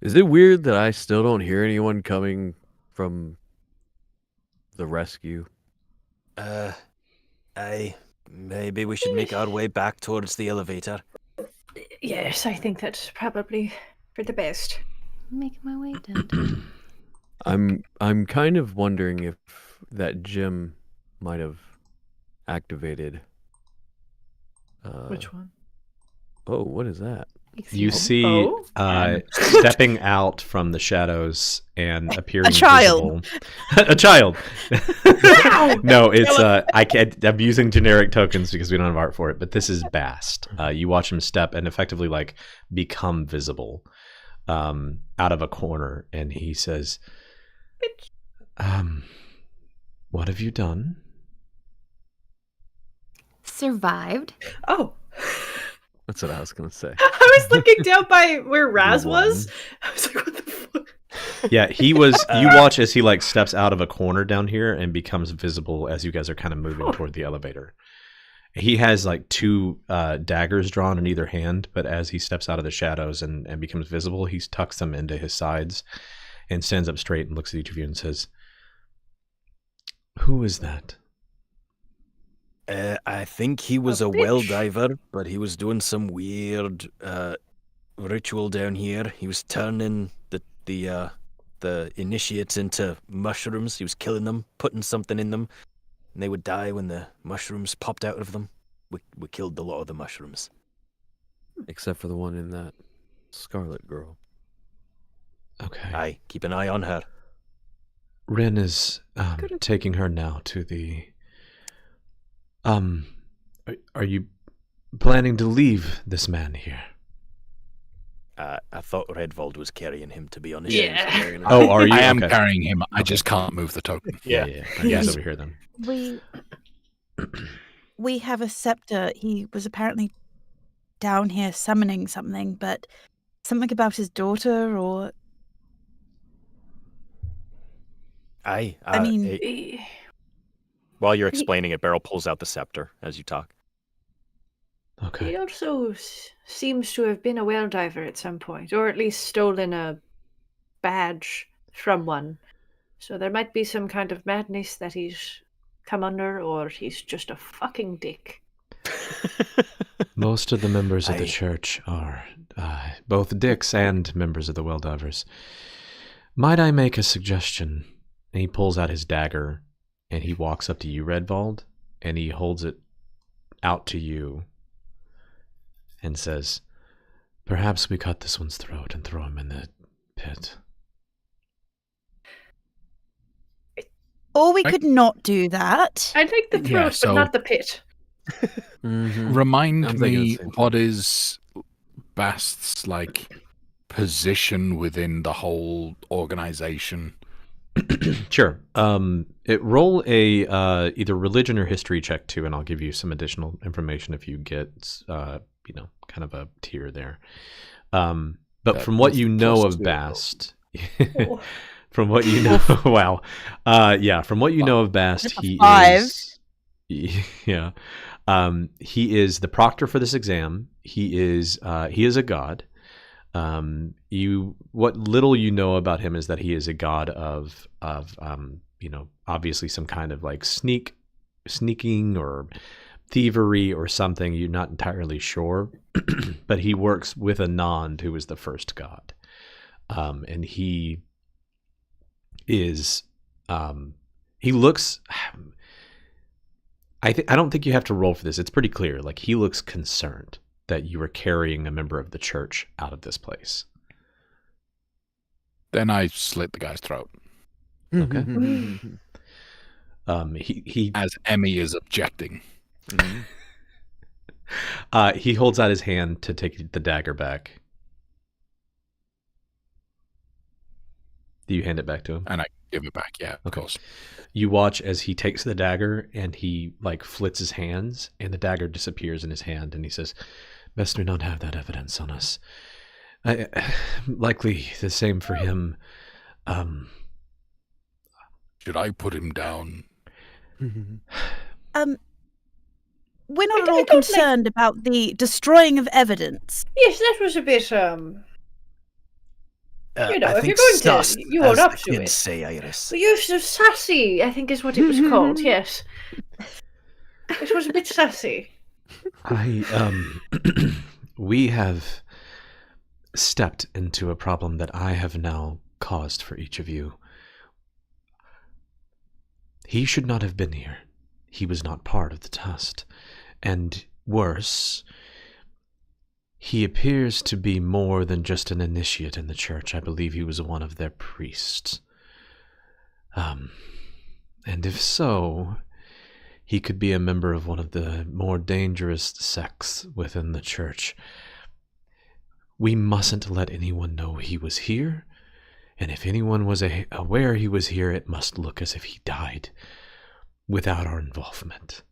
"Is it weird that I still don't hear anyone coming from the rescue?" Maybe we should make our way back towards the elevator. Yes, I think that's probably for the best. Making my way down. I'm kind of wondering if that gem might have activated. Which one? Oh, what is that? You Excuse me. see, Oh. stepping out from the shadows and appearing A child. visible, a child. No, it's I'm using generic tokens because we don't have art for it. But this is Bast. You watch him step and effectively like become visible out of a corner, and he says, "What have you done?" Survived. Oh. That's what I was gonna say. I was looking down by where Raz You was. won. I was like, what the fuck? Yeah, he was. You watch as he like steps out of a corner down here and becomes visible as you guys are kind of moving toward the elevator. He has like two daggers drawn in either hand, but as he steps out of the shadows and becomes visible, he tucks them into his sides and stands up straight and looks at each of you and says, "Who is that?" I think he was a well diver, but he was doing some weird ritual down here. He was turning the initiates into mushrooms. He was killing them, putting something in them, and they would die when the mushrooms popped out of them. We killed a lot of the mushrooms. Except for the one in that Scarlet Girl. Okay. Aye, keep an eye on her. Ren is taking her now to the. Are you planning to leave this man here? I thought Redvold was carrying him, to be honest. Yeah. Oh, are you? I am Okay. carrying him. I just can't move the token. Yeah. He's Yes. over here then. We have a scepter. He was apparently down here summoning something, but something about his daughter or Aye. I mean, While you're explaining it, Beryl pulls out the scepter as you talk. Okay. He also seems to have been a well diver at some point, or at least stolen a badge from one. So there might be some kind of madness that he's come under, or he's just a fucking dick. Most of the members of the Aye. church are both dicks and members of the Well Divers. Might I make a suggestion? And he pulls out his dagger, and he walks up to you, Redvold, and he holds it out to you and says, "Perhaps we cut this one's throat and throw him in the pit." or we could not do that. I'd like the Yeah, throat, so- but not the pit. Mm-hmm. Remind I'm thinking me the same what is Bast's like position within the whole organization? Sure. Roll a either religion or history check too, and I'll give you some additional information if you get kind of a tier there. But That from what is you know plus of 2. Bast, Oh. from what you know, wow, from what you know of Bast, he Five. is, yeah, he is the proctor for this exam. He is a god. What little you know about him is that he is a god of obviously some kind of like sneaking or thievery or something. You're not entirely sure, but he works with Anand, who is the first god, and he is he looks. I don't think you have to roll for this. It's pretty clear. Like he looks concerned that you are carrying a member of the church out of this place. Then I slit the guy's throat Okay. He as Emmy is objecting. he holds out his hand to take the dagger back. Do you hand it back to him? And I give it back. Yeah, of Okay. course. You watch as he takes the dagger and he like flits his hands and the dagger disappears in his hand and he says, "Best we not have that evidence on us. Likely the same for him." Should I put him down? We're not at I all don't like- concerned about the destroying of evidence. Yes, that was a bit, You know, I if think you're going to- sus, you own as up the to kids it. say, Iris. the use of sassy, I think is what it was called, yes. It was a bit sassy. We have stepped into a problem that I have now caused for each of you. He should not have been here. He was not part of the test. And worse, he appears to be more than just an initiate in the church. I believe he was one of their priests. And if so, he could be a member of one of the more dangerous sects within the church. We mustn't let anyone know he was here, and if anyone was aware he was here, it must look as if he died without our involvement.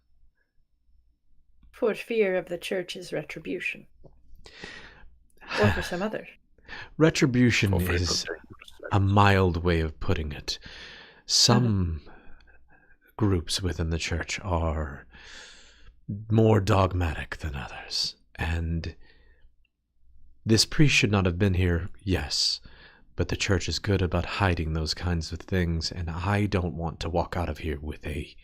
For fear of the church's retribution. Or for some other. Retribution is a mild way of putting it. Some groups within the church are more dogmatic than others, and this priest should not have been here, yes, but the church is good about hiding those kinds of things, and I don't want to walk out of here with him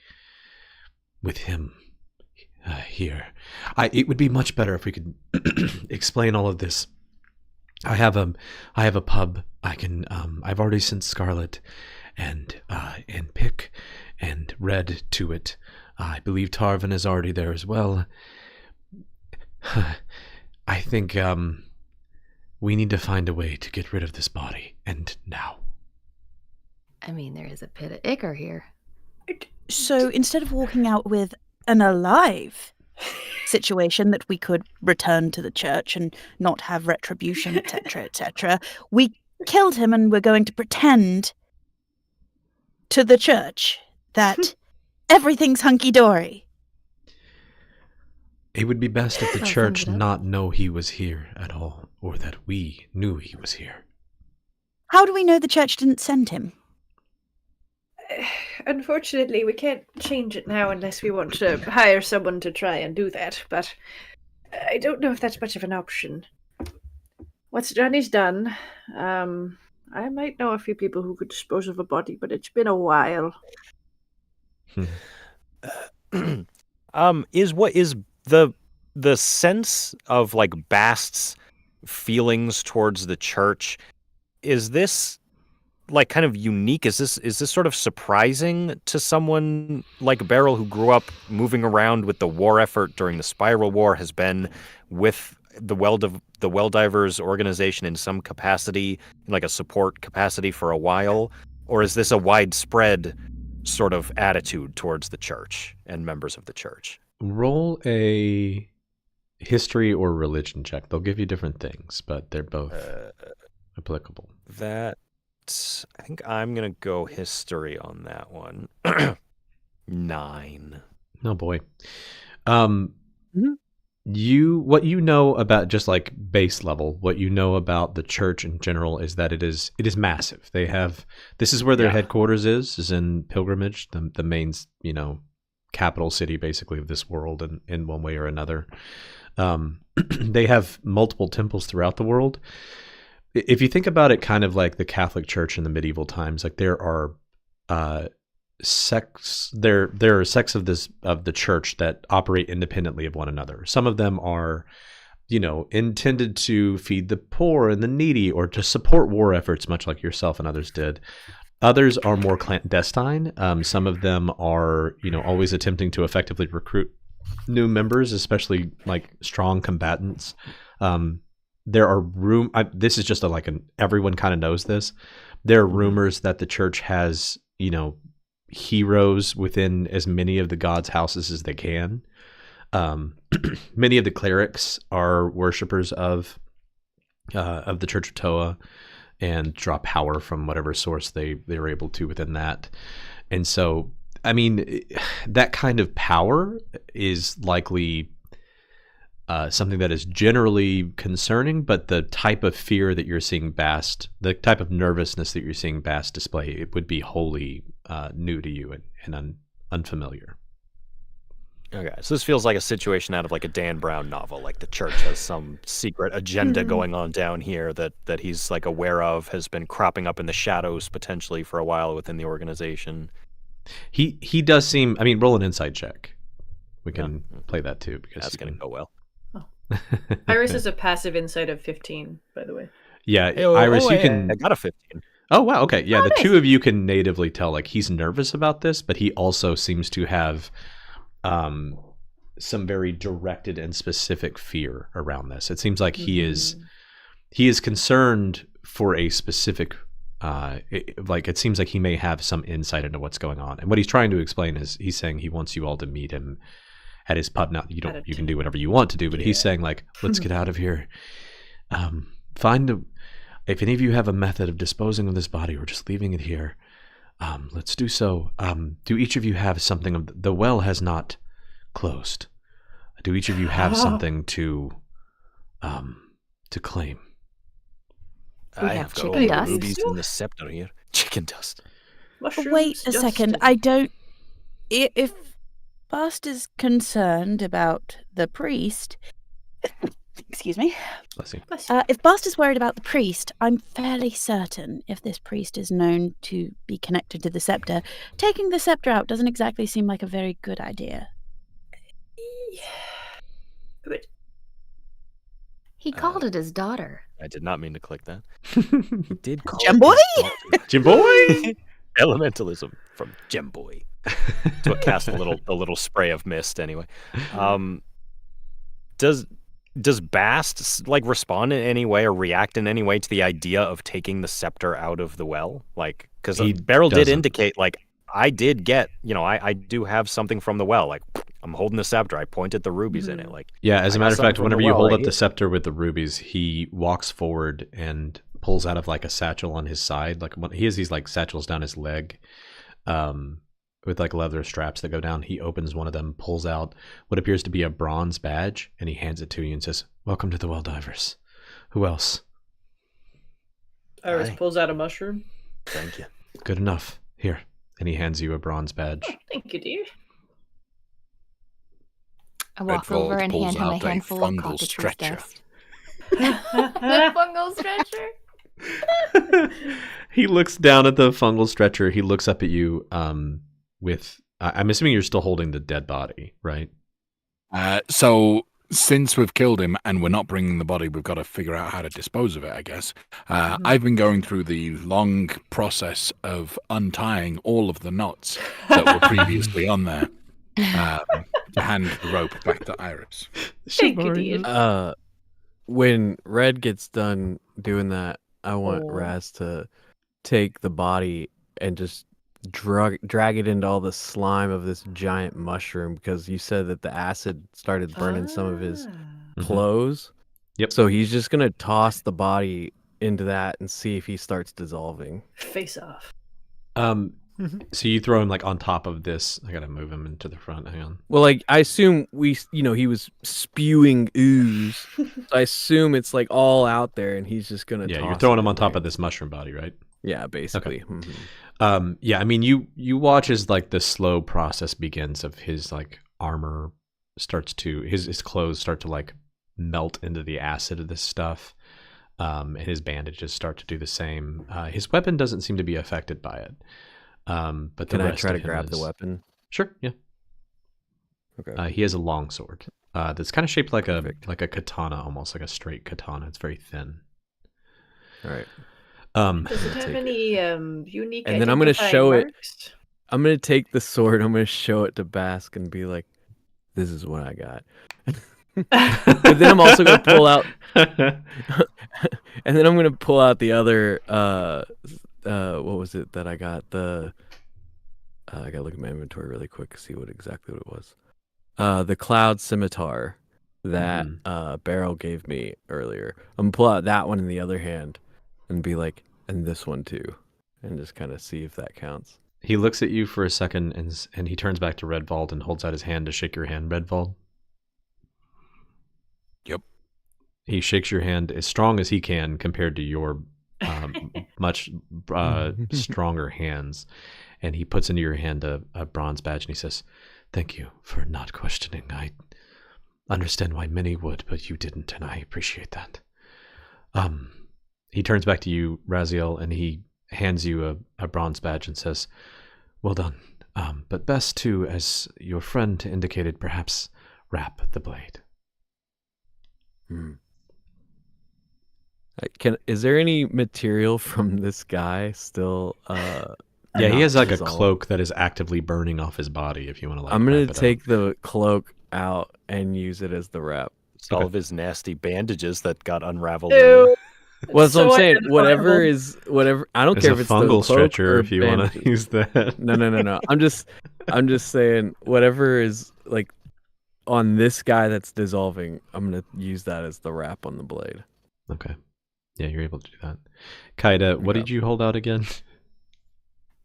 here. It would be much better if we could explain all of this. I have a pub. I've already sent Scarlet and Pick and Red to it. I believe Tarvin is already there as well. I think we need to find a way to get rid of this body, and now. I mean, there is a pit of ichor here. So instead of walking out with an alive situation that we could return to the church and not have retribution, etc., we killed him and we're going to pretend to the church that everything's hunky-dory. It would be best if the church not know he was here at all, or that we knew he was here. How do we know the church didn't send him? Unfortunately, we can't change it now unless we want to hire someone to try and do that, but I don't know if that's much of an option. What's done is done. I might know a few people who could dispose of a body, but it's been a while. Is the sense of like Bast's feelings towards the church, is this like kind of unique? Is this sort of surprising to someone like Beryl, who grew up moving around with the war effort during the Spiral War, has been with the Welldivers organization in some capacity, like a support capacity for a while? Or is this a widespread sort of attitude towards the church and members of the church? Roll a history or religion check. They'll give you different things, but they're both applicable. I think I'm going to go history on that one. 9. Oh boy. What you know about, just like base level, what you know about the church in general is that it is massive. This is where their headquarters is in Pilgrimage, the main, capital city basically of this world in one way or another. They have multiple temples throughout the world. If you think about it kind of like the Catholic Church in the medieval times, like there are sects of the church that operate independently of one another. Some of them are, intended to feed the poor and the needy or to support war efforts, much like yourself and others did. Others are more clandestine. Some of them are, always attempting to effectively recruit new members, especially like strong combatants. There are this is just everyone kind of knows this. There are rumors that the church has, heroes within as many of the gods' houses as they can. Many of the clerics are worshippers of the Church of Toa and draw power from whatever source they were able to within that. And so, I mean, that kind of power is likely something that is generally concerning, but the type of fear that you're seeing Bast, the type of nervousness that you're seeing Bast display, it would be wholly new to you and unfamiliar. Okay, so this feels like a situation out of like a Dan Brown novel. Like the church has some secret agenda going on down here that he's like aware of, has been cropping up in the shadows potentially for a while within the organization. He does seem. I mean, roll an insight check. We can play that too because that's going to go well. Iris has a passive insight of 15, by the way. Yeah, Iris, you can. I got a 15. Oh, wow. Okay. Yeah, Oh, the nice. two of you can natively tell, like, he's nervous about this, but he also seems to have some very directed and specific fear around this. It seems like he is concerned for a specific it seems like he may have some insight into what's going on. And what he's trying to explain is he's saying he wants you all to meet him at his pub. Now, you can do whatever you want to do, but he's saying, like, let's get out of here. If any of you have a method of disposing of this body or just leaving it here, let's do so. Do each of you have something of the well has not closed? Do each of you have something to claim? We I have got all chicken the dust. rubies in the scepter here. Chicken dust. Wait a second. I don't. If Bast is concerned about the priest, excuse me. Bless you. If Bast is worried about the priest, I'm fairly certain if this priest is known to be connected to the scepter, taking the scepter out doesn't exactly seem like a very good idea. But He called it his daughter. I did not mean to click that. He did call Gem Boy? Jim Boy? Elementalism from Gem Boy. To cast a little spray of mist anyway. Does Bast like respond in any way or react in any way to the idea of taking the scepter out of the well? Like, because Beryl did indicate, like, I did get, I do have something from the well. Like, I'm holding the scepter. I pointed the rubies in it. Like, yeah, as a matter of fact, whenever you hold up the here. scepter with the rubies, he walks forward and pulls out of like a satchel on his side. Like he has these like satchels down his leg, with like leather straps that go down. He opens one of them, pulls out what appears to be a bronze badge, and he hands it to you and says, "Welcome to the Well Divers. Who else?" Iris Aye. pulls out a mushroom. Thank you. Good enough. Here. And he hands you a bronze badge. Oh, thank you, dear. I walk Redfold over and pulls hand him a out a handful of fungal cockatrice stretcher. dust. The fungal stretcher. He looks down at the fungal stretcher. He looks up at you with... I'm assuming you're still holding the dead body, right? So since we've killed him and we're not bringing the body, we've got to figure out how to dispose of it, I guess. I've been going through the long process of untying all of the knots that were previously on there to hand the rope back to Iris. Thank you, dear. When Red gets done doing that, I want Raz to take the body and just drag it into all the slime of this giant mushroom, because you said that the acid started burning some of his clothes. Yep. So he's just gonna toss the body into that and see if he starts dissolving. Face off. So you throw him like on top of this. I gotta move him into the front. Hang on. Well, like, I assume he was spewing ooze. So I assume it's like all out there, and he's just gonna. Yeah, toss you're throwing it him in on top there. of this mushroom body, right? Yeah, basically. Okay. Mhm. Yeah, I mean, you watch as like the slow process begins of his like armor starts to his clothes start to like melt into the acid of this stuff, and his bandages start to do the same. His weapon doesn't seem to be affected by it. But the Can I rest try of to him grab the is- weapon? Sure. Yeah. Okay. He has a long sword that's kind of shaped like Perfect. a katana, almost like a straight katana. It's very thin. All right. Does it have any unique? And then I'm gonna identifying show it. marks? I'm gonna take the sword. I'm gonna show it to Bask and be like, "This is what I got." But then I'm also gonna pull out, and then I'm gonna pull out the other. What was it that I got? I gotta look at my inventory really quick, see exactly what it was. The cloud scimitar that Beryl gave me earlier. I'm gonna pull out that one in the other hand, and be like, and this one too, and just kind of see if that counts. He looks at you for a second, and he turns back to Redvold and holds out his hand to shake your hand, Redvold. Yep. He shakes your hand as strong as he can compared to your much stronger hands, and he puts into your hand a bronze badge, and he says, "Thank you for not questioning. I understand why many would, but you didn't, and I appreciate that." He turns back to you, Raziel, and he hands you a bronze badge and says, "Well done. But best to, as your friend indicated, perhaps wrap the blade." Is there any material from this guy still? Yeah, he not has like a dissolved? cloak that is actively burning off his body. If you want to like, I'm gonna wrap it take up. the cloak out and use it as the wrap. It's all of his nasty bandages that got unraveled. Ew. Well, that's what I'm So saying. Whatever identifiable. is whatever. I don't There's care a if it's the fungal cloak stretcher or if you want to bandages. use that. No. I'm just saying whatever is like on this guy that's dissolving. I'm gonna use that as the wrap on the blade. Okay. Yeah, you're able to do that. Kaida, what Okay. did you hold out again?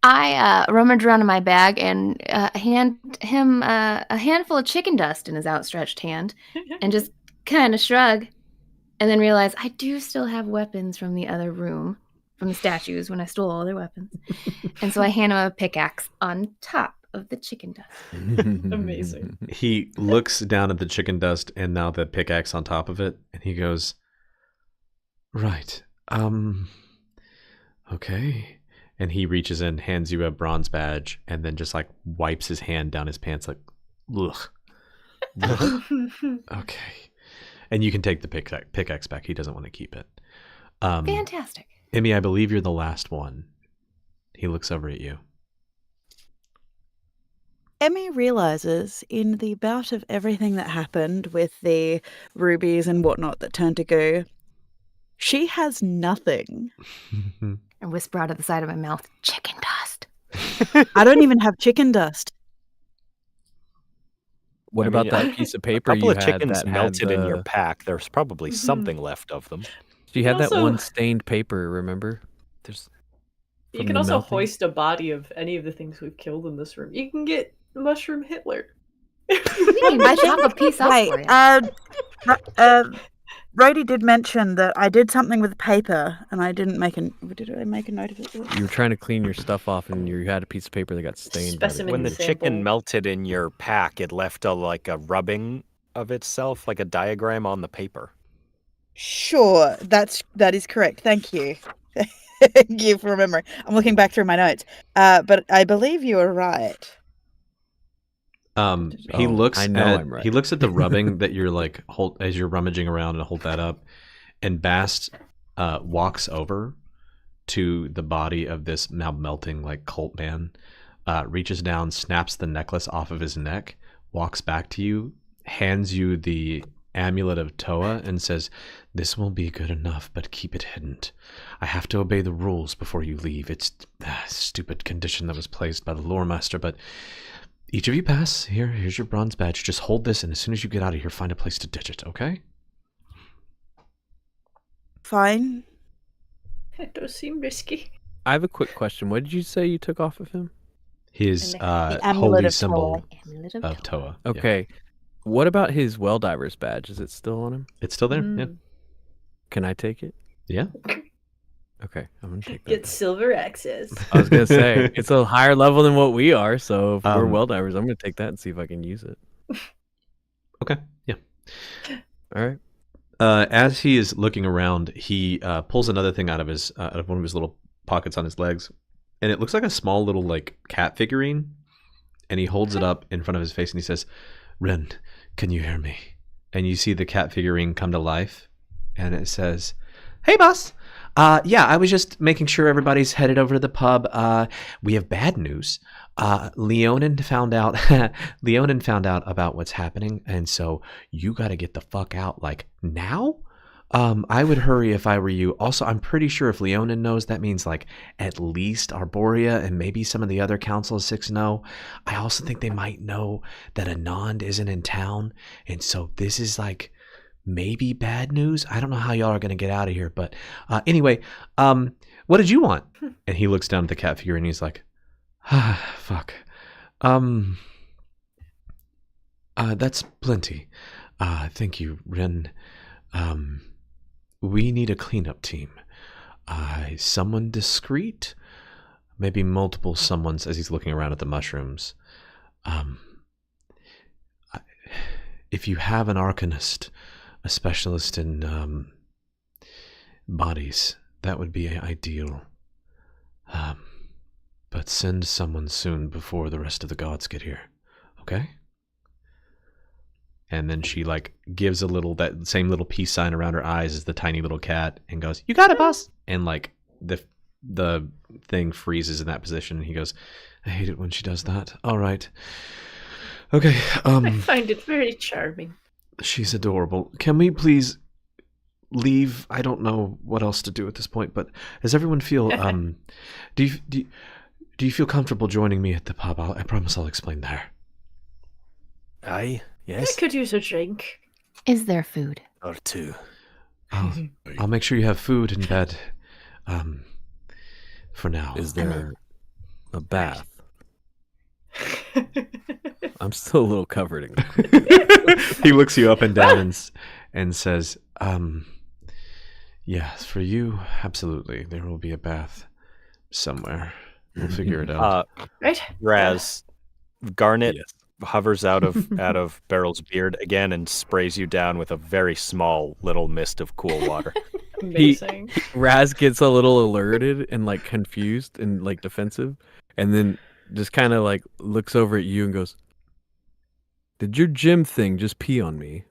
I rummage around in my bag and hand him a handful of chicken dust in his outstretched hand and just kind of shrug and then realize I do still have weapons from the other room, from the statues when I stole all their weapons. And so I hand him a pickaxe on top of the chicken dust. Amazing. He looks down at the chicken dust and now the pickaxe on top of it, and he goes, "Right. Okay." And he reaches in, hands you a bronze badge, and then just like wipes his hand down his pants like, ugh. Okay. And you can take the pickaxe back. He doesn't want to keep it. Fantastic. Emmy, I believe you're the last one. He looks over at you. Emmy realizes in the bout of everything that happened with the rubies and whatnot that turned to goo, she has nothing. And whisper out of the side of my mouth, chicken dust. I don't even have chicken dust. What I about mean, that piece of A paper couple you of had chickens that had melted in your the- pack. There's probably something left of them. She had that Also- one stained paper. Remember? There's. You from can the also melting. hoist a body of any of the things we've killed in this room. You can get Mushroom Hitler. I chop a piece off Wait, for you. Rhodey did mention that I did something with paper, and I didn't make a. Did I make a note of it? You were trying to clean your stuff off, and you had a piece of paper that got stained. by the Specimen When the glue. sample. chicken melted in your pack, it left like a rubbing of itself, like a diagram on the paper. Sure, that is correct. Thank you. Thank you for remembering. I'm looking back through my notes, but I believe you are right. He Oh, looks I know at I'm right. he looks at the rubbing that you're like hold as you're rummaging around and hold that up, and Bast walks over to the body of this now melting like cult man, reaches down, snaps the necklace off of his neck, walks back to you, hands you the amulet of Toa, and says, "This will be good enough, but keep it hidden. I have to obey the rules before you leave. It's a stupid condition that was placed by the lore master, but each of you pass. Here's your bronze badge. Just hold this, and as soon as you get out of here, find a place to ditch it, okay?" Fine. It does seem risky. I have a quick question. What did you say you took off of him? His The amulet holy of symbol Amulet of Toa. Yeah. Okay. What about his well diver's badge? Is it still on him? It's still there. Yeah. Mm. Can I take it? Yeah. Okay, I'm gonna take that. Get then. silver access. I was gonna say it's a higher level than what we are, so if we're Um, well divers, I'm gonna take that and see if I can use it. Okay. Yeah. All right. As he is looking around, he pulls another thing out of one of his little pockets on his legs, and it looks like a small little like cat figurine. And he holds it up in front of his face, and he says, "Ren, can you hear me?" And you see the cat figurine come to life, and it says, "Hey, boss. Yeah, I was just making sure everybody's headed over to the pub. We have bad news. Leonin found out. Leonin found out about what's happening, and so you got to get the fuck out like now. I would hurry if I were you. Also, I'm pretty sure if Leonin knows, that means like at least Arborea and maybe some of the other Council of Six know. I also think they might know that Anand isn't in town, and so this is like." Maybe bad news. I don't know how y'all are gonna get out of here, but anyway, what did you want? And he looks down at the cat figure and he's like, fuck. That's plenty. Thank you, Ren. We need a cleanup team. Someone discreet, maybe multiple someones. As he's looking around at the mushrooms. If you have an arcanist, a specialist in bodies, that would be ideal. But send someone soon before the rest of the gods get here. Okay? And then she like gives a little, that same little peace sign around her eyes as the tiny little cat, and goes, "You got it, boss." And like the thing freezes in that position, and he goes, "I hate it when she does that. All right. Okay. I find it very charming. She's adorable. Can we please leave? I don't know what else to do at this point, but does everyone feel do you feel comfortable joining me at the pub? I promise I'll explain there." Aye, I yes. could use a drink. Is there food? Or two. I'll make sure you have food in bed. For now. Is there a bath? I'm still a little covered in He looks you up and down and says, "Yes, for you, absolutely. There will be a bath somewhere. We'll figure it out." Right? Raz, Garnet Yes. hovers out of Beryl's beard again and sprays you down with a very small little mist of cool water. Amazing. Raz gets a little alerted and like confused and like defensive, and then just kind of like looks over at you and goes, "Did your gym thing just pee on me?"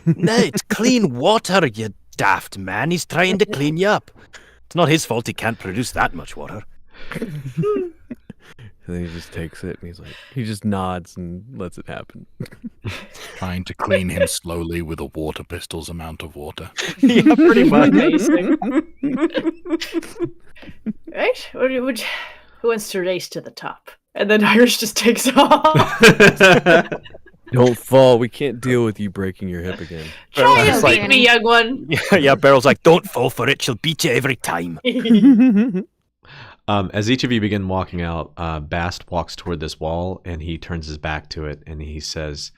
No, it's clean water, you daft man. He's trying to clean you up. It's not his fault he can't produce that much water. And then he just takes it and he just nods and lets it happen. Trying to clean him slowly with a water pistol's amount of water. Yeah, pretty much. Amazing. Right? Who wants to race to the top? And then Irish just takes off. Don't fall. We can't deal with you breaking your hip again. Try Beryl's and beat me, young one. Yeah, Beryl's like, "Don't fall for it. She'll beat you every time." As each of you begin walking out, Bast walks toward this wall, and he turns his back to it, and he says,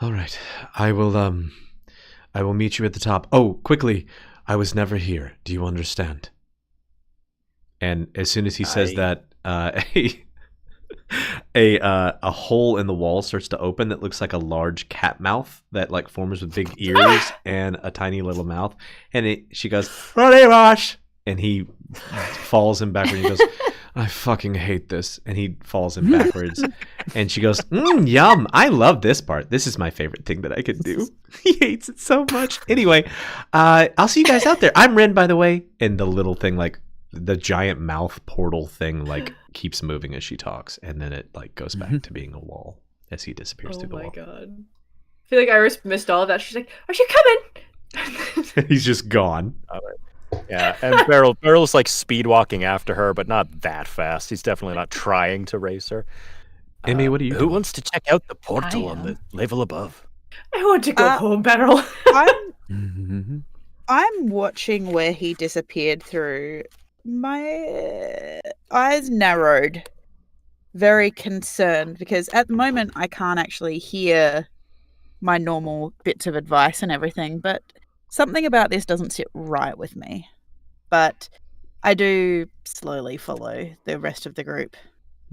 "All right, I will meet you at the top. Oh, quickly, I was never here. Do you understand?" And as soon as he says that, a hole in the wall starts to open that looks like a large cat mouth that like forms with big ears and a tiny little mouth. And she goes, "Ready, Wash!" And he falls him backward. And he goes, "I fucking hate this." And he falls him backwards. And she goes, "Yum. I love this part. This is my favorite thing that I could do." He hates it so much. Anyway, I'll see you guys out there. I'm Ren, by the way. And the little thing, like the giant mouth portal thing, like keeps moving as she talks. And then it like goes back to being a wall as he disappears through the wall. Oh my god. I feel like Iris missed all of that. She's like, "Are you coming?" He's just gone. Yeah, and Beryl's like speed walking after her, but not that fast. He's definitely not trying to race her. Emmy, what are you Who doing? wants to check out the portal on the level above? I want to go home, Beryl. I'm watching where he disappeared through. My eyes narrowed. Very concerned because at the moment I can't actually hear my normal bits of advice and everything, but something about this doesn't sit right with me. But I do slowly follow the rest of the group.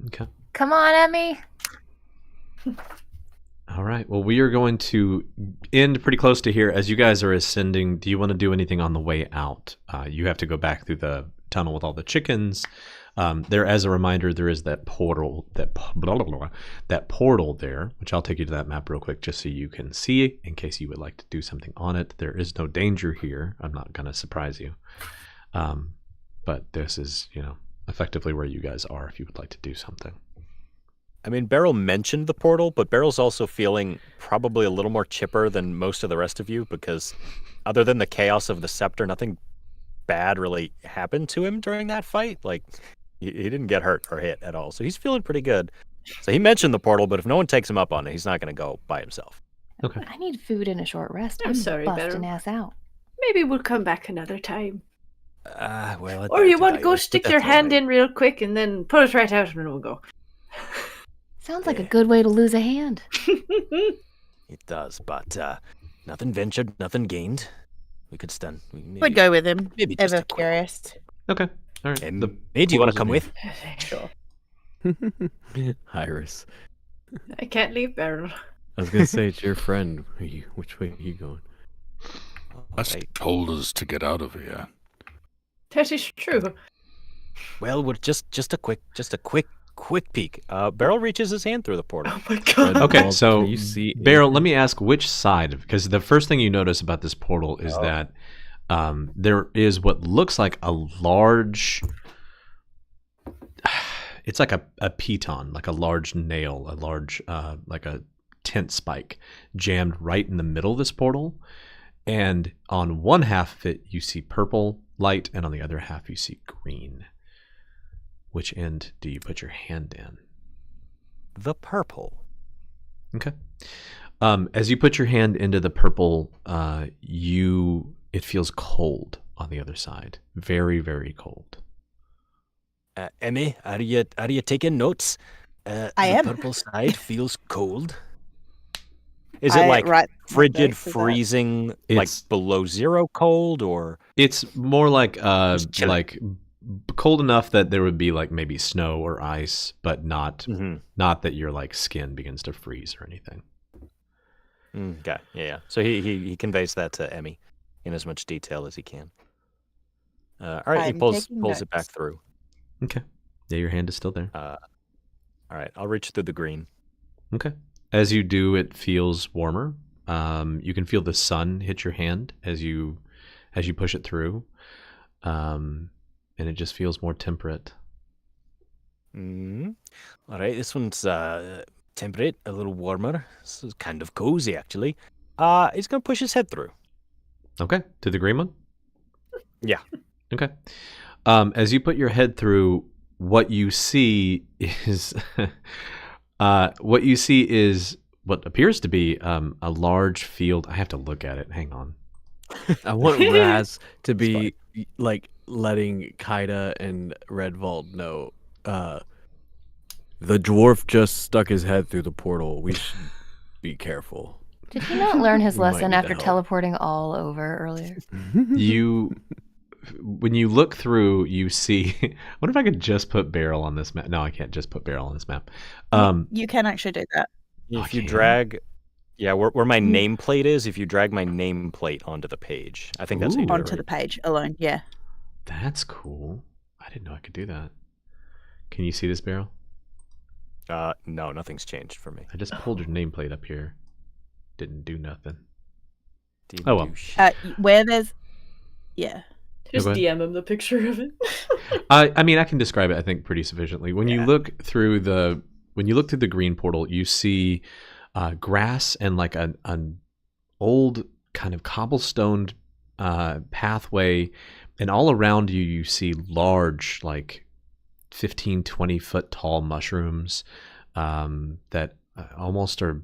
Okay. Come on, Emmy. All right. Well, we are going to end pretty close to here. As you guys are ascending, do you want to do anything on the way out? You have to go back through the tunnel with all the chickens. There, as a reminder, there is that portal, that portal there, which I'll take you to that map real quick just so you can see in case you would like to do something on it. There is no danger here. I'm not going to surprise you. But this is, effectively where you guys are if you would like to do something. I mean, Beryl mentioned the portal, but Beryl's also feeling probably a little more chipper than most of the rest of you because other than the chaos of the scepter, nothing bad really happened to him during that fight. Like, he didn't get hurt or hit at all. So he's feeling pretty good. So he mentioned the portal, but if no one takes him up on it, he's not going to go by himself. Okay. I need food and a short rest. I'm sorry, busting Beryl. ass out. Maybe we'll come back another time. Well, Or you want to go stick your hand in real quick and then put it right out and then we'll go. Sounds like a good way to lose a hand. It does, but nothing ventured, nothing gained. We could stand. Would go with him. maybe just Ever a quick- curious. Okay. All right. And May, do you want to come with? Sure. Iris. I can't leave Beryl. I was gonna say it's your friend. Which way are you going? Us told us to get out of here. That is true. Well, we're just a quick quick peek. Beryl reaches his hand through the portal. Oh my god. Okay, Well, so can you see Beryl, let anything? me ask which side, because the first thing you notice about this portal is that there is what looks like a large. It's like a piton, like a large nail, a large like a tent spike jammed right in the middle of this portal. And on one half of it, you see purple light, and on the other half, you see green. Which end do you put your hand in? The purple. Okay. As you put your hand into the purple, it feels cold on the other side. Very, very cold. Emmy, are you taking notes? I the am. purple side feels cold. Is it like write frigid, notes of that. freezing, like It's- below zero cold, or It's more like Just chilly. like cold enough that there would be like maybe snow or ice, but not that your like skin begins to freeze or anything. Okay, yeah. So he conveys that to Emmy in as much detail as he can. All right, he I'm pulls taking it back notes. through. Okay. Yeah, your hand is still there. All right, I'll reach through the green. Okay. As you do, it feels warmer. You can feel the sun hit your hand as you push it through, and it just feels more temperate. All right, this one's temperate, a little warmer. This is kind of cozy, actually. He's gonna push his head through. Okay, to the green one? Yeah. Okay. As you put your head through, what you see is what appears to be a large field. I have to look at it. Hang on. I want Raz to be like letting Kaida and Redvold know. The dwarf just stuck his head through the portal. We should be careful. Did he not learn his We might lesson need after help. teleporting all over earlier? When you look through, you see. I wonder if I could just put Beryl on this map. No, I can't just put Beryl on this map. You can actually do that. If you can? drag, where my nameplate is, if you drag my nameplate onto the page, I think that's how you do it, Onto the right? page alone, yeah. That's cool. I didn't know I could do that. Can you see this, Beryl? No, nothing's changed for me. I just pulled your nameplate up here. Didn't do nothing. Didn't Oh, well. do shit. Where there's, yeah. Just go ahead. DM him the picture of it. I mean, I can describe it, I think, pretty sufficiently. When you look through the green portal, you see grass and like an old kind of cobblestoned pathway, and all around you, you see large, like 15, 20 foot tall mushrooms that almost are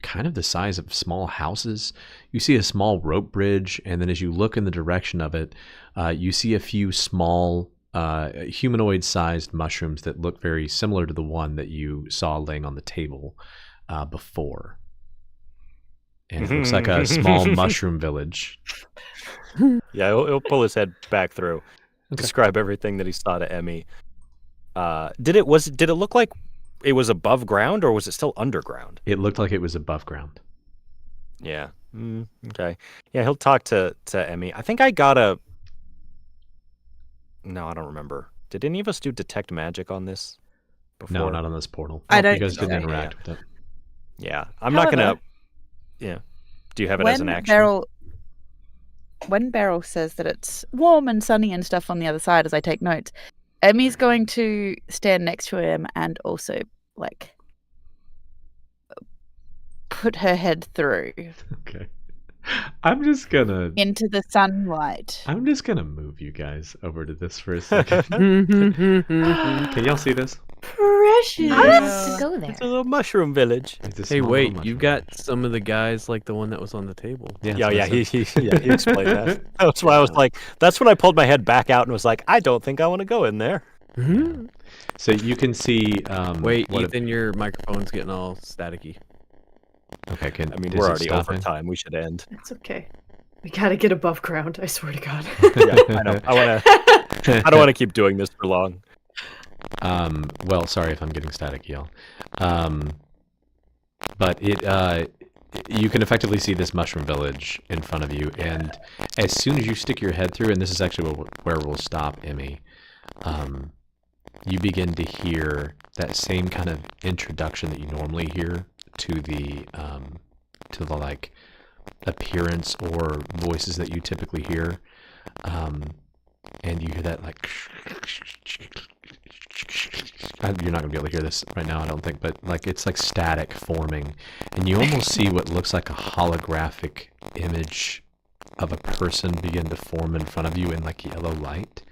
kind of the size of small houses. You see a small rope bridge, and then as you look in the direction of it, you see a few small humanoid-sized mushrooms that look very similar to the one that you saw laying on the table before. And it looks like a small mushroom village. Yeah, he'll pull his head back through, describe everything that he saw to Emmy. Did it look like it was above ground, or was it still underground? It looked like it was above ground. Yeah. Okay. Yeah, he'll talk to Emmy. I think I got a. No, I don't remember. Did any of us do detect magic on this before? No, not on this portal. I don't You guys think didn't so. interact with it. Yeah, I'm not gonna. However, Yeah. Do you have it as an action? When Beryl says that it's warm and sunny and stuff on the other side as I take notes, Emmy's going to stand next to him and also, like, put her head through Okay. I'm just gonna into the sunlight. move you guys over to this for a second. Can y'all see this? Precious. To go there. It's a little mushroom village. It's a Hey, small wait! little You mushroom. got some of the guys like the one that was on the table. Yeah, that's he what he explained that. That's why I was like, that's when I pulled my head back out and was like, I don't think I want to go in there. So you can see. Wait, what Ethan, your microphone's getting all staticky. Okay, I mean, does we're it already stop over it? time. We should end. It's okay. We gotta get above ground. I swear to God. Yeah, I know. I don't want to keep doing this for long. Well, sorry if I'm getting static, y'all. But you can effectively see this mushroom village in front of you, and as soon as you stick your head through, and this is actually where we'll stop, Emmy. you begin to hear that same kind of introduction that you normally hear to the like appearance or voices that you typically hear, and you hear that like you're not gonna be able to hear this right now, I don't think, but like it's like static forming, and you almost see what looks like a holographic image of a person begin to form in front of you in like yellow light.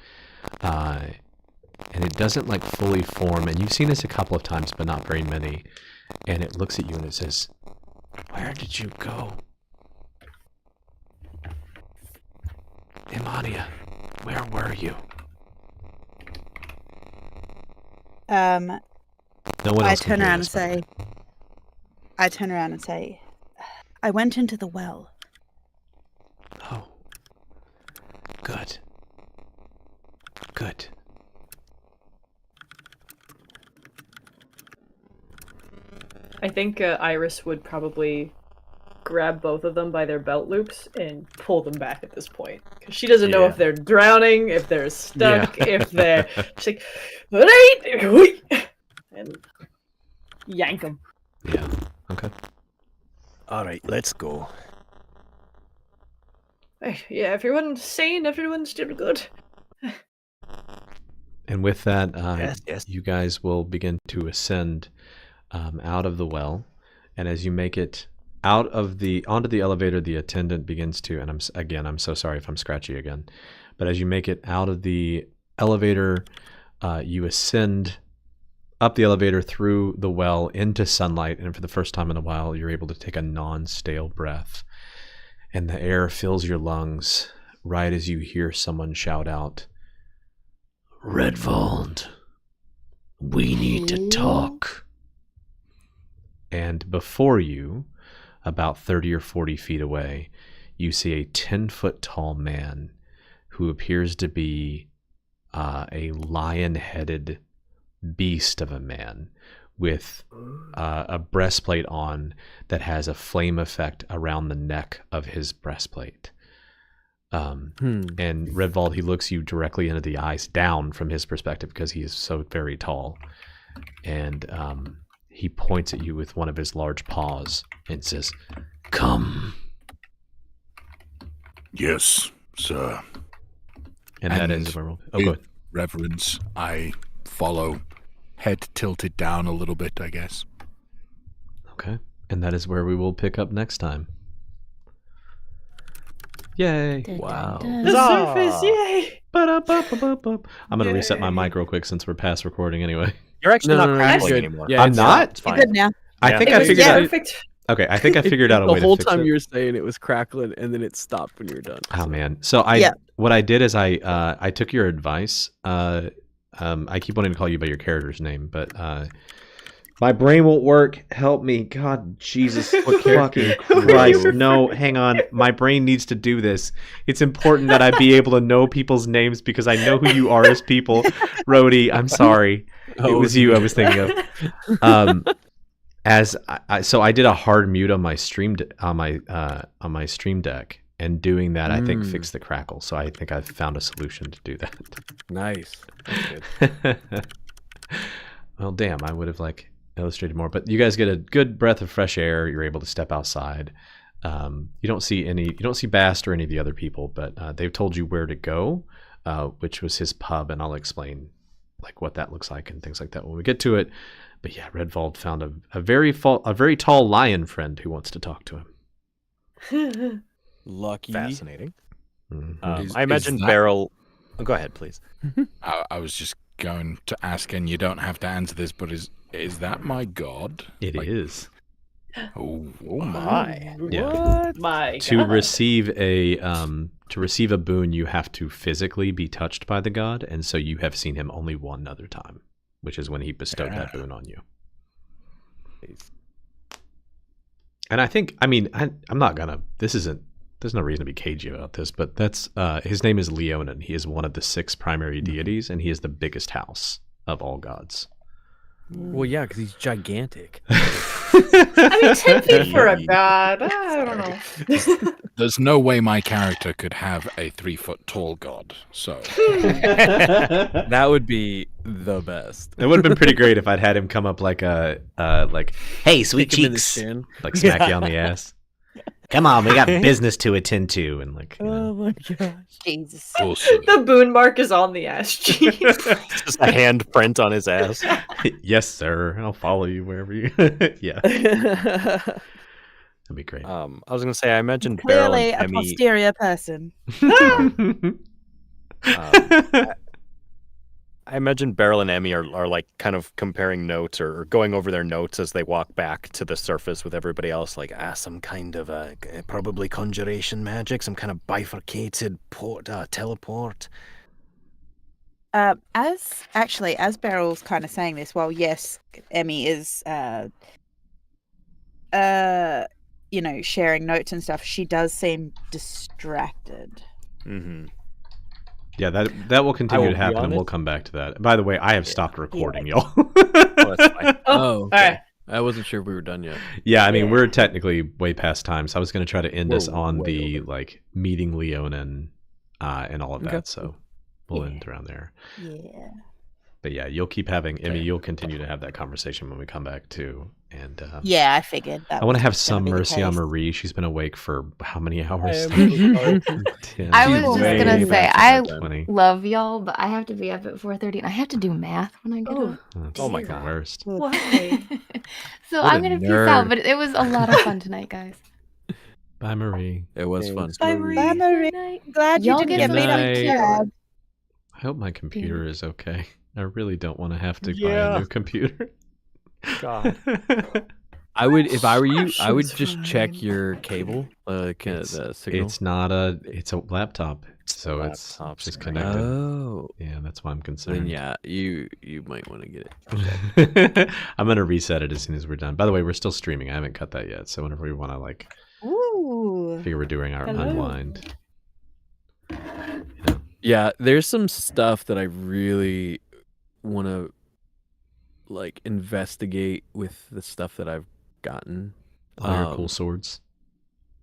And it doesn't like fully form, and you've seen this a couple of times, but not very many. And it looks at you and it says, "Where did you go? Imania, where were you?" No one I else can turn hear around and this, by the way. say, I went into the well. Oh. Good. Good. I think Iris would probably grab both of them by their belt loops and pull them back at this point. Because she doesn't know if they're drowning, if they're stuck, if they're... She's like, alright! And yank them. Yeah. Okay. All right, let's go. Yeah, everyone's sane, everyone's still good. And with that, Yes. you guys will begin to ascend out of the well, and as you make it out of onto the elevator, the attendant begins to, and I'm so sorry if I'm scratchy again, but as you make it out of the elevator, you ascend up the elevator through the well into sunlight, and for the first time in a while, you're able to take a non-stale breath, and the air fills your lungs right as you hear someone shout out, "Redvold, we need to talk." And before you, about 30 or 40 feet away, you see a 10-foot tall man who appears to be a lion-headed beast of a man with a breastplate on that has a flame effect around the neck of his breastplate. And Redvold, he looks you directly into the eyes, down from his perspective because he is so very tall. And he points at you with one of his large paws and says, "Come." Yes, sir. And that And is where we'll... Oh, go ahead. Reverence, I follow, head tilted down a little bit, I guess. Okay. And that is where we will pick up next time. Yay. Wow. The surface, yay! Ba-da-ba-ba-ba-ba. I'm going to reset my mic real quick since we're past recording anyway. You're actually No, not no, crackling you're good. anymore. Yeah, I'm it's not? It's You're fine. good now. I Yeah. think It I was figured out... perfect. Okay, I think I figured out a way The to whole fix time it. you were saying it was crackling, and then it stopped when you were done. Oh man! So what I did is I took your advice. I keep wanting to call you by your character's name, but my brain won't work. Help me, God, Jesus, fucking Christ! No, hang on. My brain needs to do this. It's important that I be able to know people's names because I know who you are as people. Rhodey, I'm sorry. It was you I was thinking of. So I did a hard mute on my stream stream deck, and doing that I think fixed the crackle. So I think I've found a solution to do that. Nice. That's good. Well, damn, I would have illustrated more, but you guys get a good breath of fresh air. You're able to step outside. You don't see Bast or any of the other people, but they've told you where to go, which was his pub, and I'll explain what that looks like and things like that when we get to it. But yeah, Redvold found a very tall lion friend who wants to talk to him. Lucky. Fascinating. Mhm. I imagine is that- Beryl. Oh, go ahead, please. I was just going to ask, and you don't have to answer this, but is that my god? It is. Oh, Oh my. Yeah. What? My To God. receive a boon, you have to physically be touched by the god, and so you have seen him only one other time, which is when he bestowed that boon on you. And I think, I'm not gonna. There's no reason to be cagey about this, but that's his name is Leonin. He is one of the 6 primary deities, and he is the biggest house of all gods. Well, yeah, because he's gigantic. I mean, 10 feet for a god. I don't know. there's no way my character could have a 3-foot tall god. So That would be the best. It would have been pretty great if I'd had him come up like hey, sweet Kick him in the cheeks, shin. like smack you on the ass. Come on, we got business to attend to, and like. You know. Oh my gosh. Jesus. also, The boon mark is on the ass cheek. Just a handprint on his ass. Yes, sir. I'll follow you wherever you. Yeah, that'd be great. I was gonna say I mentioned Beryl Clearly and a Emmy. posterior person. I imagine Beryl and Emmy are like kind of comparing notes or going over their notes as they walk back to the surface with everybody else, like some kind of probably conjuration magic, some kind of bifurcated teleport. As Beryl's kind of saying this, well, yes, Emmy is sharing notes and stuff, she does seem distracted. Mm-hmm. Yeah, that will continue to happen, and we'll honest. come back to that. By the way, I have stopped recording, y'all. Oh, that's fine. Oh, all right. I wasn't sure if we were done yet. Yeah, I mean, Yeah. we're technically way past time, so I was going to try to end We're us on way the over. like meeting Leonin and all of that. Okay. So we'll Yeah. end around there. Yeah. But yeah, you'll keep having Emmy. Okay. You'll continue to have that conversation when we come back too. And Yeah, I figured that. I want to was have gonna some be the mercy on case. Marie. She's been awake for how many hours? am 10, I was She's just way gonna say, past I that time. 20. love y'all, but I have to be up at 4:30, and I have to do math when I get Oh. up. That's Oh my the God. worst. Why? So What a I'm gonna peace out, nerd. but it was a lot of fun tonight, guys. Bye, Marie. It was fun. Thanks, Bye, Marie. Marie. Good night. Glad you Y'all didn't get get some beat up. night. Chad. I hope my computer is okay. I really don't want to have to buy Yeah. a new computer. God. I would, if I were you, I would She's just check fine. your cable, the signal. It's not it's a laptop, so it's Laptop just screen. connected. Oh, Yeah, that's why I'm then concerned. yeah, you might want to get it. I'm gonna reset it as soon as we're done. By the way, we're still streaming. I haven't cut that yet, so whenever we want to like Ooh. figure we're doing our Hello. unwind. Yeah, there's some stuff that I really want to like investigate with the stuff that I've gotten. All your cool swords.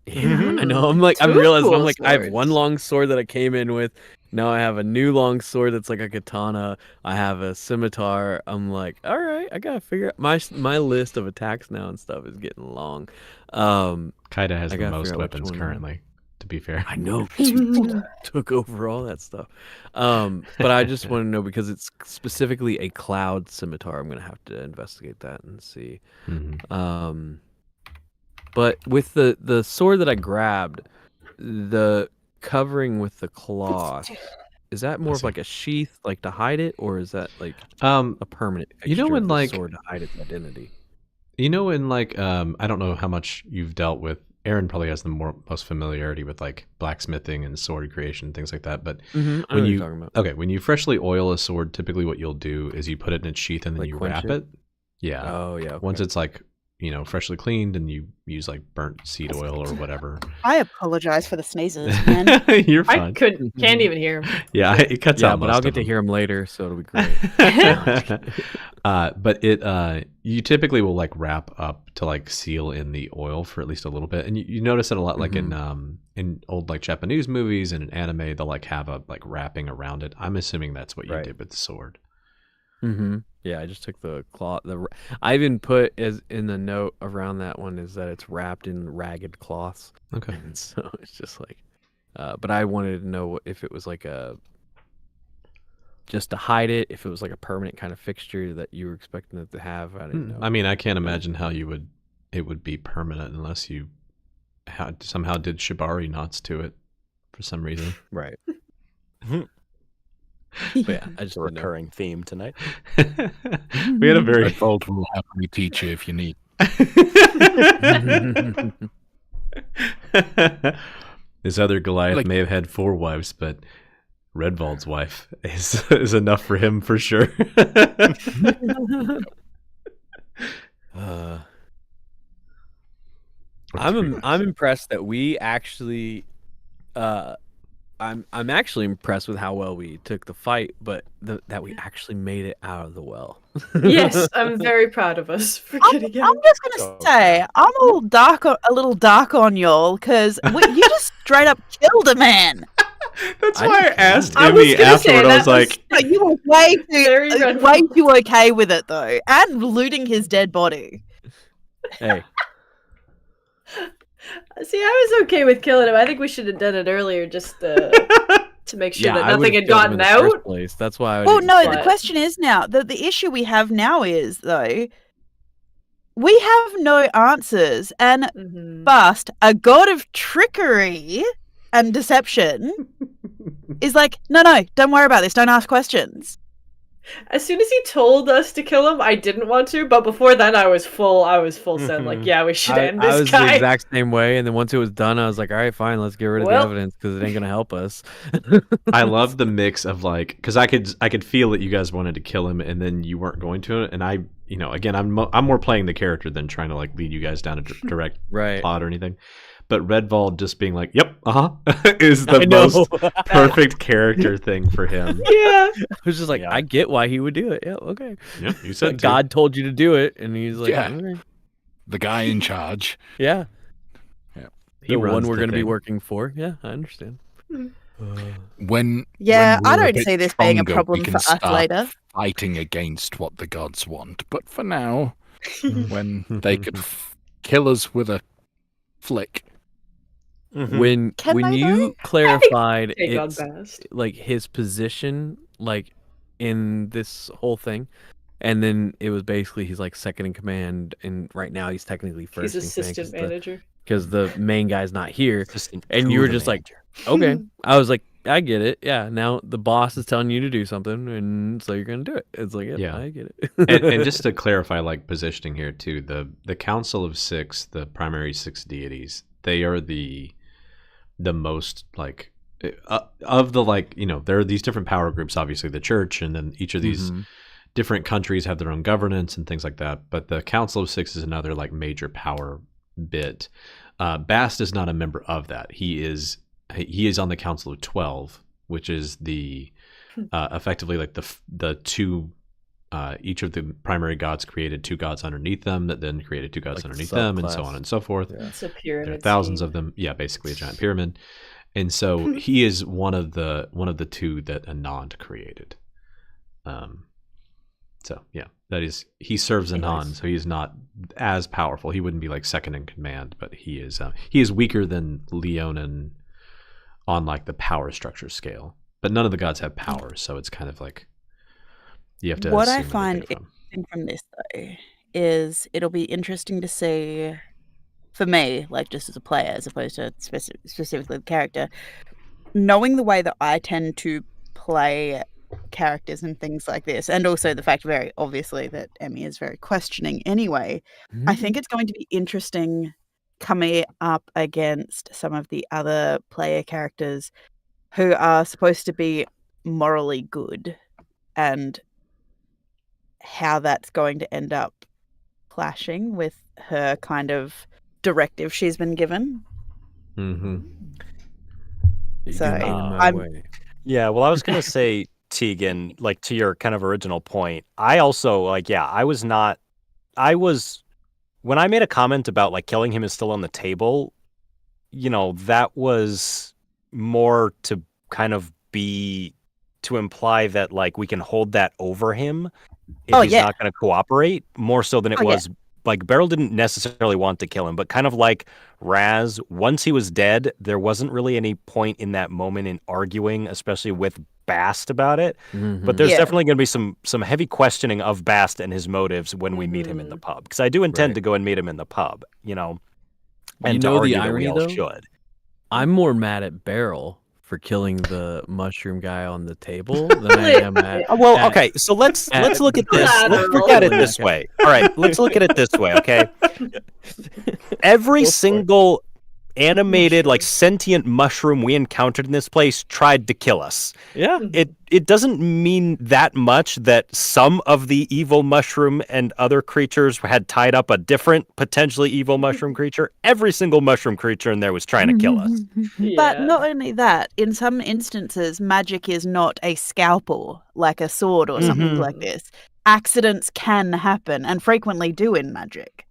Yeah, I know. I'm Two realizing I'm cool like, I have one swords. long sword that I came in with. Now I have a new long sword that's like a katana. I have a scimitar. I'm like, all right, I gotta figure out my list of attacks now and stuff is getting long. Kaida has I the gotta most figure out which weapons one. currently, to be fair. I know 'cause you took over all that stuff. But I just want to know because it's specifically a cloud scimitar. I'm gonna have to investigate that and see. Mhm. But with the sword that I grabbed, the covering with the cloth, is that more of see. like a sheath, like to hide it, or is that like Um, a permanent You know fixture when, of the like- sword to hide its identity? I don't know how much you've dealt with. Aaron probably has the most familiarity with like blacksmithing and sword creation, things like that. But Mm-hmm. I know when what you you're talking about. when you freshly oil a sword, typically what you'll do is you put it in its sheath and then Like you quench wrap it? it. Yeah. Oh yeah. Once okay. it's like freshly cleaned, and you use like burnt seed oil or whatever. I apologize for the sneezes, man. You're I fine. can't even hear him. Yeah, it cuts Yeah, out. but most I'll of get to them. hear him later, so it'll be great. But you typically will like wrap up to like seal in the oil for at least a little bit, and you notice it a lot like in old like Japanese movies and in anime, they'll like have a like wrapping around it. I'm assuming that's what you Right. did with the sword. Mm-hmm. Yeah, I just took the cloth. I even put as in the note around that one is that it's wrapped in ragged cloths, Okay. and so it's just like. But I wanted to know if it was like just to hide it, if it was like a permanent kind of fixture that you were expecting it to have. I didn't know. I mean, I can't imagine how it would be permanent unless you somehow did shibari knots to it for some reason. Right. But yeah, I just It's a didn't know. recurring theme tonight. We had a very Red Bolt will happily teach you if you need. This other Goliath Like- may have had 4 wives, but Redvald's wife is enough for him for sure. I'm impressed that we actually I'm actually impressed with how well we took the fight, but that we actually made it out of the well. Yes, I'm very proud of us for getting I'm out. just gonna say, I'm a little dark on y'all because you just straight up killed a man. That's I why I didn't- asked I was Emmy gonna say, afterward. I was that was- like, No, you were way Very too okay with it though, and looting his dead body. Hey, See, I was okay with killing him. I think we should have done it earlier, just to make sure yeah, that I nothing would've had killed him in gotten the out. first place. That's why. I Well, didn't- no, But- the question is now the issue we have now is though we have no answers, and Mhm. Bast, a god of trickery and deception, is like, no, don't worry about this. Don't ask questions. As soon as he told us to kill him, I didn't want to, but before then I was full set, like, yeah, we should end I this was guy. the exact same way, and then once it was done, I was like, all right, fine, let's get rid of Well- the evidence because it ain't gonna help us. I love the mix of like, because I could feel that you guys wanted to kill him, and then you weren't going to, and I, again, I'm more playing the character than trying to like lead you guys down a direct Right. plot or anything. But Redvald just being like, "Yep, is I the know. most perfect character thing for him. Yeah. I was just like, Yeah. I get why he would do it. Yeah, okay. Yep, you said to. God told you to do it, and he's like, Yeah. okay. The guy in charge. Yeah. He The one runs we're the going to be thing. working for. Yeah, I understand. When Yeah, when I we're a don't bit see this being a stronger, we problem can for us start later. fighting against what the gods want. But for now, when they could kill us with a flick, When Can when they, you clarified Take on it's Bast. like his position, like in this whole thing, and then it was basically he's like second in command, and right now he's technically first He's in assistant command manager. because the main guy's not here. Assistant And to you were the just like, manager. Okay, I was like, I get it. Yeah, now the boss is telling you to do something, and so you're gonna do it. It's like, Yeah. I get it. and just to clarify, like positioning here too, the Council of Six, the primary six deities, they are the most like of the like there are these different power groups, obviously the church, and then each of these Mhm. different countries have their own governance and things like that. But the Council of Six is another like major power bit. Bast is not a member of that. He is on the Council of 12, which is the effectively like the two. Each of the primary gods created two gods underneath them that then created two gods Like underneath them, and so subclass. on and so forth. Yeah. It's a There are pyramid. thousands scheme. of them. Yeah, basically a giant pyramid. And so he is one of the two that Anand created. So yeah, that is he serves Anand, Nice. so he's not as powerful. He wouldn't be like second in command, but he is weaker than Leonin on like the power structure scale. But none of the gods have power, so it's kind of like you have to. What I assume where they find get it from. interesting from this though is it'll be interesting to see for me, like just as a player as opposed to specifically the character, knowing the way that I tend to play characters and things like this, and also the fact very obviously that Emmy is very questioning anyway. I think it's going to be interesting coming up against some of the other player characters who are supposed to be morally good and how that's going to end up clashing with her kind of directive she's been given. Mhm. You're So, gonna get in my I'm- way. Yeah, well, I was gonna say, Tegan, like to your kind of original point. I also I was when I made a comment about like killing him is still on the table. That was more to kind of be to imply that like we can hold that over him if Oh, he's yeah. not going to cooperate, more so than it Oh, yeah. was. Like Beryl didn't necessarily want to kill him, but kind of like Raz, once he was dead, there wasn't really any point in that moment in arguing, especially with Bast about it. But there's Yeah. definitely going to be some heavy questioning of Bast and his motives when we meet him in the pub, because I do intend Right. to go and meet him in the pub, and You to know the argue that irony, we all though? should. I'm more mad at Beryl for killing the mushroom guy on the table than I am at. Well, at- okay, so let's at- look at this. Let's Collateral. look at it this way. All right, let's look at it this way, okay? Every Go for it. single animated, like sentient mushroom we encountered in this place tried to kill us. Yeah. It doesn't mean that much that some of the evil mushroom and other creatures had tied up a different potentially evil mushroom creature. Every single mushroom creature in there was trying to kill us. But not only that, in some instances, magic is not a scalpel, like a sword or something like this. Accidents can happen, and frequently do in magic.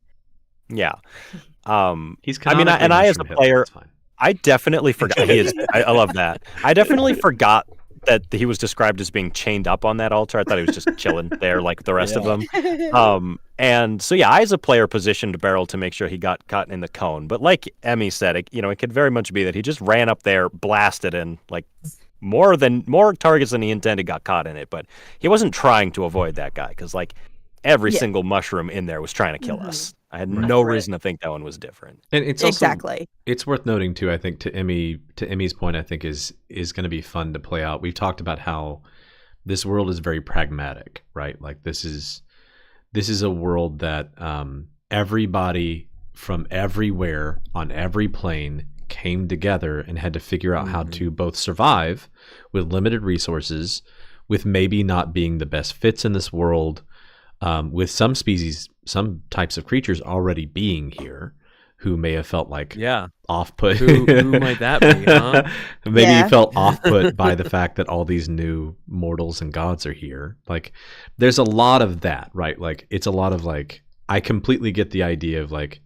Yeah. He's I as a player, I definitely forgot. He is. I love that. I definitely forgot that he was described as being chained up on that altar. I thought he was just chilling there like the rest of them. And so yeah, I as a player positioned Beryl to make sure he got caught in the cone. But like Emmy said, it could very much be that he just ran up there, blasted, and like more targets than he intended got caught in it. But he wasn't trying to avoid that guy because like every single mushroom in there was trying to kill us. I had no reason to think that one was different. And it's also, exactly. It's worth noting too, I think, to Emmy's point, I think is going to be fun to play out. We've talked about how this world is very pragmatic, right? Like this is a world that everybody from everywhere on every plane came together and had to figure out how to both survive with limited resources, with maybe not being the best fits in this world, with some species, some types of creatures already being here who may have felt like off-put. Who might that be, huh? Maybe you felt off-put by the fact that all these new mortals and gods are here. Like, there's a lot of that, right? Like, it's a lot of like, I completely get the idea of like,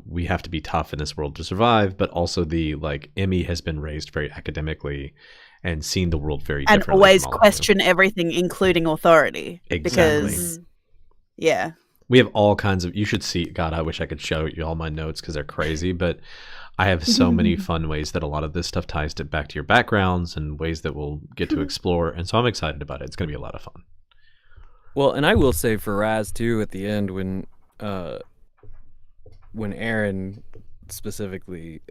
we have to be tough in this world to survive, but also the like, Emmy has been raised very academically and seen the world very differently. And always question everything, including authority. Exactly. Because, we have all kinds of, you should see, God, I wish I could show you all my notes because they're crazy, but I have so many fun ways that a lot of this stuff ties back to your backgrounds and ways that we'll get to explore. And so I'm excited about it. It's going to be a lot of fun. Well, and I will say for Raz too, at the end when Aaron specifically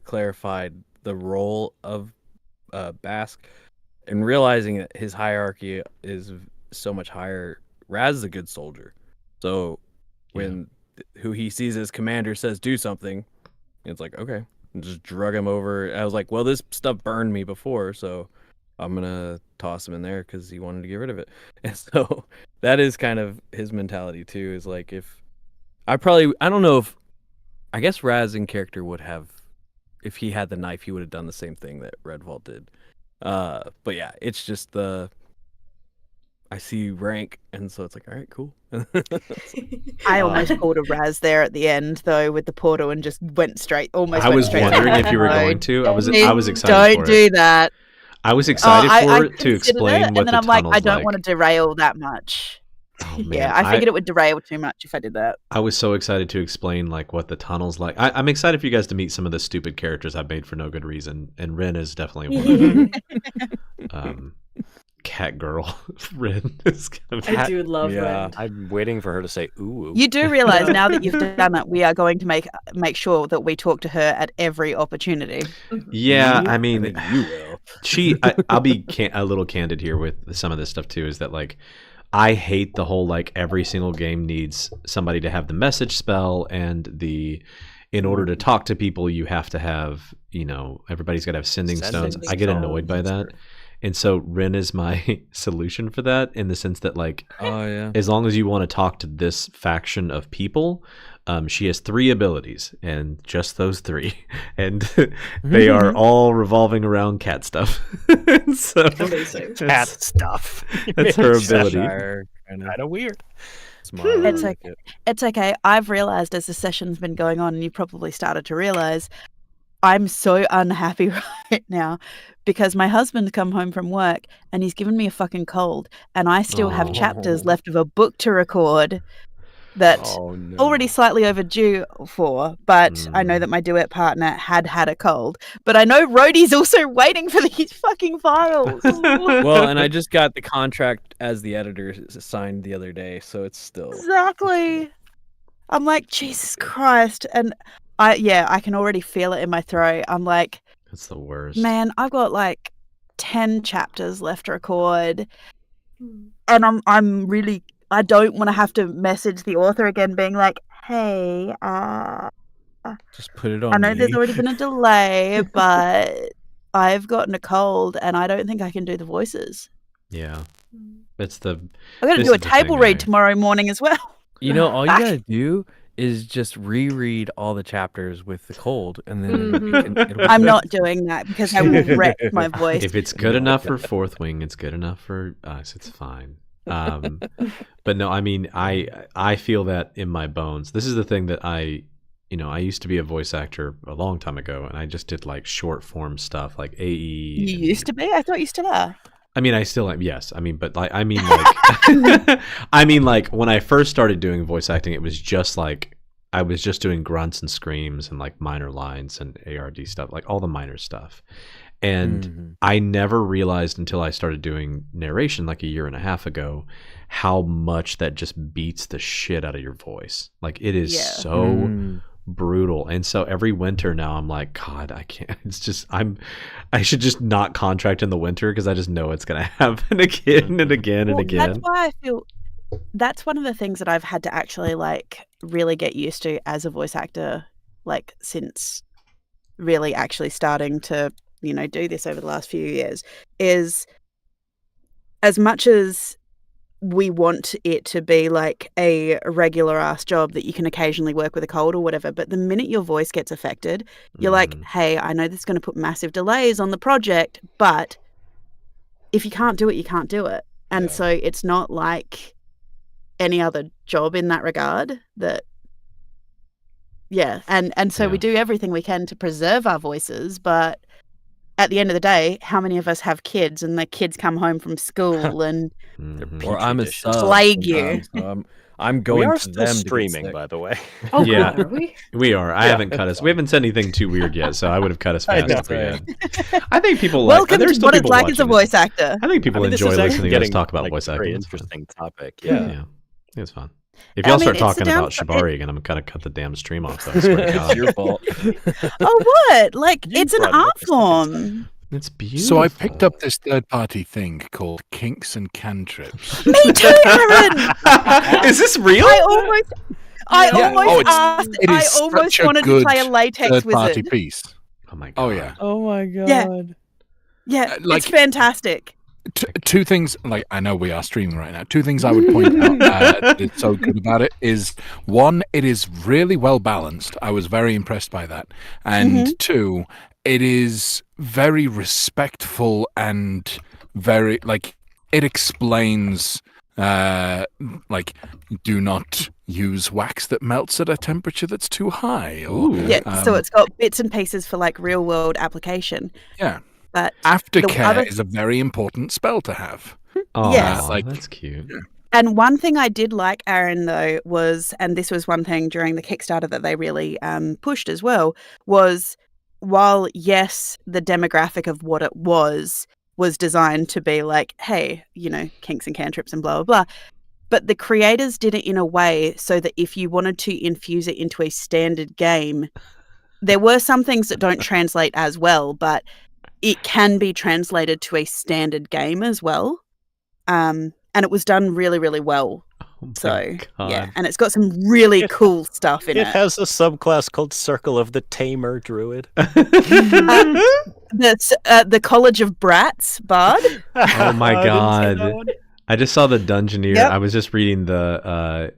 clarified the role of Bask and realizing that his hierarchy is so much higher, Raz is a good soldier. So when who he sees as commander says do something, it's like, okay, and just drug him over. I was like, well, this stuff burned me before, so I'm gonna toss him in there because he wanted to get rid of it. And so that is kind of his mentality too, is like, I don't know if, I guess Raz in character would have, if he had the knife, he would have done the same thing that Redvault did. But yeah, it's just I see rank, and so it's like, all right, cool. I almost pulled a Raz there at the end, though, with the portal and just went straight. I was wondering if you were going to. I was excited. Don't do that. I was excited for it to explain what the tunnel's like. And then I'm like, I don't want to derail that much. Oh, man. Yeah, I figured it would derail too much if I did that. I was so excited to explain like what the tunnel's like. I'm excited for you guys to meet some of the stupid characters I've made for no good reason, and Ren is definitely one of them. Cat girl, Ren is gonna be... I do love Ren. I'm waiting for her to say ooh. You do realize now that you've done it, we are going to make sure that we talk to her at every opportunity. Yeah, I mean, you will. I'll be a little candid here with some of this stuff too. Is that like, I hate the whole like every single game needs somebody to have the message spell and in order to talk to people you have to have, everybody's got to have sending stones. I get annoyed by that. And so Ren is my solution for that, in the sense that like, as long as you want to talk to this faction of people, she has 3 abilities, and just those 3, and they are all revolving around cat stuff. So cat stuff. That's her ability. Kind of weird. It's okay. It's okay. I've realized as the session's been going on, and you probably started to realize, I'm so unhappy right now because my husband's come home from work and he's given me a fucking cold, and I still have chapters left of a book to record that already slightly overdue for, but I know that my duet partner had a cold, but I know Rhodey's also waiting for these fucking files. Well, and I just got the contract as the editor signed the other day, so it's still... Exactly. I'm like, Jesus Christ. And I can already feel it in my throat. I'm like, it's the worst. Man, I've got like 10 chapters left to record, and I'm really, I don't want to have to message the author again, being like, hey, Just put it on I know me. there's already been a delay, but I've gotten a cold and I don't think I can do the voices. Yeah. It's the I'm going to This do a is the table thing, read right? tomorrow morning as well. You know, all you gotta do is just reread all the chapters with the cold, and then it'll be I'm good. not doing that because I will wreck my voice. if it's good No, enough okay. for Fourth Wing, it's good enough for us. It's fine. But no, I mean, I feel that in my bones. This is the thing that I used to be a voice actor a long time ago, and I just did like short form stuff like AE. You used to be? I thought you still are. I mean, I still am. Yes, I mean, but like, I mean, like, I mean, like when I first started doing voice acting, it was just like I was just doing grunts and screams and like minor lines and ARD stuff, like all the minor stuff. And I never realized until I started doing narration like a year and a half ago how much that just beats the shit out of your voice. Like it is so brutal. And so every winter now I'm like, God, I can't. It's just I should just not contract in the winter because I just know it's gonna happen again and again and again. That's why I feel that's one of the things that I've had to actually like really get used to as a voice actor, like since really actually starting to do this over the last few years, is as much as we want it to be like a regular ass job that you can occasionally work with a cold or whatever, but the minute your voice gets affected, you're like, hey, I know this is going to put massive delays on the project, but if you can't do it, you can't do it. And so it's not like any other job in that regard that and so we do everything we can to preserve our voices, but at the end of the day, how many of us have kids and the kids come home from school and or I'm a sub plague you? sometimes, so I'm going We are to still them to get streaming, sick. by the way. Oh, Yeah. God, are we? We are. I haven't cut us. We haven't said anything too weird yet, so I would have cut us fast if we know. had. I think people like. Welcome There's to still what it's people like as a watching it. voice actor. I think people This enjoy is actually listening to us getting, talk about like, voice a very acting. It's fun. interesting topic. Yeah, Yeah. it's fun. If y'all I mean, start it's the talking about downside- Shibari again, I'm gonna cut the damn stream off. So I swear to It's God. your fault. Oh, what? Like, You it's an brought it up art a second form. It's beautiful. So I picked up this third-party thing called Kinks and Cantrips. Me too, Aaron. Is this real? I almost Oh, asked. it I is almost such a wanted to good play a latex third-party wizard. piece. Oh my God. Oh yeah. Oh my god. Yeah. Yeah, like- it's fantastic. Two things, like I know we are streaming right now. Two things I would point out that is so good about it is one, it is really well balanced. I was very impressed by that. And two, it is very respectful and very like it explains like do not use wax that melts at a temperature that's too high. Or, Yeah, so it's got bits and pieces for like real world application. yeah. But Aftercare is a very important spell to have. Oh, Yes. that's cute. And one thing I did like, Aaron, though, was, and this was one thing during the Kickstarter that they really pushed as well, was while, yes, the demographic of what it was designed to be like, hey, kinks and cantrips and blah, blah, blah. But the creators did it in a way so that if you wanted to infuse it into a standard game, there were some things that don't translate as well, but it can be translated to a standard game as well. And it was done really, really well. Oh So, my God. yeah. And it's got some really cool stuff in It it. has a subclass called Circle of the Tamer Druid. The College of Brats Bard. Oh my I didn't see that God. one. I just saw the Dungeoneer. Yep. I was just reading the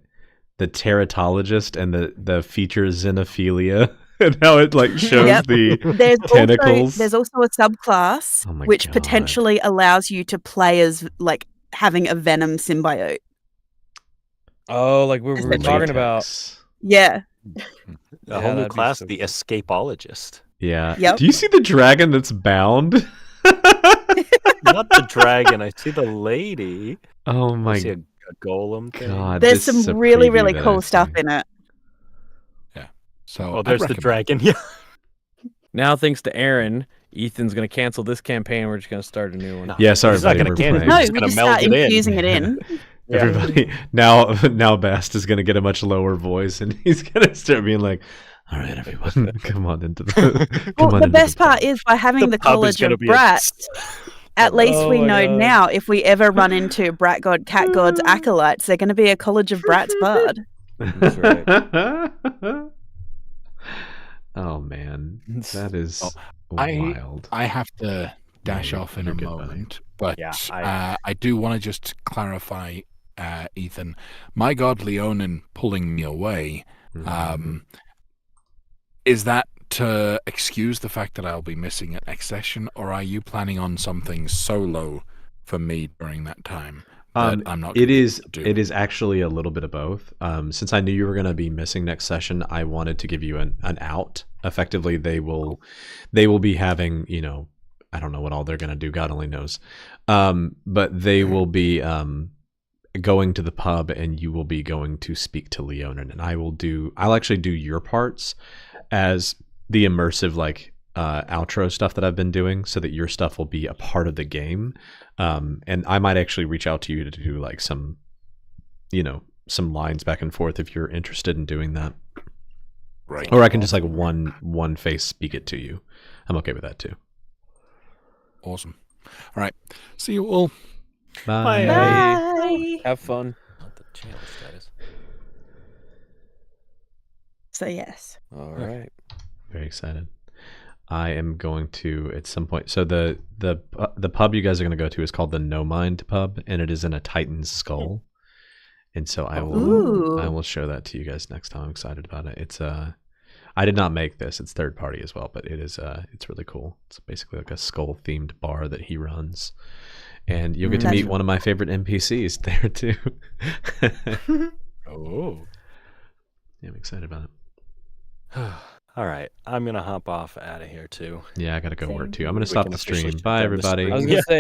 Teratologist and the feature Xenophilia and how it like shows Yep. the There's tentacles. there's also a subclass Oh my which God. potentially allows you to play as like having a venom symbiote. Oh, like we were talking about. Latex. Yeah. A Yeah, whole new that'd be class, so the cool. Escapologist. Yeah. Yep. Do you see the dragon that's bound? Not the dragon. I see the lady. Oh I my see a golem thing. God. There's this is some a really, preview really that cool I've stuff seen. in it. So Oh, I'd there's the recommend. dragon. Yeah. Now, thanks to Aaron, Ethan's going to cancel this campaign. We're just going to start a new one. Yeah, sorry, He's not buddy, gonna we're cancel. playing. No, just we gonna just meld start it in. infusing it in. Everybody now Bast is gonna get a much lower voice and he's gonna start being like, all right, everyone, come on into the Well, the best part is by having the pub is College gonna of be Brats, at least Oh we my know God. now if we ever run into Brat God, Cat God's acolytes, they're going to be a College of Brats bard. That's right. Oh man, that is wild. I have to dash Yeah, off in you're a good, buddy. moment, but Yeah, I do want to just clarify, Ethan. My god Leonin pulling me away, Mhm. is that to excuse the fact that I'll be missing at next session, or are you planning on something solo for me during that time that I'm not It going to is do? it is actually a little bit of both. Since I knew you were going to be missing next session, I wanted to give you an out. Effectively, they will be having, I don't know what all they're going to do, God only knows. But they will be going to the pub, and you will be going to speak to Leonin, and I'll actually do your parts as the immersive outro stuff that I've been doing, so that your stuff will be a part of the game. And I might actually reach out to you to do like some lines back and forth if you're interested in doing that. Right. Or I can just like one face speak it to you. I'm okay with that too. Awesome. All right. See you all. Bye. Bye. Have fun. Not the channel status. So yes. All right. Very excited. I am going to at some point. So the pub you guys are going to go to is called the No Mind Pub, and it is in a Titan's skull. And so I will show that to you guys next time. I'm excited about it. It's I did not make this. It's third party as well, but it is it's really cool. It's basically like a skull themed bar that he runs. And you'll get to meet one of my favorite NPCs there too. Oh. Yeah, I'm excited about it. All right. I'm going to hop off out of here too. Yeah, I got to go work too. I'm going to We stop can the officially stream. shut Bye, down the everybody. stream. I was going to say,